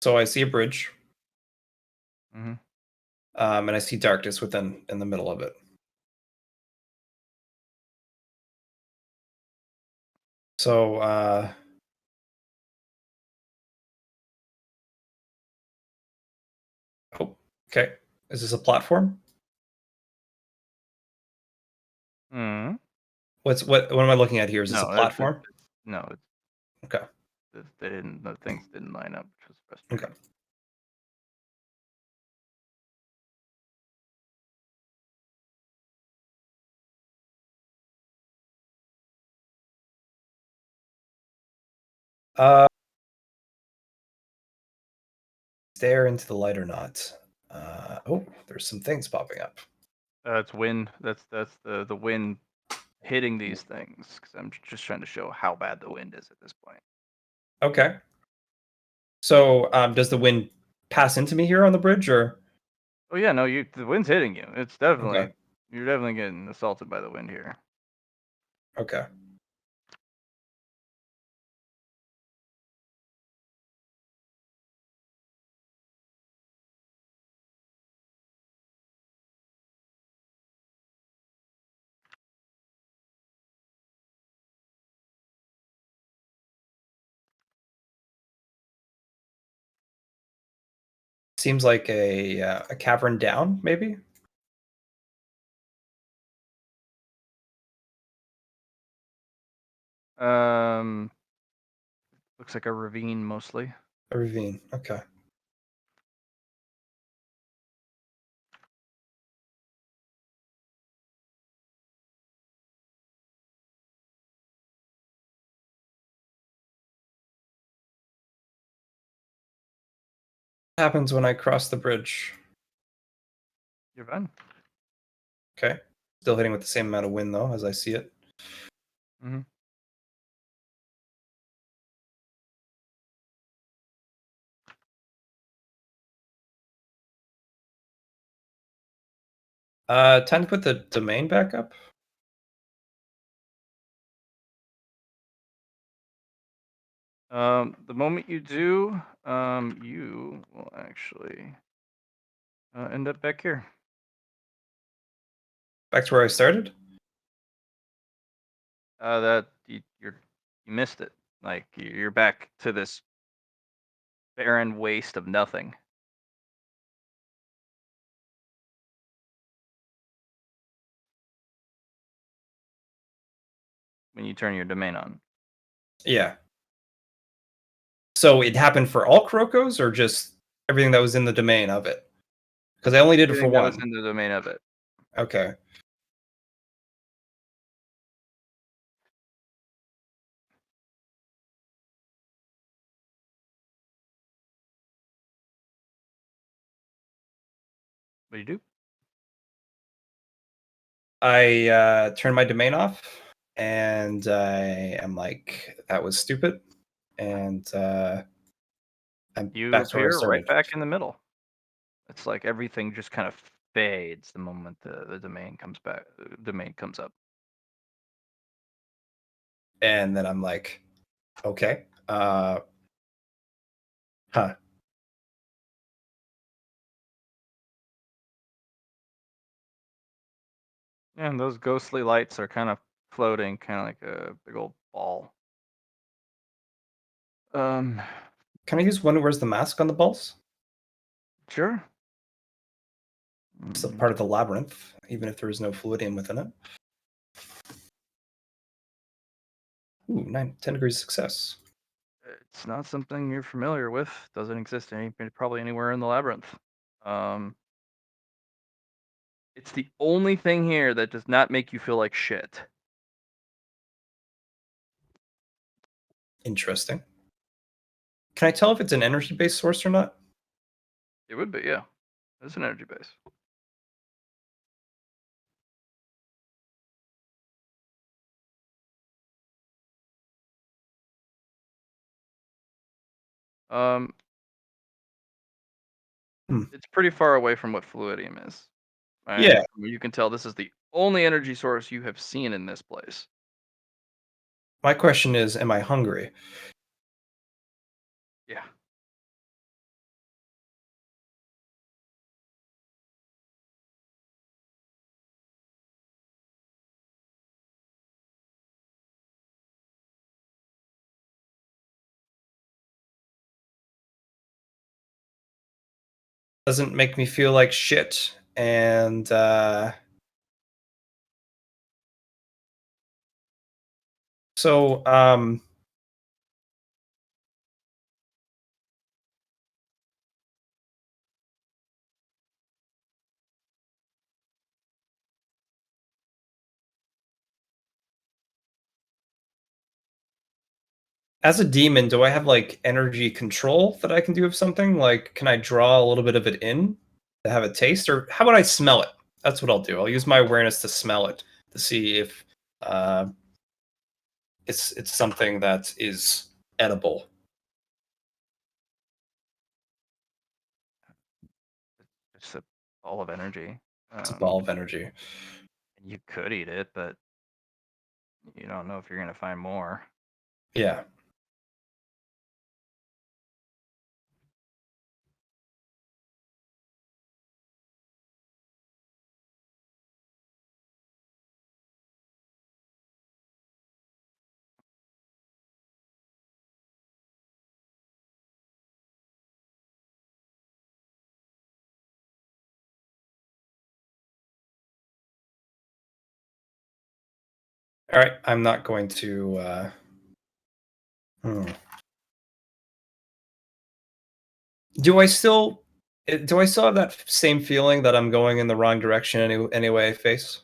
Speaker 2: So I see a bridge,
Speaker 1: Hmm.
Speaker 2: and I see darkness within in the middle of it. So, oh, okay. Is this a platform?
Speaker 1: Hmm.
Speaker 2: What am I looking at here? Is this a
Speaker 1: No,
Speaker 2: platform?
Speaker 1: no,
Speaker 2: Okay.
Speaker 1: they didn't. The things didn't line up, which was
Speaker 2: Okay.
Speaker 1: frustrating.
Speaker 2: Uh, stare into the light or not? Oh, there's some things popping up.
Speaker 1: It's wind. That's the wind hitting these things. Because I'm just trying to show how bad the wind is at this point.
Speaker 2: Okay. So, does the wind pass into me here on the bridge, or
Speaker 1: Oh yeah, no, the wind's hitting you. It's
Speaker 2: okay,
Speaker 1: definitely you're definitely getting assaulted by the wind here.
Speaker 2: okay. Seems like a cavern down, maybe
Speaker 1: Um, looks like a ravine mostly.
Speaker 2: a ravine. Okay. What happens when I cross the bridge?
Speaker 1: You're fine.
Speaker 2: Okay. Still hitting with the same amount of wind though, as I see it.
Speaker 1: Hmm.
Speaker 2: Time to put the domain back up.
Speaker 1: The moment you do, you will actually end up back here.
Speaker 2: Back to where I started.
Speaker 1: You missed it. Like you're back to this barren waste of nothing. When you turn your domain on.
Speaker 2: Yeah. So it happened for all Kurokos, or just everything that was in the domain of it? Because I only did it for
Speaker 1: Everything that was
Speaker 2: one.
Speaker 1: in the domain of it.
Speaker 2: Okay.
Speaker 1: What do you do?
Speaker 2: I turned my domain off, and I am like, that was stupid, and I'm
Speaker 1: You
Speaker 2: back to where I
Speaker 1: appear right
Speaker 2: started.
Speaker 1: back in the middle. It's like everything just kind of fades the moment the domain comes back. Domain comes up.
Speaker 2: And then I'm like, okay, huh.
Speaker 1: And those ghostly lights are kind of floating, kind of like a big old ball. Um,
Speaker 2: Can I use one who wears the mask on the balls?
Speaker 1: sure.
Speaker 2: It's a part of the labyrinth, even if there is no fluidium within it. Ooh, 10 degrees of success.
Speaker 1: It's not something you're familiar with. Doesn't exist probably anywhere in the labyrinth. Um, it's the only thing here that does not make you feel like shit.
Speaker 2: Interesting. Can I tell if it's an energy-based source or not?
Speaker 1: It would be, yeah. It's an energy base. Um,
Speaker 2: Hmm.
Speaker 1: it's pretty far away from what fluidium is, and
Speaker 2: Yeah.
Speaker 1: from what you can tell, this is the only energy source you have seen in this place.
Speaker 2: My question is, am I hungry?
Speaker 1: Yeah.
Speaker 2: Doesn't make me feel like shit, and so as a demon, do I have like energy control that I can do of something? Like, can I draw a little bit of it in to have a taste, or how about I smell it? That's what I'll do. I'll use my awareness to smell it to see if uh, it's something that is edible.
Speaker 1: It's just a ball of energy.
Speaker 2: It's a
Speaker 1: Um,
Speaker 2: ball of energy.
Speaker 1: you could eat it, but you don't know if you're gonna find more.
Speaker 2: Yeah. All right. I'm not going to. Hmm. Do I still? Do I still have that same feeling that I'm going in the wrong direction anyway? Face.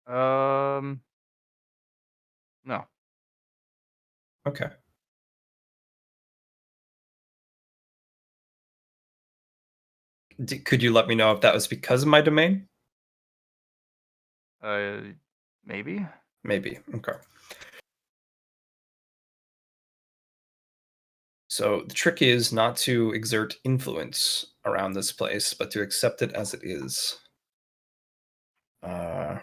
Speaker 1: Um, no.
Speaker 2: Okay. Could you let me know if that was because of my domain?
Speaker 1: Uh, maybe.
Speaker 2: Maybe. Okay. So the trick is not to exert influence around this place, but to accept it as it is. Uh,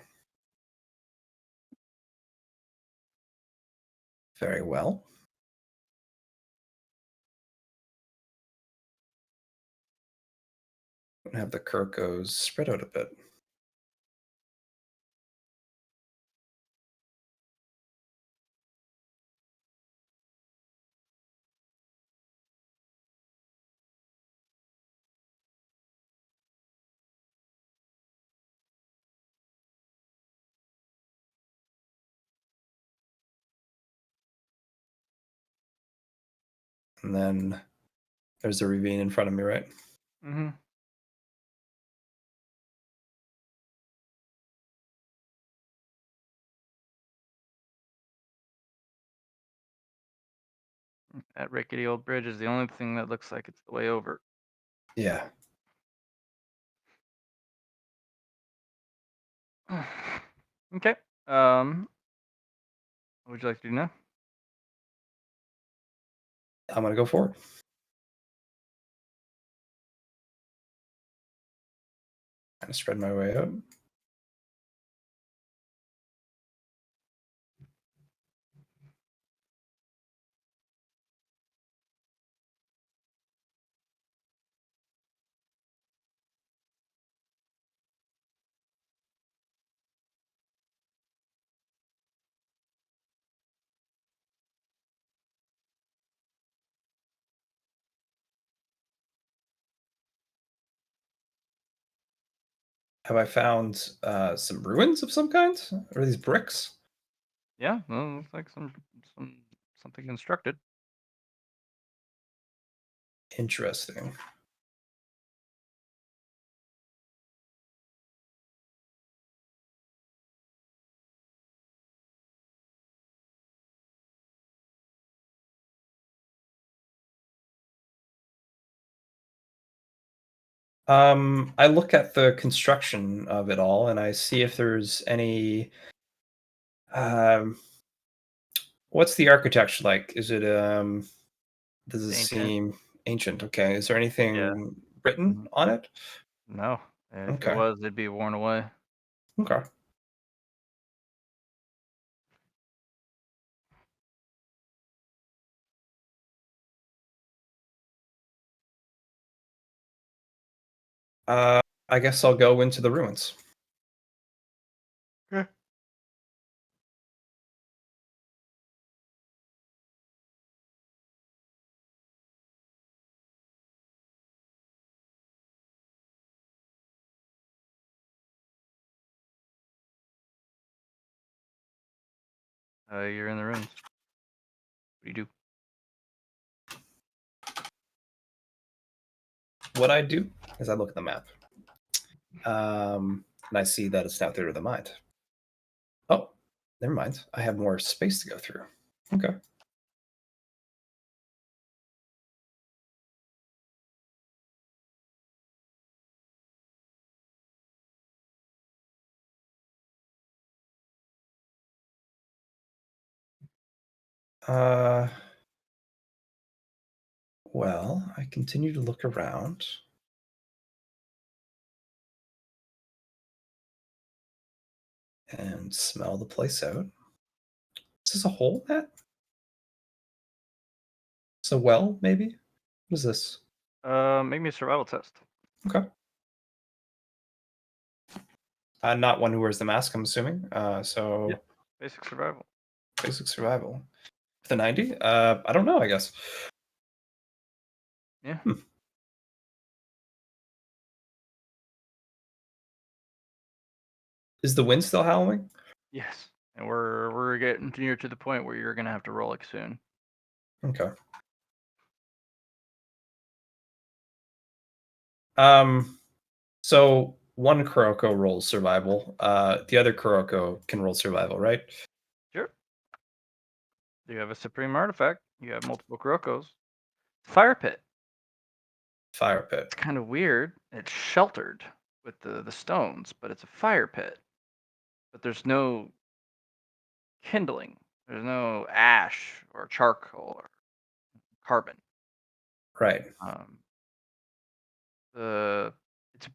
Speaker 2: very well. And have the Kirkos spread out a bit. And then there's a ravine in front of me, right?
Speaker 1: Mm-hmm. That rickety old bridge is the only thing that looks like it's the way over.
Speaker 2: Yeah.
Speaker 1: Okay. Um, what would you like to do now?
Speaker 2: I'm gonna go forward. Kind of spread my way out. Have I found some ruins of some kind? Or are these bricks?
Speaker 1: Yeah, well, looks like some something constructed.
Speaker 2: Interesting. I look at the construction of it all and I see if there's any um what's the architecture like? Is it Does it
Speaker 1: Ancient.
Speaker 2: seem ancient? Okay. Is there
Speaker 1: Yeah.
Speaker 2: anything written
Speaker 1: Mhm.
Speaker 2: on it?
Speaker 1: No. If it
Speaker 2: Okay.
Speaker 1: was, it'd be worn away.
Speaker 2: Okay. Uh, I guess I'll go into the ruins.
Speaker 1: Okay. You're in the ruins. What do you do?
Speaker 2: What I do is I look at the map, and I see that it's now Theater of the Mind. Oh, never mind. I have more space to go through. Okay. Uh, well, I continue to look around. And smell the place out. Is this a hole, Matt? It's a well, maybe? What is this?
Speaker 1: Make me a survival test.
Speaker 2: Okay. Not one who wears the mask, I'm assuming.
Speaker 1: Yeah.
Speaker 2: So
Speaker 1: Basic survival.
Speaker 2: basic survival. With a 90? I don't know, I guess.
Speaker 1: Yeah.
Speaker 2: Hmm. Is the wind still howling?
Speaker 1: Yes. And we're getting near to the point where you're gonna have to roll it soon.
Speaker 2: Okay. Um, so one Kuroko rolls survival. The other Kuroko can roll survival, right?
Speaker 1: Sure. You have a supreme artifact. You have multiple Kurokos. Fire pit.
Speaker 2: Fire pit.
Speaker 1: It's kind of weird. It's sheltered with the stones, but it's a fire pit. But there's no kindling. There's no ash or charcoal or carbon.
Speaker 2: Right.
Speaker 1: Um, the it's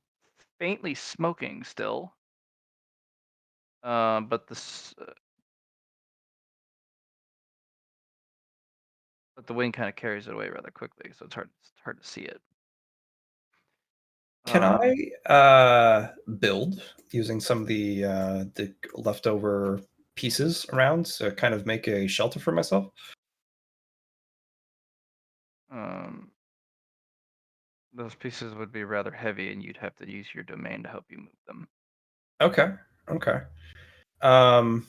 Speaker 1: faintly smoking still, but but the wind kind of carries it away rather quickly, so it's hard to see it.
Speaker 2: Can
Speaker 1: Um,
Speaker 2: I build using some of the leftover pieces around to kind of make a shelter for myself?
Speaker 1: um, those pieces would be rather heavy, and you'd have to use your domain to help you move them.
Speaker 2: Okay. Okay. Um,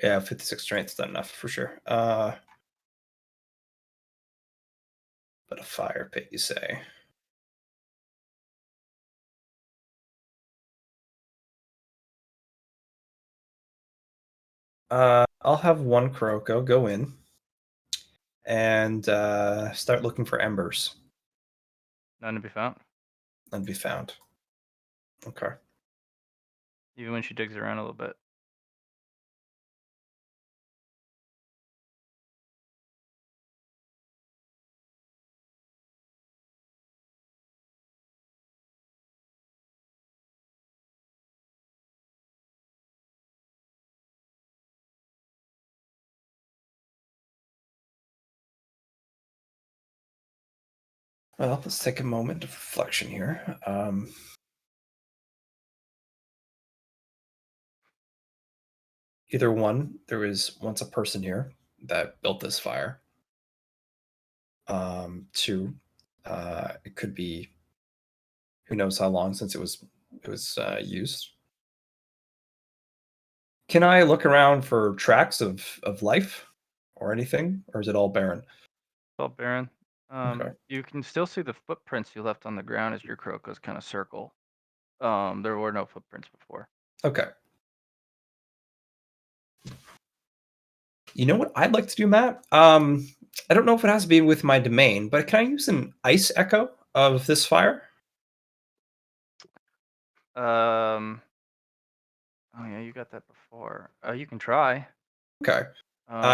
Speaker 2: yeah, 56 strength's not enough for sure. But a fire pit, you say? I'll have one Kuroko go in and start looking for embers
Speaker 1: None to be found.
Speaker 2: and be found. Okay.
Speaker 1: Even when she digs around a little bit.
Speaker 2: Well, let's take a moment of reflection here. Either one, there was once a person here that built this fire. Two, it could be who knows how long since it was used. Can I look around for tracks of life or anything, or is it all barren?
Speaker 1: Well, Baron,
Speaker 2: Okay.
Speaker 1: you can still see the footprints you left on the ground as your Kurokos kind of circle. There were no footprints before.
Speaker 2: Okay. You know what I'd like to do, Matt? I don't know if it has to be with my domain, but can I use an ice echo of this fire?
Speaker 1: Um, oh yeah, you got that before. You can try.
Speaker 2: Okay.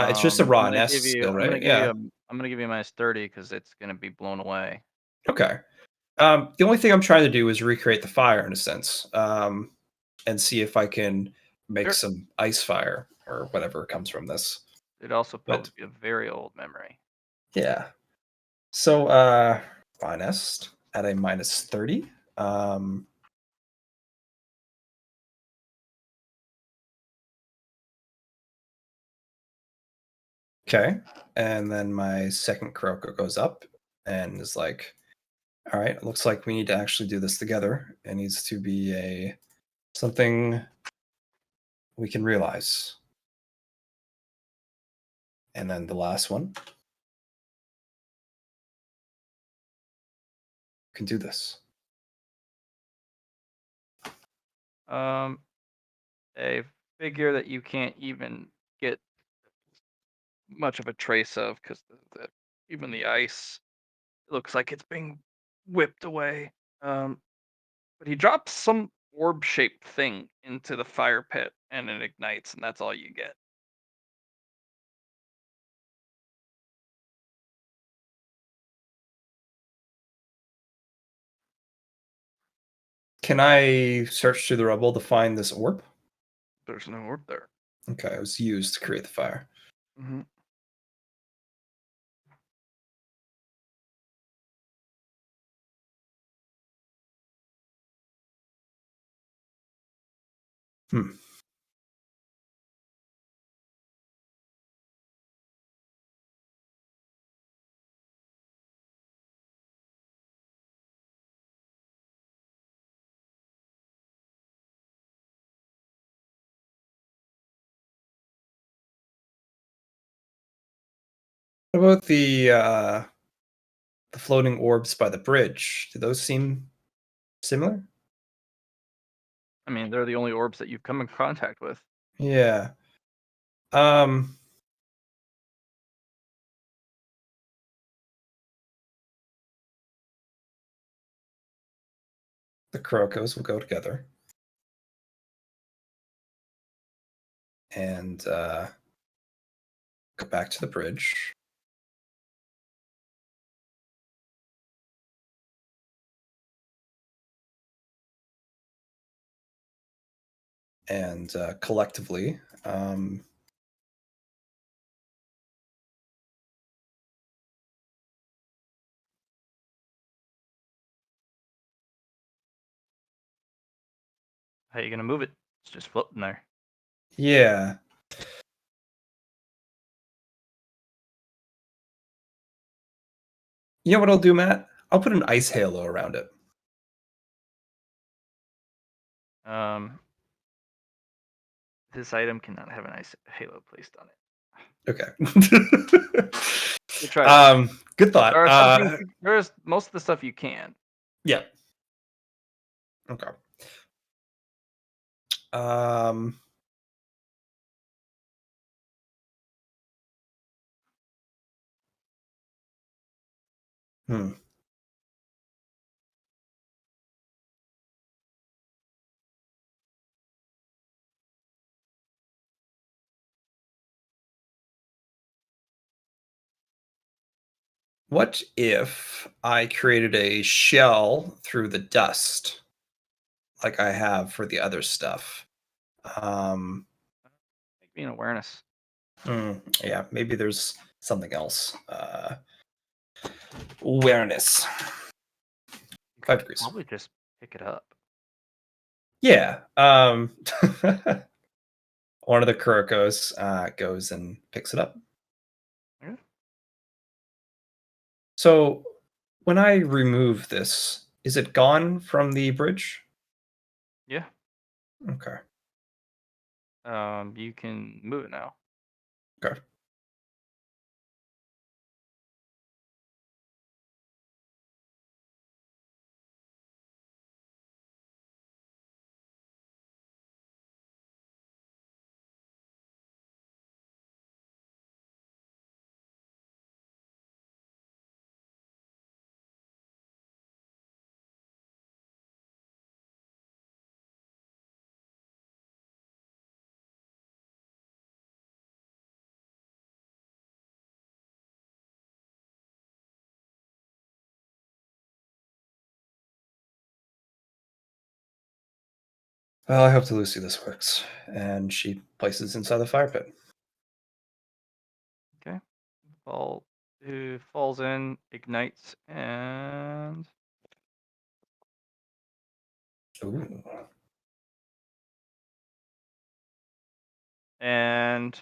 Speaker 2: It's just a
Speaker 1: I'm
Speaker 2: raw
Speaker 1: gonna
Speaker 2: nest
Speaker 1: give you
Speaker 2: still,
Speaker 1: I'm gonna
Speaker 2: right?
Speaker 1: give you
Speaker 2: Yeah.
Speaker 1: a I'm gonna give you a minus 30 because it's gonna be blown away.
Speaker 2: Okay. The only thing I'm trying to do is recreate the fire in a sense, and see if I can make
Speaker 1: Sure.
Speaker 2: some ice fire or whatever comes from this.
Speaker 1: It'd also
Speaker 2: But
Speaker 1: probably be a very old memory.
Speaker 2: yeah. So finest at a minus 30. Um, okay. And then my second Kuroko goes up and is like, all right, it looks like we need to actually do this together. It needs to be a something we can realize. And then the last one can do this.
Speaker 1: Um, a figure that you can't even get much of a trace of because even the ice looks like it's being whipped away. Um, but he drops some orb-shaped thing into the fire pit and it ignites, and that's all you get.
Speaker 2: Can I search through the rubble to find this orb?
Speaker 1: There's no orb there.
Speaker 2: Okay, it was used to create the fire.
Speaker 1: Hmm.
Speaker 2: Hmm. What about the floating orbs by the bridge? Do those seem similar?
Speaker 1: I mean, they're the only orbs that you've come in contact with.
Speaker 2: Yeah. Um, the Kurokos will go together and go back to the bridge. And collectively,
Speaker 1: How you gonna move it? It's just floating there.
Speaker 2: yeah. You know what I'll do, Matt? I'll put an ice halo around it.
Speaker 1: Um, this item cannot have an ice halo placed on it.
Speaker 2: Okay.
Speaker 1: You try that.
Speaker 2: Good thought.
Speaker 1: There are some things. There's most of the stuff you can.
Speaker 2: Yeah. Okay. Um, hmm. What if I created a shell through the dust like I have for the other stuff? Um,
Speaker 1: Make me an awareness.
Speaker 2: yeah, maybe there's something else. Awareness.
Speaker 1: You could
Speaker 2: 5 degrees.
Speaker 1: probably just pick it up.
Speaker 2: Yeah. One of the Kurokos goes and picks it up.
Speaker 1: Yeah.
Speaker 2: So when I remove this, is it gone from the bridge?
Speaker 1: Yeah.
Speaker 2: Okay.
Speaker 1: You can move it now.
Speaker 2: Okay. Well, I hope to Lucy this works. And she places inside the fire pit.
Speaker 1: Okay. Fall falls in, ignites, and
Speaker 2: Ooh.
Speaker 1: and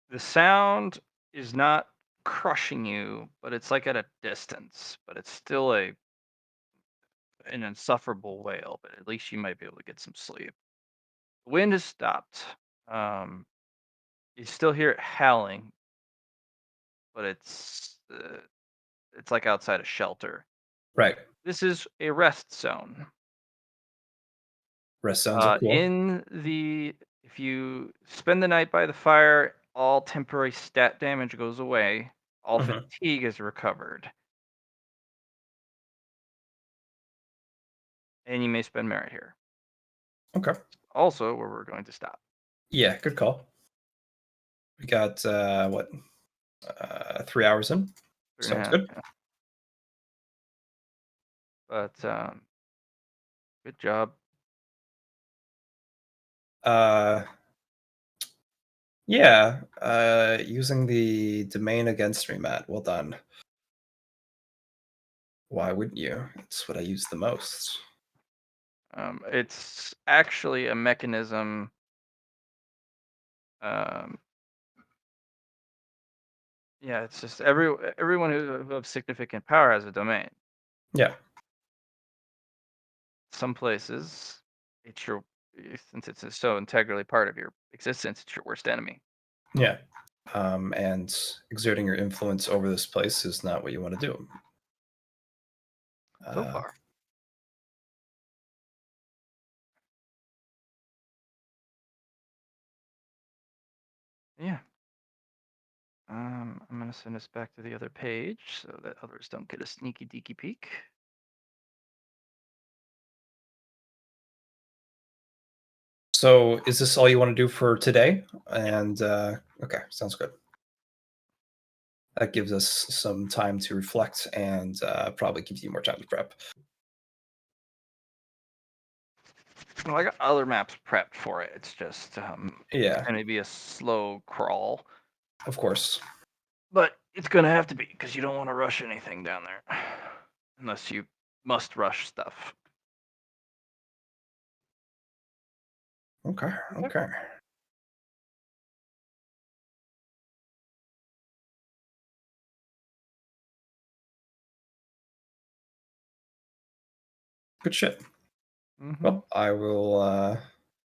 Speaker 1: the sound is not crushing you, but it's like at a distance, but it's still an insufferable wail, but at least you might be able to get some sleep. The wind has stopped. Um, you still hear it howling, but it's like outside a shelter.
Speaker 2: Right.
Speaker 1: This is a rest zone.
Speaker 2: Rest zones are cool.
Speaker 1: If you spend the night by the fire, all temporary stat damage goes away. All
Speaker 2: Mhm.
Speaker 1: fatigue is recovered, and you may spend merit here.
Speaker 2: Okay.
Speaker 1: Also, where we're going to stop.
Speaker 2: Yeah, good call. We got what 3 hours in.
Speaker 1: Three and a
Speaker 2: Sounds
Speaker 1: half.
Speaker 2: good.
Speaker 1: Yeah. But good job.
Speaker 2: Uh, yeah. Using the domain against me, Matt. Well done. Why wouldn't you? It's what I use the most.
Speaker 1: It's actually a mechanism. Um, yeah, it's just everyone who of significant power has a domain.
Speaker 2: Yeah.
Speaker 1: Some places, it's your since it's so integrally part of your existence, it's your worst enemy.
Speaker 2: Yeah. And exerting your influence over this place is not what you want to do.
Speaker 1: So
Speaker 2: Uh,
Speaker 1: far, yeah. I'm gonna send us back to the other page so that others don't get a sneaky deaky peek.
Speaker 2: so, is this all you want to do for today? And okay, sounds good. That gives us some time to reflect and probably gives you more time to prep.
Speaker 1: Well, I got other maps prepped for it. It's just it's
Speaker 2: Yeah,
Speaker 1: gonna be a slow crawl,
Speaker 2: of course.
Speaker 1: but it's gonna have to be because you don't want to rush anything down there, unless you must rush stuff.
Speaker 2: Okay,
Speaker 1: Okay.
Speaker 2: okay. Good shit.
Speaker 1: Mm-hmm.
Speaker 2: Well, I will